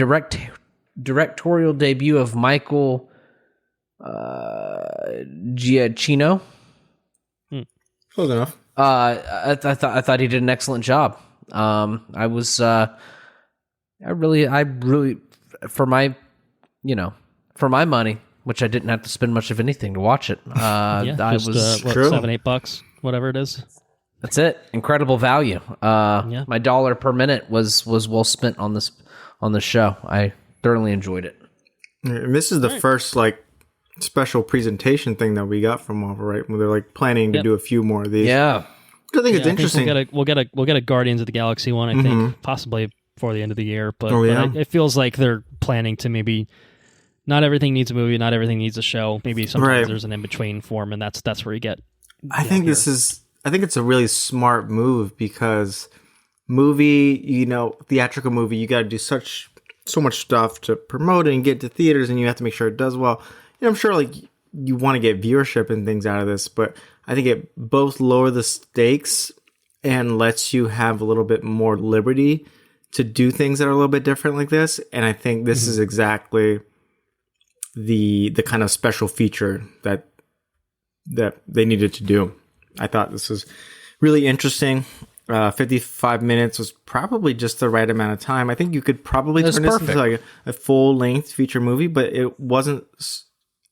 directorial debut of Michael Giacchino. Close enough. I thought he did an excellent job. I really for my money, which I didn't have to spend much of anything to watch it. I was $7-8, whatever it is. That's it. Incredible value. My dollar per minute was well spent on this show. I thoroughly enjoyed it. And this is the first like special presentation thing that we got from Marvel, right? Where they're like planning to do a few more of these. Yeah, I think it's interesting. We'll get a Guardians of the Galaxy one. I think possibly before the end of the year. But, it feels like they're planning to maybe. Not everything needs a movie. Not everything needs a show. Maybe sometimes there's an in between form, and that's where you get. I think it's a really smart move because movie, theatrical movie, you got to do so much stuff to promote it and get to theaters, and you have to make sure it does well. I'm sure like you want to get viewership and things out of this, but I think it both lower the stakes and lets you have a little bit more liberty to do things that are a little bit different like this. And I think this is exactly the kind of special feature that they needed to do. I thought this was really interesting. 55 minutes was probably just the right amount of time. I think you could probably turn this into like a full-length feature movie, but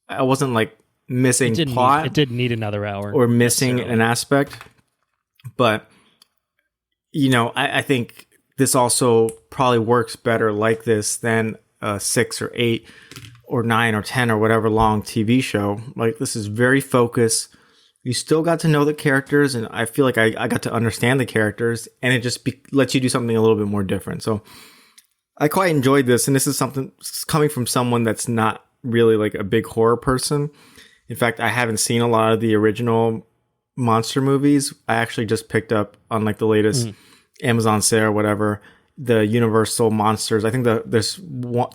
I wasn't like missing plot. It didn't need another hour. Or missing an aspect. But, I think this also probably works better like this than a 6 or 8 or 9 or 10 or whatever long TV show. Like, this is very focused. You still got to know the characters, and I feel like I got to understand the characters, and it just lets you do something a little bit more different. So I quite enjoyed this, and this is something coming from someone that's not really like a big horror person. In fact, I haven't seen a lot of the original monster movies. I actually just picked up on like the latest Amazon sale or whatever, the Universal Monsters. I think there's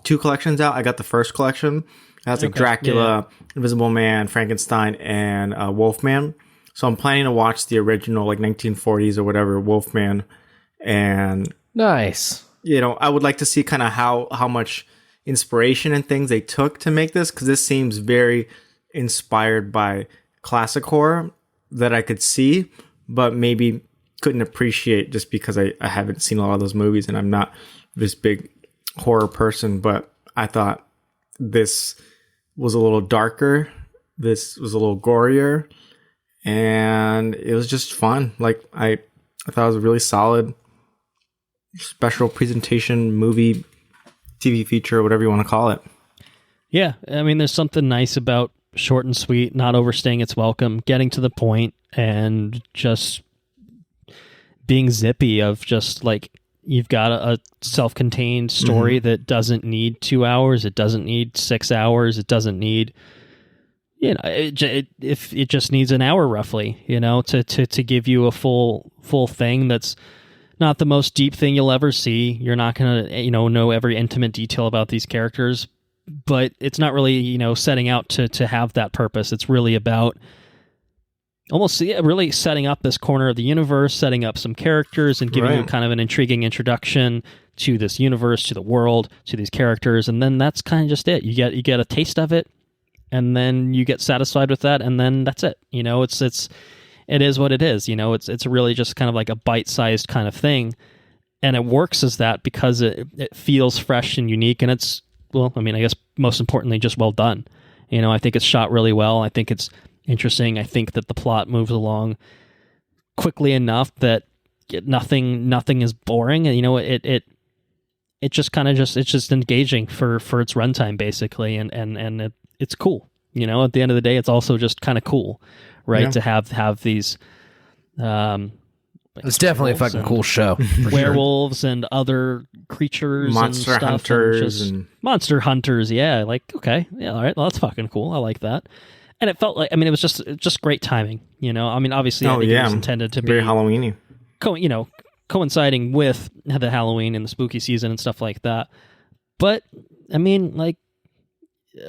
2 collections out. I got the first collection. That's like Dracula, Invisible Man, Frankenstein, and Wolfman. So I'm planning to watch the original, like 1940s or whatever, Wolfman. And nice. I would like to see kind of how much inspiration and things they took to make this, because this seems very inspired by classic horror that I could see, but maybe couldn't appreciate just because I haven't seen a lot of those movies and I'm not this big horror person. But I thought this was a little darker. This was a little gorier, and it was just fun. Like I thought it was a really solid special presentation movie, TV feature, whatever you want to call it. Yeah, I mean, there's something nice about short and sweet, not overstaying its welcome, getting to the point, and just being zippy of just like, you've got a self-contained story that doesn't need 2 hours. It doesn't need 6 hours. It doesn't need, if it just needs an hour roughly, to give you a full thing that's not the most deep thing you'll ever see. You're not going to, know every intimate detail about these characters, but it's not really, setting out to have that purpose. It's really about really setting up this corner of the universe, setting up some characters and giving you kind of an intriguing introduction to this universe, to the world, to these characters. And then that's kind of just it. You get a taste of it, and then you get satisfied with that. And then that's it. It is what it is. It's really just kind of like a bite-sized kind of thing. And it works as that because it feels fresh and unique, and it's, well, I mean, I guess most importantly, just well done. I think it's shot really well. I think it's interesting. I think that the plot moves along quickly enough that nothing is boring. And it just kind of it's just engaging for its runtime basically, and it's cool. At the end of the day, it's also just kind of cool, right? To have these. It's definitely a fucking cool show. Werewolves and other creatures, monster and stuff, hunters, and monster hunters. Yeah, like okay, yeah, all right, well, that's fucking cool. I like that. And it felt like, I mean, it was just great timing. I mean, obviously, I think it was intended to be very Halloweeny. Coinciding with the Halloween and the spooky season and stuff like that. But I mean, like,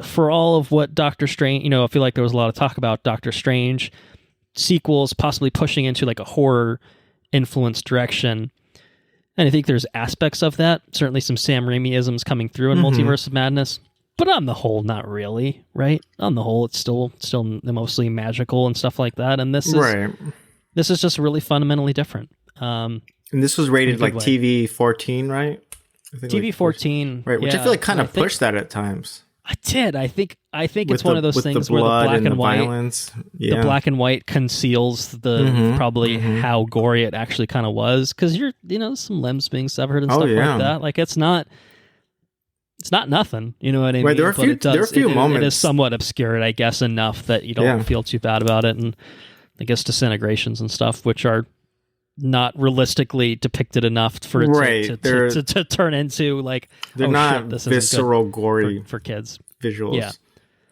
for all of what Doctor Strange, I feel like there was a lot of talk about Doctor Strange sequels possibly pushing into like a horror influenced direction. And I think there's aspects of that. Certainly some Sam Raimi-isms coming through in Multiverse of Madness. But on the whole, not really, right? On the whole, it's still mostly magical and stuff like that. And this is just really fundamentally different. And this was rated like TV 14, right? I think TV 14, right? Which I feel like kind of pushed that at times. I did. I think it's one of those things where the black and white, the black and white conceals the probably how gory it actually kind of was, because some limbs being severed and stuff like that. Like it's not nothing. You know what I mean? Right, there are a few moments. It is somewhat obscured, I guess, enough that you don't feel too bad about it, and I guess disintegrations and stuff, which are not realistically depicted enough for it to turn into like, they're not this visceral, gory for kids visuals. Yeah,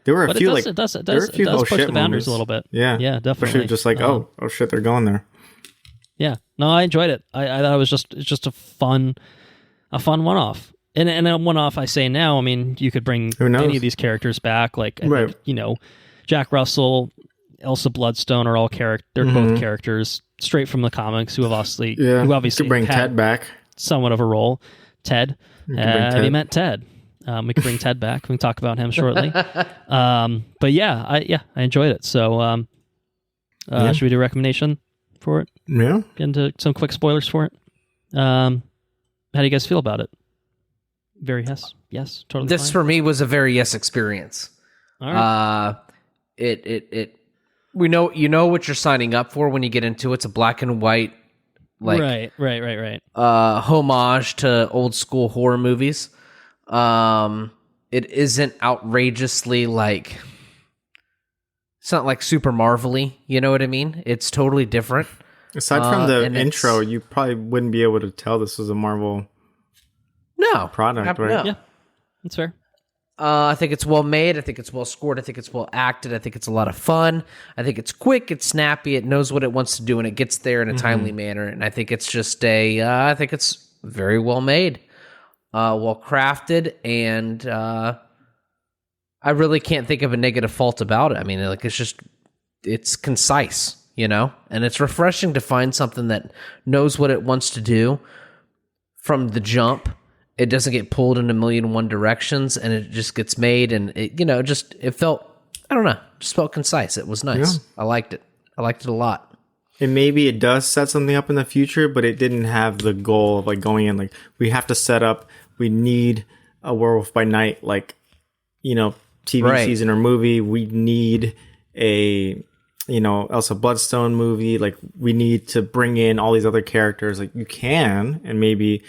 there were a few it does push the boundaries a little bit. Yeah, definitely. Especially just like oh shit, they're going there. Yeah, no, I enjoyed it. I thought it was just a fun one-off. And a one-off, I say now, I mean, you could bring any of these characters back. Like, I think, Jack Russell, Elsa Bloodstone are all they're both characters straight from the comics who obviously could bring Ted back. Somewhat of a role. Ted. You meant Ted. We could bring Ted back. We can talk about him shortly. But yeah, I enjoyed it. So should we do a recommendation for it? Yeah. Get into some quick spoilers for it. How do you guys feel about it? Very yes, totally. This fine. For me was a very yes experience. All right. You know what you're signing up for when you get into it. It's a black and white, like right. Homage to old school horror movies. It isn't outrageously like, it's not like super Marvel-y, you know what I mean? It's totally different. Aside from the intro, you probably wouldn't be able to tell this was a Marvel product, right? No. Yeah, that's fair. I think it's well made. I think it's well scored. I think it's well acted. I think it's a lot of fun. I think it's quick. It's snappy. It knows what it wants to do, and it gets there in a timely manner. And I think it's just I think it's very well made, well crafted, and I really can't think of a negative fault about it. I mean, like it's concise, and it's refreshing to find something that knows what it wants to do from the jump. It doesn't get pulled in a million and one directions, and it just gets made, and it felt, I don't know, just felt concise. It was nice. Yeah. I liked it. I liked it a lot. And maybe it does set something up in the future, but it didn't have the goal of like going in, like we have to set up, we need a Werewolf by Night, like, TV season or movie. We need a, Elsa Bloodstone movie. Like we need to bring in all these other characters. Like you can, and maybe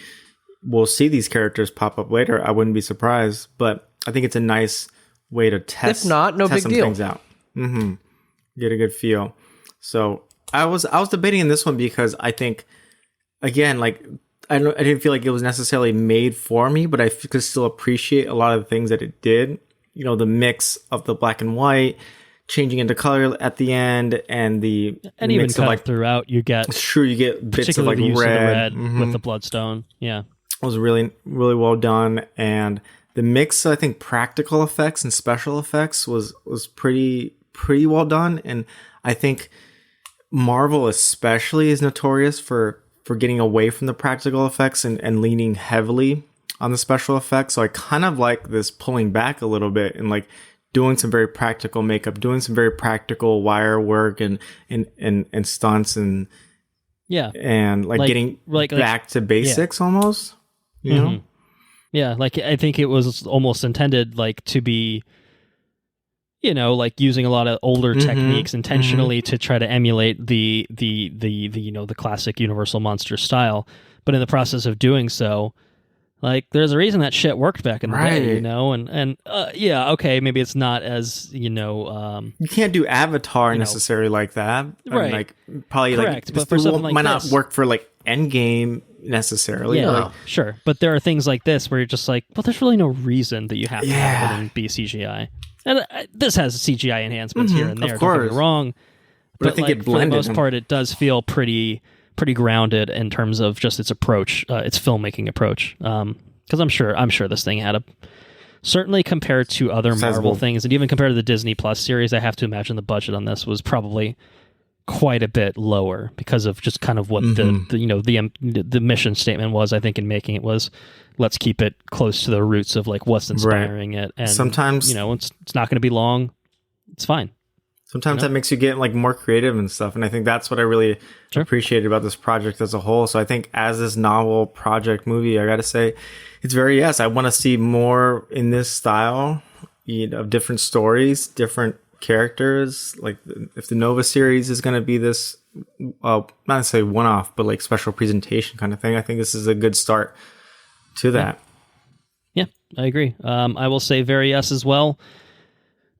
we'll see these characters pop up later. I wouldn't be surprised, but I think it's a nice way to test. If not, no big deal. Things out. Get a good feel. So I was debating in this one because I think, again, like I didn't feel like it was necessarily made for me, but I could still appreciate a lot of the things that it did. The mix of the black and white, changing into color at the end, and even mix kind of of throughout, you get you get bits of like red with the Bloodstone. Yeah. It was really, really well done, and the mix, I think, practical effects and special effects was pretty well done. And I think Marvel especially is notorious for getting away from the practical effects and leaning heavily on the special effects. So I kind of like this pulling back a little bit and like doing some very practical makeup, doing some very practical wire work and stunts and Yeah. And like getting back to basics almost, you know? Yeah, like I think it was almost intended like to be, you know, like using a lot of older techniques intentionally to try to emulate the you know, the classic Universal monster style. But in the process of doing so, like there's a reason that shit worked back in the day, you know, and yeah, okay, maybe it's not as, you know, you can't do Avatar necessarily like that, right? Like probably correct, like but for something like might this, not work for like Endgame necessarily. Yeah, like, sure, but there are things like this where you're just like, well, there's really no reason that you have to have it and be CGI, and this has CGI enhancements here and there. Of course, don't get me wrong, but I think like, it blended. For the most part, it does feel pretty grounded in terms of just its approach, its filmmaking approach. Because I'm sure this thing had certainly compared to other Marvel things, and even compared to the Disney Plus series, I have to imagine the budget on this was probably quite a bit lower because of just kind of what the mission statement was. I think in making it was, let's keep it close to the roots of like what's inspiring it, and sometimes it's not going to be long. It's fine. Sometimes that makes you get like more creative and stuff. And I think that's what I really appreciated about this project as a whole. So I think as this novel project movie, I got to say it's I want to see more in this style, you know, of different stories, different characters. Like if the Nova series is going to be this, not necessarily one-off, but like special presentation kind of thing. I think this is a good start to that. Yeah, I agree. I will say very yes as well.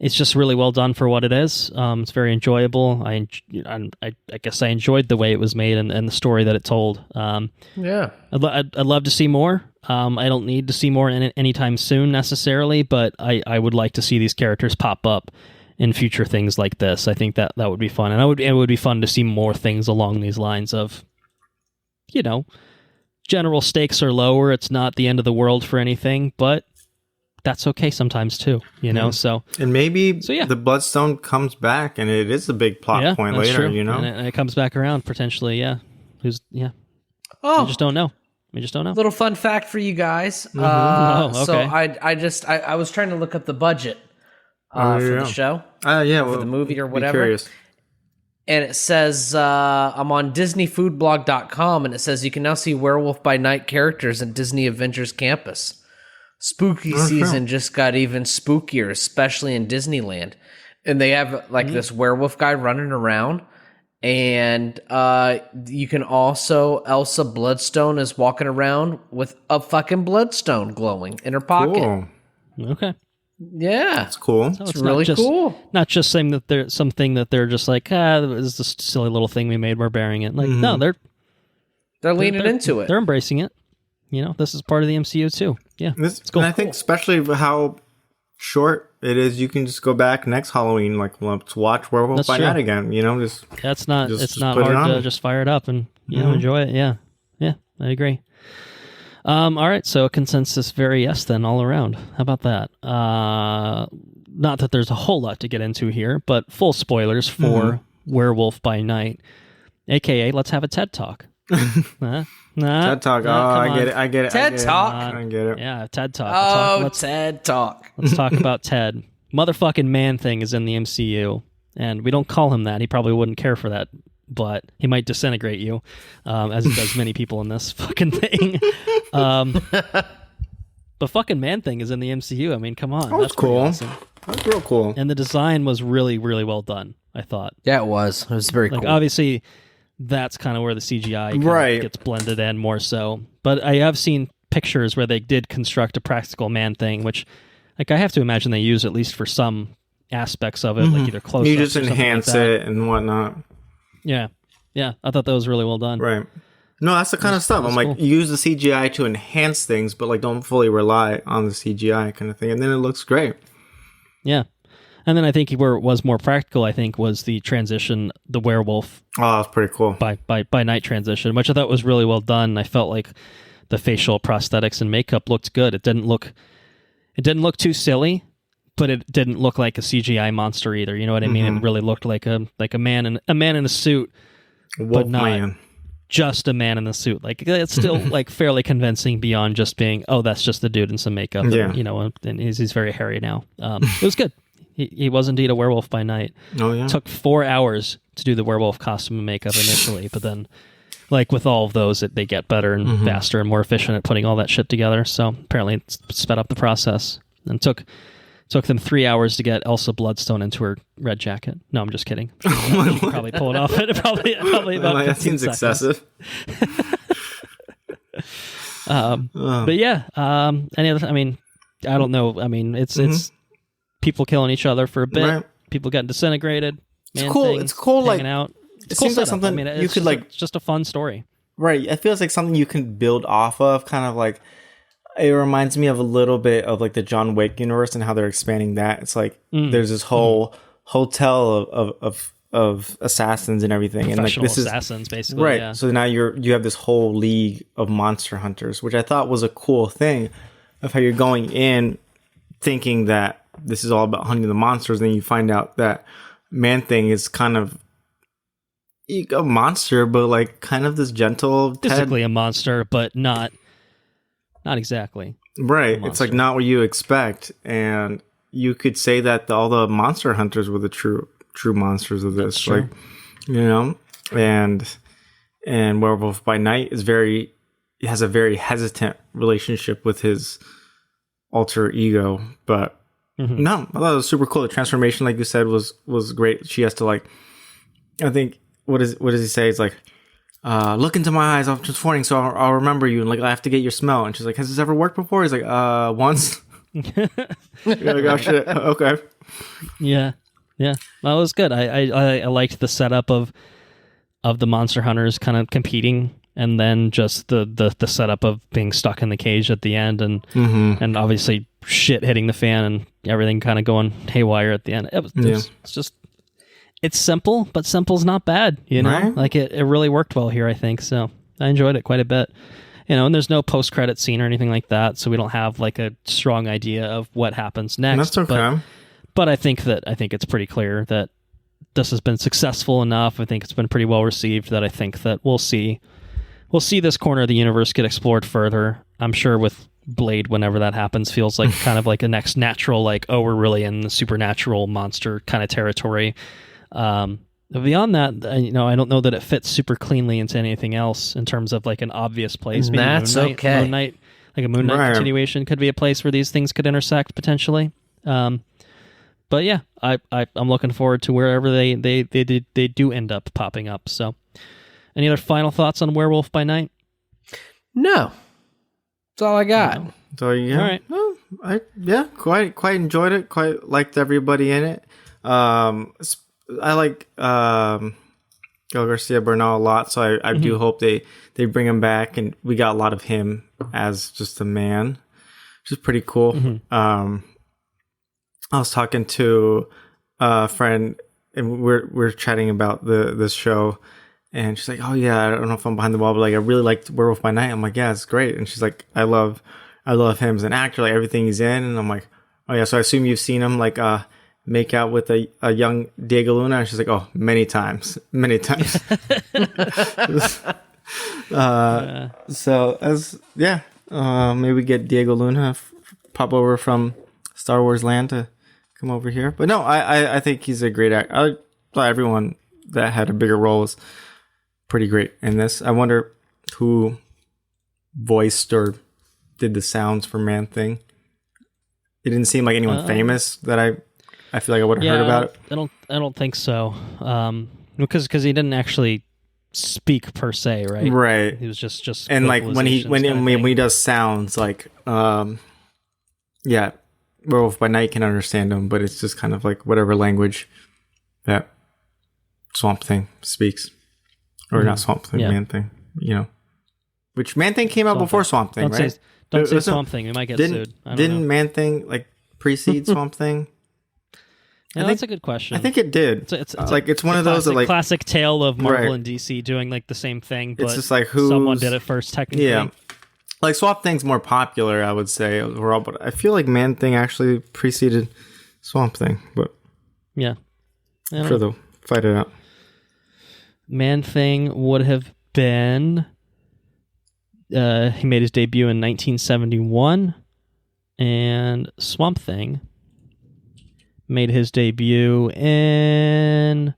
It's just really well done for what it is. It's very enjoyable. I guess I enjoyed the way it was made and the story that it told. Yeah, I'd love to see more. I don't need to see more anytime soon necessarily, but I would like to see these characters pop up in future things like this. I think that would be fun, and it would be fun to see more things along these lines of, you know, general stakes are lower. It's not the end of the world for anything, but that's okay sometimes too, you know. So and maybe the Bloodstone comes back, and it is a big plot point later. True. You know, and it comes back around potentially. Yeah, Oh, we just don't know. Little fun fact for you guys. Okay. So I was trying to look up the budget for the show. For the movie or whatever. Curious. And it says I'm on DisneyFoodBlog.com, and it says you can now see Werewolf by Night characters at Disney Avengers Campus. Spooky season just got even spookier, especially in Disneyland. And they have like this werewolf guy running around. And you can also, Elsa Bloodstone is walking around with a fucking bloodstone glowing in her pocket. Cool. Okay. Yeah. That's cool. So it's really cool. Not just saying that there's something that they're just like, this is a silly little thing we made, we're bearing it. Like, no, they're leaning into it. They're embracing it. You know, this is part of the MCU too. Yeah, it's cool. And I think especially how short it is, you can just go back next Halloween, like let's watch Werewolf by Night again. You know, it's not hard to just fire it up and enjoy it. Yeah, I agree. All right, so a consensus very yes then all around. How about that? Not that there's a whole lot to get into here, but full spoilers for Werewolf by Night, aka let's have a TED Talk. TED Talk. I get it. TED Talk. I get it. Yeah, TED Talk. TED Talk. Let's talk about Ted. Motherfucking Man-Thing is in the MCU, and we don't call him that. He probably wouldn't care for that, but he might disintegrate you, as he does many people in this fucking thing. But fucking Man-Thing is in the MCU. I mean, come on. That's cool. Awesome. That's real cool. And the design was really, really well done, I thought. Yeah, it was. It was very cool. Obviously, that's kind of where the CGI kind of gets blended in more so. But I have seen pictures where they did construct a practical Man-Thing, which, like, I have to imagine they use at least for some aspects of it, like either close-ups. You just enhance it and whatnot. Yeah. I thought that was really well done. Right. No, that's the kind of stuff. I'm like, use the CGI to enhance things, but like, don't fully rely on the CGI kind of thing, and then it looks great. Yeah. And then I think where it was more practical, I think, was the transition, the werewolf. Oh, that's pretty cool. By night transition, which I thought was really well done. I felt like the facial prosthetics and makeup looked good. It didn't look too silly, but it didn't look like a CGI monster either. You know what I mean? It really looked like a man in a suit, but not just a man in a suit. Like, it's still like fairly convincing beyond just being, oh, that's just the dude in some makeup. Yeah. And, you know, and he's very hairy now. It was good. He was indeed a werewolf by night. Oh, yeah. It took 4 hours to do the werewolf costume and makeup initially, but then like with all of those, they get better and faster and more efficient at putting all that shit together. So apparently it's sped up the process and took them 3 hours to get Elsa Bloodstone into her red jacket. No, I'm just kidding. You can probably pull it off in probably about 15 that seems seconds. excessive. But yeah, any other? I mean, I don't know. I mean, it's people killing each other for a bit. Right. People getting disintegrated. It's cool. It's cool. Hanging Like out. it seems like something you could like. It's just a fun story. Right. It feels like something you can build off of. Kind of like it reminds me of a little bit of like the John Wick universe and how they're expanding that. It's like there's this whole hotel of assassins and everything, and like this assassins, basically. Right. Yeah. So now you have this whole league of monster hunters, which I thought was a cool thing of how you're going in thinking that this is all about hunting the monsters, and then you find out that Man-Thing is kind of a monster, but like kind of this gentle, physically a monster, but not exactly. Right. It's like not what you expect, and you could say that all the monster hunters were the true monsters of this. Like, you know, and Werewolf by Night has a very hesitant relationship with his alter ego, but no, I thought it was super cool. The transformation, like you said, was great. She has to like, I think, what does he say? It's like, look into my eyes, I'm transforming, so I'll remember you, and like I have to get your smell. And she's like, has this ever worked before? He's like, once. You're like, oh shit, okay. Yeah. Well, it was good. I liked the setup of the monster hunters kind of competing, and then just the setup of being stuck in the cage at the end, and obviously shit hitting the fan and everything kind of going haywire at the end. It's simple, but simple's not bad, you know? Right? Like it really worked well here, I think. So I enjoyed it quite a bit. You know, and there's no post-credit scene or anything like that, so we don't have like a strong idea of what happens next. That's okay. But I think it's pretty clear that this has been successful enough. I think it's been pretty well received that I think that we'll see this corner of the universe get explored further. I'm sure with Blade, whenever that happens, feels like kind of like a next natural, like, oh, we're really in the supernatural monster kind of territory. Beyond that, you know, I don't know that it fits super cleanly into anything else in terms of like an obvious place. Maybe that's Moon Knight, okay. Moon Knight, like a Moon Knight continuation could be a place where these things could intersect potentially. But yeah, I'm looking forward to wherever they do end up popping up. So, any other final thoughts on Werewolf by Night? No, that's all I got. No. So yeah, all right. Well, quite enjoyed it. Quite liked everybody in it. I like Gael Garcia Bernal a lot, so I do hope they bring him back, and we got a lot of him as just a man, which is pretty cool. I was talking to a friend, and we're chatting about this show, and she's like, "Oh yeah, I don't know if I'm behind the ball, but like I really liked Werewolf by Night." I'm like, "Yeah, it's great." And she's like, "I love him as an actor, like everything he's in." And I'm like, "Oh yeah, so I assume you've seen him like make out with a young Diego Luna?" And she's like, "Oh, many times." So maybe we get Diego Luna pop over from Star Wars land to come over here. But no, I think he's a great actor. I thought everyone that had a bigger role was pretty great in this. I wonder who voiced or did the sounds for Man-Thing. It didn't seem like anyone famous that I feel like I would have heard about it. I don't think so. Because he didn't actually speak per se, right? Right. He was just and like when he does sounds like Werewolf by Night can understand him, but it's just kind of like whatever language that Swamp Thing speaks, or not Swamp Thing, Man-Thing, you know. Which Man-Thing came out before Swamp Thing, right? Don't say Swamp Thing. We might get sued. Didn't Man-Thing like precede Swamp Thing? Yeah, that's a good question. I think it did. It's one of those that like classic tale of Marvel and DC doing like the same thing, but it's just like someone did it first technically. Yeah. Like Swamp Thing's more popular, I would say overall, but I feel like Man-Thing actually preceded Swamp Thing, but yeah. I'm sure they'll fight it out. Man-Thing would have been he made his debut in 1971, and Swamp Thing made his debut in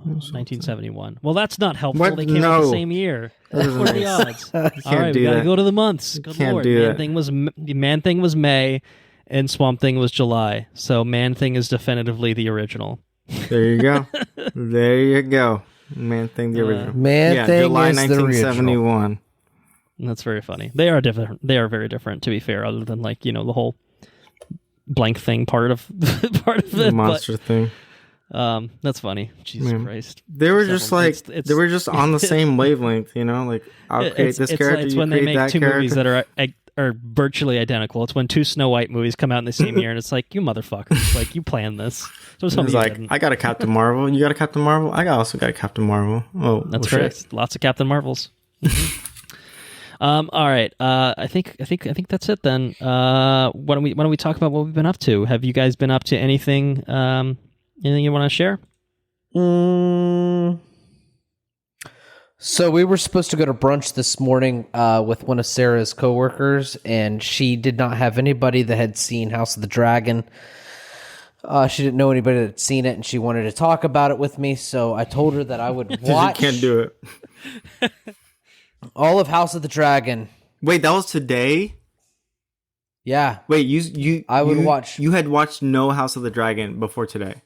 1971. Well, that's not helpful. What? They came out the No. same year. What are the odds? All right, do we gotta that. go to the months. Good Can't Lord. do Man that. Thing was May, and Swamp Thing was July. So Man Thing is definitively the original. There you go. There you go. Man Thing, the original. Man Thing July is the original. 1971. That's very funny. They are different. They are very different, to be fair. Other than the whole blank thing part of it. Monster thing. That's funny. Jesus Christ. They were just they were just on the same wavelength, Like, I'll create this character, it's you when they create make that two character. movies that are virtually identical. It's when two Snow White movies come out in the same year, and it's like, you motherfuckers, like, you planned this. So It's like, I got a Captain Marvel. You got a Captain Marvel. I also got a Captain Marvel. Oh, that's well, correct. shit. Lots of Captain Marvels. All right. I think that's it then. Why don't we talk about what we've been up to? Have you guys been up to anything? Anything you want to share? So we were supposed to go to brunch this morning with one of Sarah's coworkers, and she did not have anybody that had seen House of the Dragon. She didn't know anybody that had seen it, and she wanted to talk about it with me. So I told her that I would watch. You can't do it. all of House of the Dragon. Wait, that was today? Yeah. Wait, you watch. You had watched no House of the Dragon before today.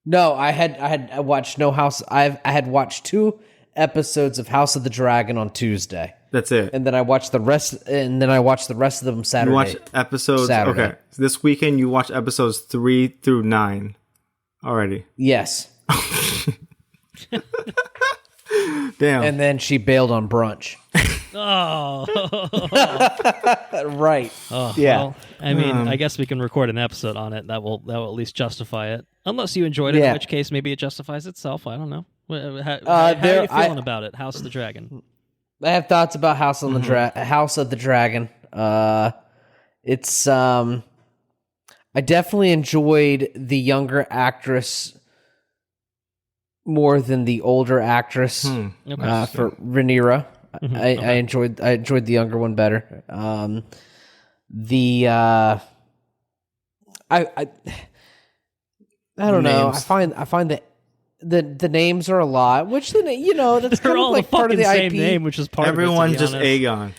No, I had watched no House. I had watched 2 episodes of House of the Dragon on Tuesday. That's it. And then I watched the rest. And then I watched the rest of them Saturday. You watched episodes. Saturday. Okay, so this weekend you watched episodes 3 through 9 already. Yes. Damn. And then she bailed on brunch. Oh, Right. oh Yeah. Well, I mean, I guess we can record an episode on it. That will at least justify it. Unless you enjoyed it, Yeah. in which case maybe it justifies itself. I don't know. How are you feeling about it? House of the Dragon. I have thoughts about House of the Dragon. It's I definitely enjoyed the younger actress more than the older actress Okay. for Rhaenyra. I Okay. enjoyed the younger one better. I don't know. Names. I find that the names are a lot, which that's They're kind of all like the part of fucking the same IP. name, which is part Everyone's of it. just Aegon.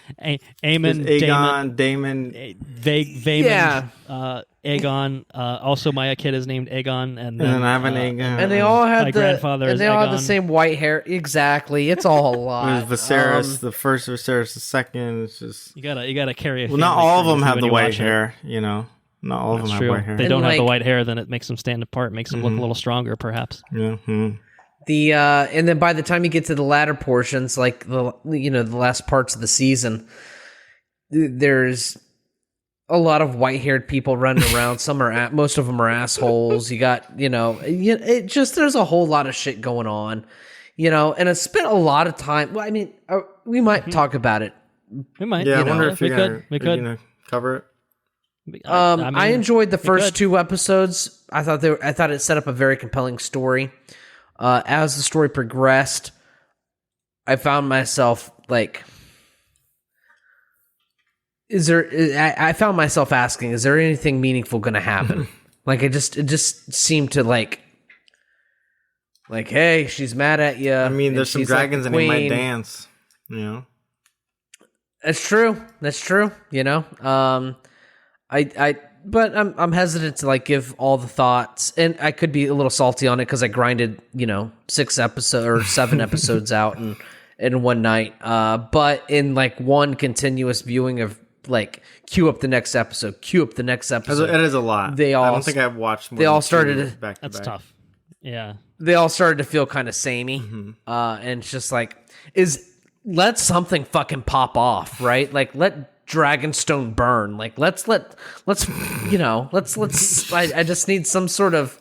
Aemon, Just Aegon, Damon. Vaemond, Yeah. Aegon. Also, my kid is named Aegon, and then I have an Aegon. And they all my have grandfather is they all have the Aegon. same white hair. Exactly, it's all a lot. There's Viserys, the first, Viserys the second. It's just You gotta carry a. well, not family all of tree them have when the you white watch it. hair. Not all of them That's have true. white hair. They don't And, have the like- white hair, then it makes them stand apart, makes them look a little stronger, perhaps. Yeah. The and then by the time you get to the latter portions, like the last parts of the season, there's a lot of white-haired people running around. Most of them are assholes. You got it just there's a whole lot of shit going on, and I spent a lot of time. Well, I mean, we might talk about it. We might. Yeah, I wonder if we you're could. we gonna cover it. I enjoyed the first could. 2 episodes. I thought it set up a very compelling story. As the story progressed, I found myself like, I found myself asking, is there anything meaningful going to happen? Like, it just seemed to like, hey, she's mad at you. I mean, there's some dragons and they might dance. That's true. But I'm hesitant to like give all the thoughts, and I could be a little salty on it because I grinded 6 episodes or 7 episodes out in one night. But in like one continuous viewing of like queue up the next episode. It is a lot. They all- I don't think I've watched more they than all 2 started- back to That's back. tough. Yeah. They all started to feel kind of samey, and it's just like let something fucking pop off, right? Like let Dragonstone burn. Like let's I just need some sort of.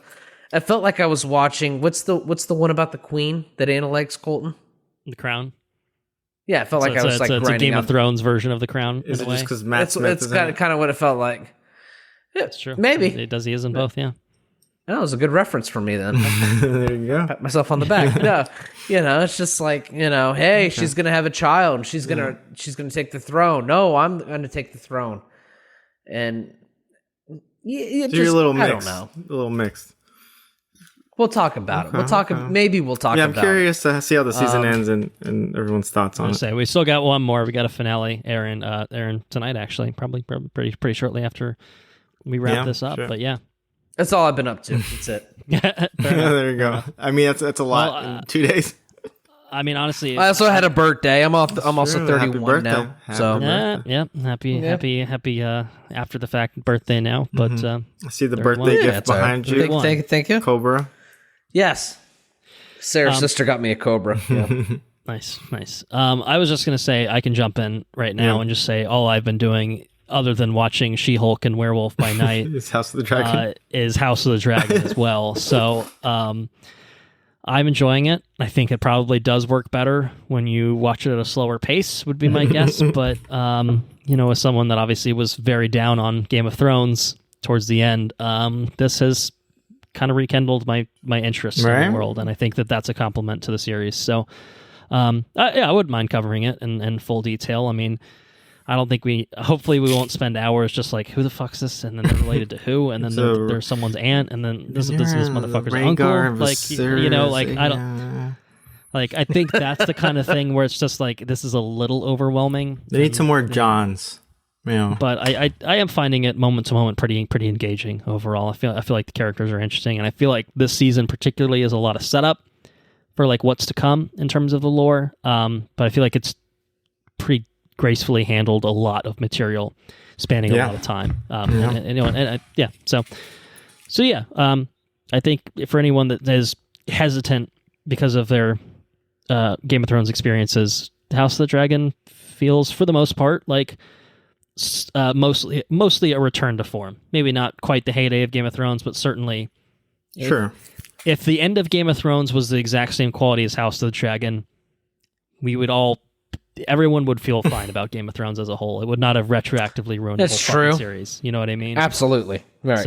I felt like I was watching. What's the one about the Queen that Anna likes, Colton? The Crown. Yeah, I felt like I was like it's a grinding Game out. of Thrones version of the Crown. Is in it a way. just because Matt Smith It's is in kind it? of what it felt like. Yeah, That's true. maybe. He is in both. Yeah. That was a good reference for me then. There you go. Pat myself on the back. No, it's just like, hey, she's gonna have a child and she's gonna take the throne. No, I'm gonna take the throne. And So you're a little mixed. I don't know. A little mixed. We'll talk about it. We'll talk. Maybe we'll talk. Yeah, I'm curious to see how the season ends and everyone's thoughts on it. Say we still got one more. We got a finale airing tonight. Actually, probably pretty shortly after we wrap this up. Sure. But yeah, that's all I've been up to. That's it. There you go. I mean, that's a lot in 2 days. I mean, honestly, I also had a birthday. I'm also 31 now. Happy after the fact birthday now. But I see the birthday gift behind you. Thank you. Cobra. Yes. Sarah's sister got me a Cobra. Yeah. Nice. I was just gonna say I can jump in right now and just say all I've been doing, other than watching She-Hulk and Werewolf by Night, is House of the Dragon. Is House of the Dragon as well. So. I'm enjoying it. I think it probably does work better when you watch it at a slower pace, would be my guess. But, as someone that obviously was very down on Game of Thrones towards the end, this has kind of rekindled my interest in the world. And I think that that's a compliment to the series. So, I wouldn't mind covering it in full detail. I mean, I don't think hopefully we won't spend hours just like, who the fuck's this? And then they're related to who? And then there's someone's aunt, and then this motherfucker's uncle. Like, I don't, like, I think that's the kind of thing where it's just like, this is a little overwhelming. They need some more Johns. Yeah. But I am finding it moment to moment pretty engaging overall. I feel like the characters are interesting, and I feel like this season particularly is a lot of setup for like what's to come in terms of the lore. But I feel like it's pretty gracefully handled a lot of material spanning a lot of time. I think for anyone that is hesitant because of their Game of Thrones experiences, House of the Dragon feels for the most part like mostly a return to form. Maybe not quite the heyday of Game of Thrones, but certainly if the end of Game of Thrones was the exact same quality as House of the Dragon, everyone would feel fine about Game of Thrones as a whole. It would not have retroactively ruined the whole fucking series. You know what I mean? Absolutely. Right.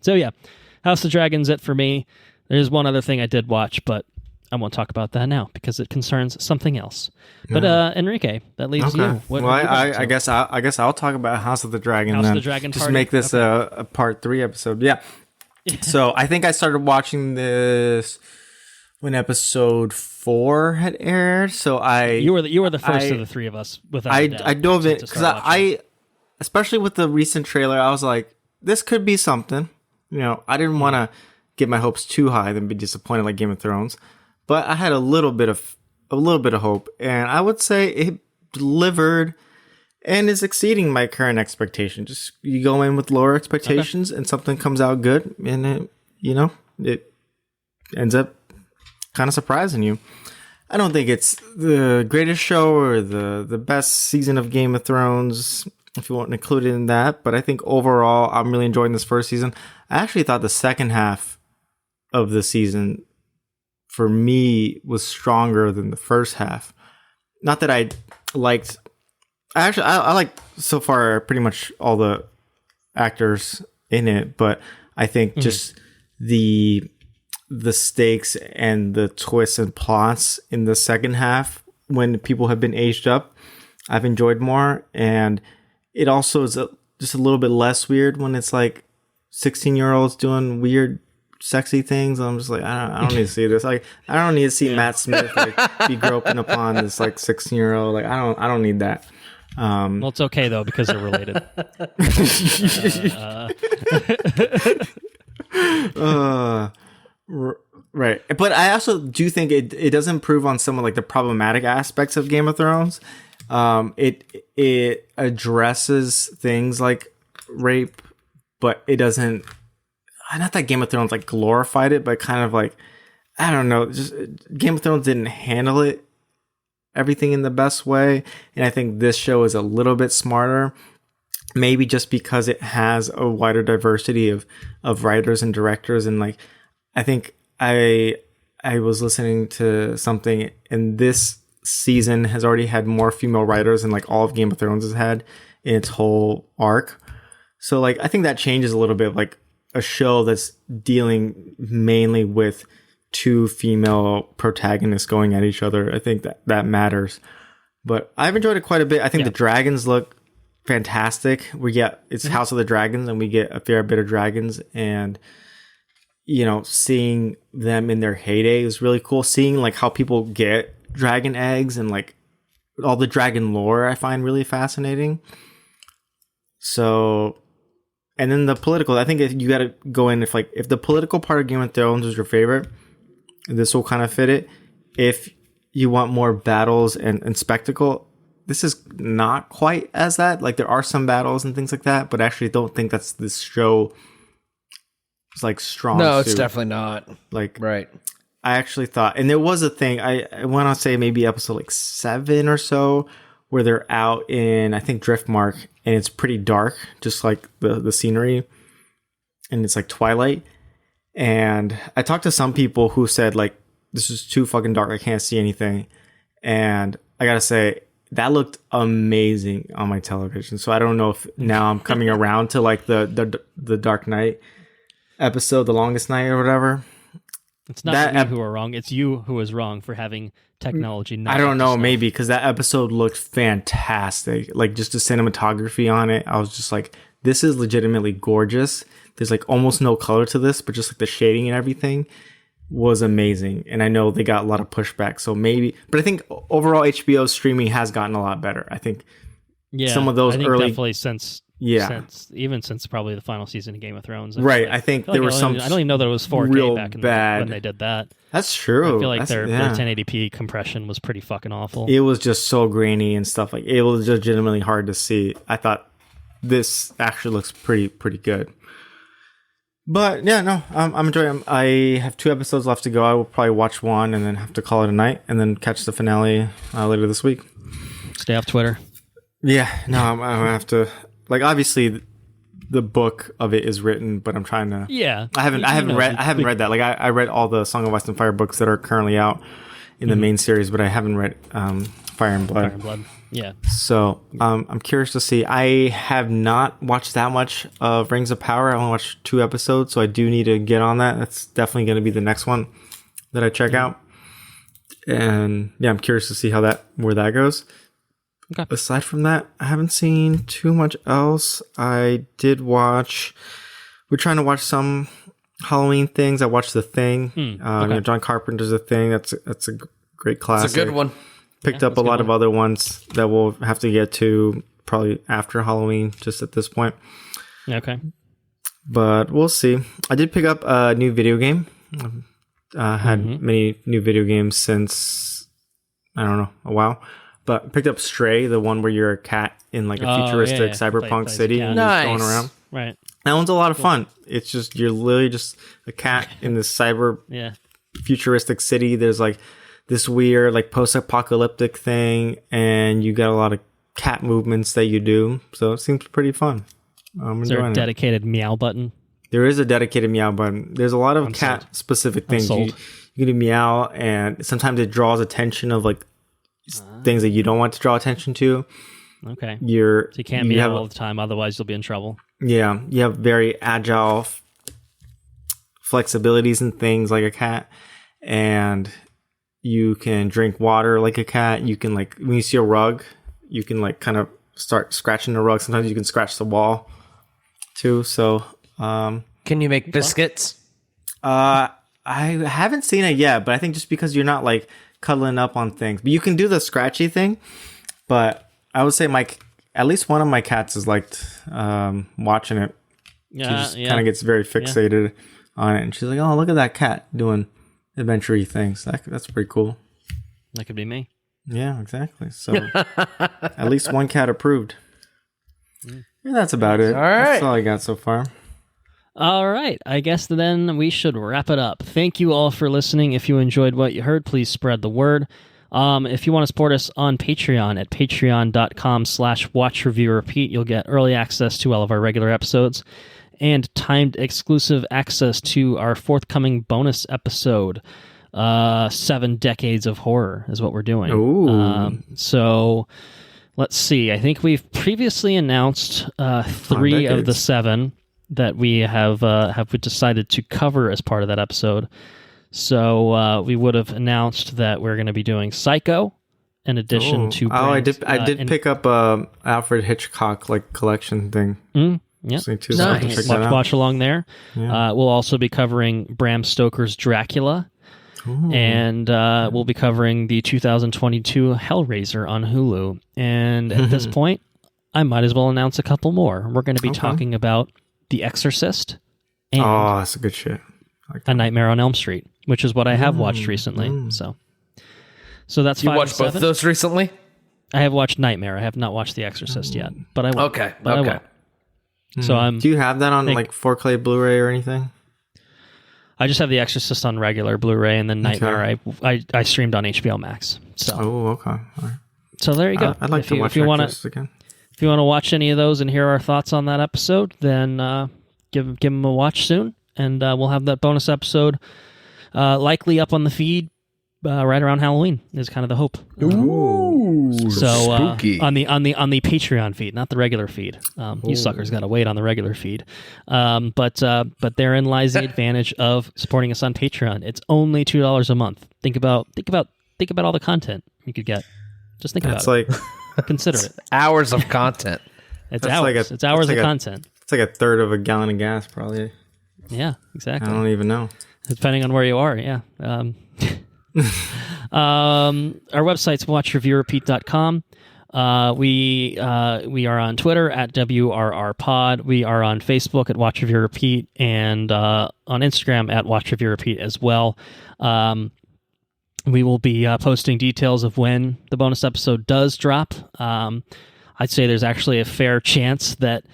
So yeah, House of the Dragon's it for me. There's one other thing I did watch, but I won't talk about that now because it concerns something else. But Henrique, that leaves you. I guess I'll talk about House of the Dragon. House of the Dragon. Just make this a part 3 episode. Yeah. So I think I started watching this when episode 4 had aired. So you were the first of the three of us. I dove in because I especially with the recent trailer, I was like, this could be something. I didn't want to get my hopes too high and be disappointed like Game of Thrones, but I had a little bit of hope, and I would say it delivered and is exceeding my current expectation. Just you go in with lower expectations and something comes out good, and it ends up kind of surprising you. I don't think it's the greatest show or the best season of Game of Thrones, if you want to include it in that, but I think overall I'm really enjoying this first season. I actually thought the second half of the season for me was stronger than the first half. Not that I liked... I like so far pretty much all the actors in it, but I think just the stakes and the twists and plots in the second half, when people have been aged up, I've enjoyed more. And it also is just a little bit less weird when it's like 16-year-olds doing weird, sexy things. I'm just like, I don't need to see this. Like, I don't need to see Matt Smith be groping upon this like 16-year-old. Like, I don't need that. Well, it's okay though because they're related. Right, but I also do think it does improve on some of like the problematic aspects of Game of Thrones. It addresses things like rape, but it doesn't. Not that Game of Thrones like glorified it, but kind of like, I don't know. Just Game of Thrones didn't handle everything in the best way, and I think this show is a little bit smarter. Maybe just because it has a wider diversity of writers and directors, and like I think I was listening to something, and this season has already had more female writers than like all of Game of Thrones has had in its whole arc. So like I think that changes a little bit. Like a show that's dealing mainly with two female protagonists going at each other, I think that matters. But I've enjoyed it quite a bit. I think the dragons look fantastic. It's House of the Dragons, and we get a fair bit of dragons, and seeing them in their heyday is really cool. Seeing like how people get dragon eggs and like all the dragon lore I find really fascinating. So, and then the political, I think you got to go in if the political part of Game of Thrones is your favorite, this will kind of fit it. If you want more battles and spectacle, this is not quite as that. Like there are some battles and things like that, but I actually don't think that's this show. It's like strong. No, it's definitely not. Like right. I actually thought, and there was a thing. I want to say maybe episode like 7 or so, where they're out in I think Driftmark, and it's pretty dark, just like the scenery, and it's like twilight. And I talked to some people who said like this is too fucking dark. I can't see anything, and I gotta say that looked amazing on my television. So I don't know if now I'm coming around to like the Dark Knight episode, The Longest Night or whatever. It's not you who are wrong. It's you who is wrong for having technology. I don't know, maybe because that episode looked fantastic. Like just the cinematography on it, I was just like, this is legitimately gorgeous. There's like almost no color to this, but just like the shading and everything was amazing. And I know they got a lot of pushback, so maybe. But I think overall HBO streaming has gotten a lot better. I think some of those early, definitely since probably the final season of Game of Thrones. Right, I think there was some. I don't even know that it was 4K back when they did that. That's true. I feel like their 1080p compression was pretty fucking awful. It was just so grainy and stuff. Like it was legitimately hard to see. I thought this actually looks pretty good. But yeah, no, I'm enjoying it. I have 2 episodes left to go. I will probably watch one and then have to call it a night, and then catch the finale later this week. Stay off Twitter. Yeah, no, I'm gonna have to. Like obviously, the book of it is written, but I'm trying to. Yeah, I haven't read that. Like I read all the Song of Ice and Fire books that are currently out in the main series, but I haven't read Fire and Blood. Fire and Blood. Yeah. So I'm curious to see. I have not watched that much of Rings of Power. I only watched 2 episodes, so I do need to get on that. That's definitely going to be the next one that I check out. And yeah, I'm curious to see where that goes. Okay. Aside from that, I haven't seen too much else. I did watch. We're trying to watch some Halloween things. I watched The Thing. John Carpenter's The Thing. That's a great classic. It's a good one. Picked up a lot of other ones that we'll have to get to probably after Halloween, just at this point. Okay. But we'll see. I did pick up a new video game. Had many new video games since, I don't know, a while. But picked up Stray, the one where you're a cat in like a futuristic cyberpunk city and you're just going around. Right. That one's a lot of fun. It's just, you're literally just a cat in this cyber futuristic city. There's like this weird like post-apocalyptic thing, and you got a lot of cat movements that you do. So it seems pretty fun. Is there a dedicated meow button? There is a dedicated meow button. There's a lot of cat-specific things. You can do meow, and sometimes it draws attention of like things that you don't want to draw attention to. Okay. So you can't meow all the time, otherwise you'll be in trouble. Yeah. You have very agile flexibilities and things like a cat, and you can drink water like a cat. You can like, when you see a rug, you can like kind of start scratching the rug. Sometimes you can scratch the wall too. So, can you make biscuits? I haven't seen it yet, but I think just because you're not like cuddling up on things, but you can do the scratchy thing. But I would say at least one of my cats has liked watching it. Yeah, she just kind of gets very fixated on it, and she's like, "Oh, look at that cat doing adventure-y things. That's pretty cool." That could be me. Yeah, exactly. So at least one cat approved. And that's about it. All right. That's all I got so far. All right. I guess then we should wrap it up. Thank you all for listening. If you enjoyed what you heard, please spread the word. If you want to support us on Patreon at patreon.com/watchreviewrepeat, you'll get early access to all of our regular episodes and timed exclusive access to our forthcoming bonus episode. 7 Decades of Horror is what we're doing. Ooh. So let's see. I think we've previously announced 3 of the 7 that we have decided to cover as part of that episode. So we would have announced that we're going to be doing Psycho in addition to. I did pick up Alfred Hitchcock like collection thing. Yeah, Listening to, so I have to check that out. watch along there. Yeah. We'll also be covering Bram Stoker's Dracula. Ooh. And we'll be covering the 2022 Hellraiser on Hulu. And at this point, I might as well announce a couple more. We're going to be talking about The Exorcist and that's a good shit. I like that. A Nightmare on Elm Street, which is what I have watched recently. So that's You 5 watched and both 7. of those recently? I have watched Nightmare. I have not watched The Exorcist yet, but I will. Okay. But I will. So Do you have that on like 4K Blu-ray or anything? I just have The Exorcist on regular Blu-ray, and then Nightmare I streamed on HBO Max. So okay. All right. So there you go. I'd like to watch Exorcist again. If you want to watch any of those and hear our thoughts on that episode, then give them a watch soon, and we'll have that bonus episode likely up on the feed right around Halloween. Is kind of the hope. Ooh, so spooky. On the Patreon feed, not the regular feed. You suckers got to wait on the regular feed. But therein lies the advantage of supporting us on Patreon. It's only $2 a month. Think about all the content you could get. Just think about it. Consider it. Hours of content. It's hours. It's hours of content. It's like a third of a gallon of gas, probably. Yeah, exactly. I don't even know. Depending on where you are, yeah. Our website's watchreviewrepeat.com. We are on Twitter at WRRPod. We are on Facebook at Watch Review Repeat, and on Instagram at Watch Review Repeat as well. We will be posting details of when the bonus episode does drop. I'd say there's actually a fair chance that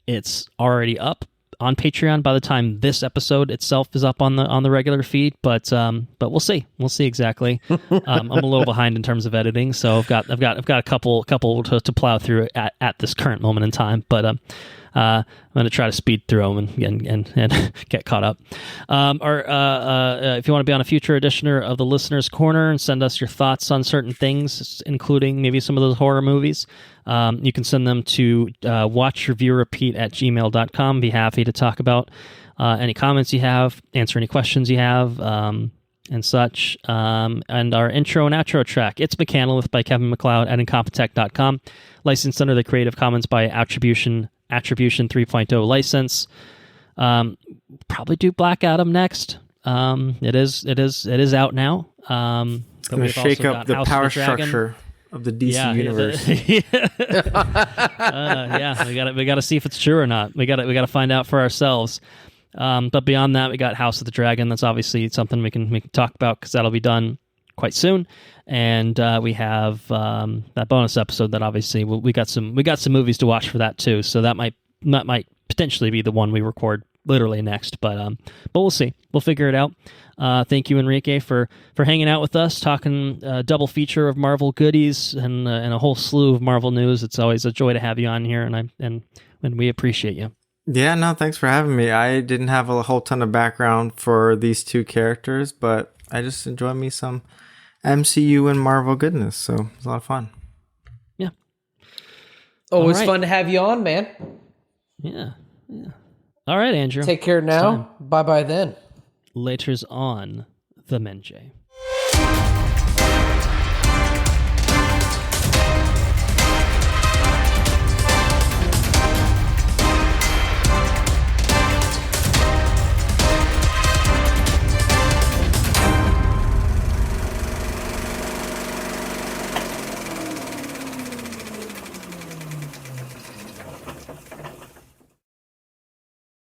it's already up on Patreon by the time this episode itself is up on the regular feed, but we'll see. We'll see exactly. I'm a little behind in terms of editing, so I've got a couple to plow through at this current moment in time, but I'm going to try to speed through them and get caught up. Or if you want to be on a future edition of the Listener's Corner and send us your thoughts on certain things, including maybe some of those horror movies, you can send them to watchreviewrepeat@gmail.com. Be happy to talk about any comments you have, answer any questions you have, and such. And our intro and outro track, It's Mechanolith by Kevin MacLeod at incompetech.com, licensed under the Creative Commons by Attribution 3.0 license. Probably do Black Adam next. It is out now. It's going to shake up the power structure of the DC universe. We got to see if it's true or not. We got to find out for ourselves. But beyond that, we got House of the Dragon. That's obviously something we can talk about because that'll be done quite soon. And we have that bonus episode that obviously we got some movies to watch for that too. So that might potentially be the one we record literally next. But we'll see. We'll figure it out. Thank you, Henrique, for hanging out with us, talking double feature of Marvel goodies and a whole slew of Marvel news. It's always a joy to have you on here, and we appreciate you. Yeah, no, thanks for having me. I didn't have a whole ton of background for these two characters, but I just enjoy me some MCU and Marvel goodness, so it's a lot of fun. Yeah. Always fun to have you on, man. Yeah. All right, Andrew. Take care now. Bye-bye then. Later's on the Menjay.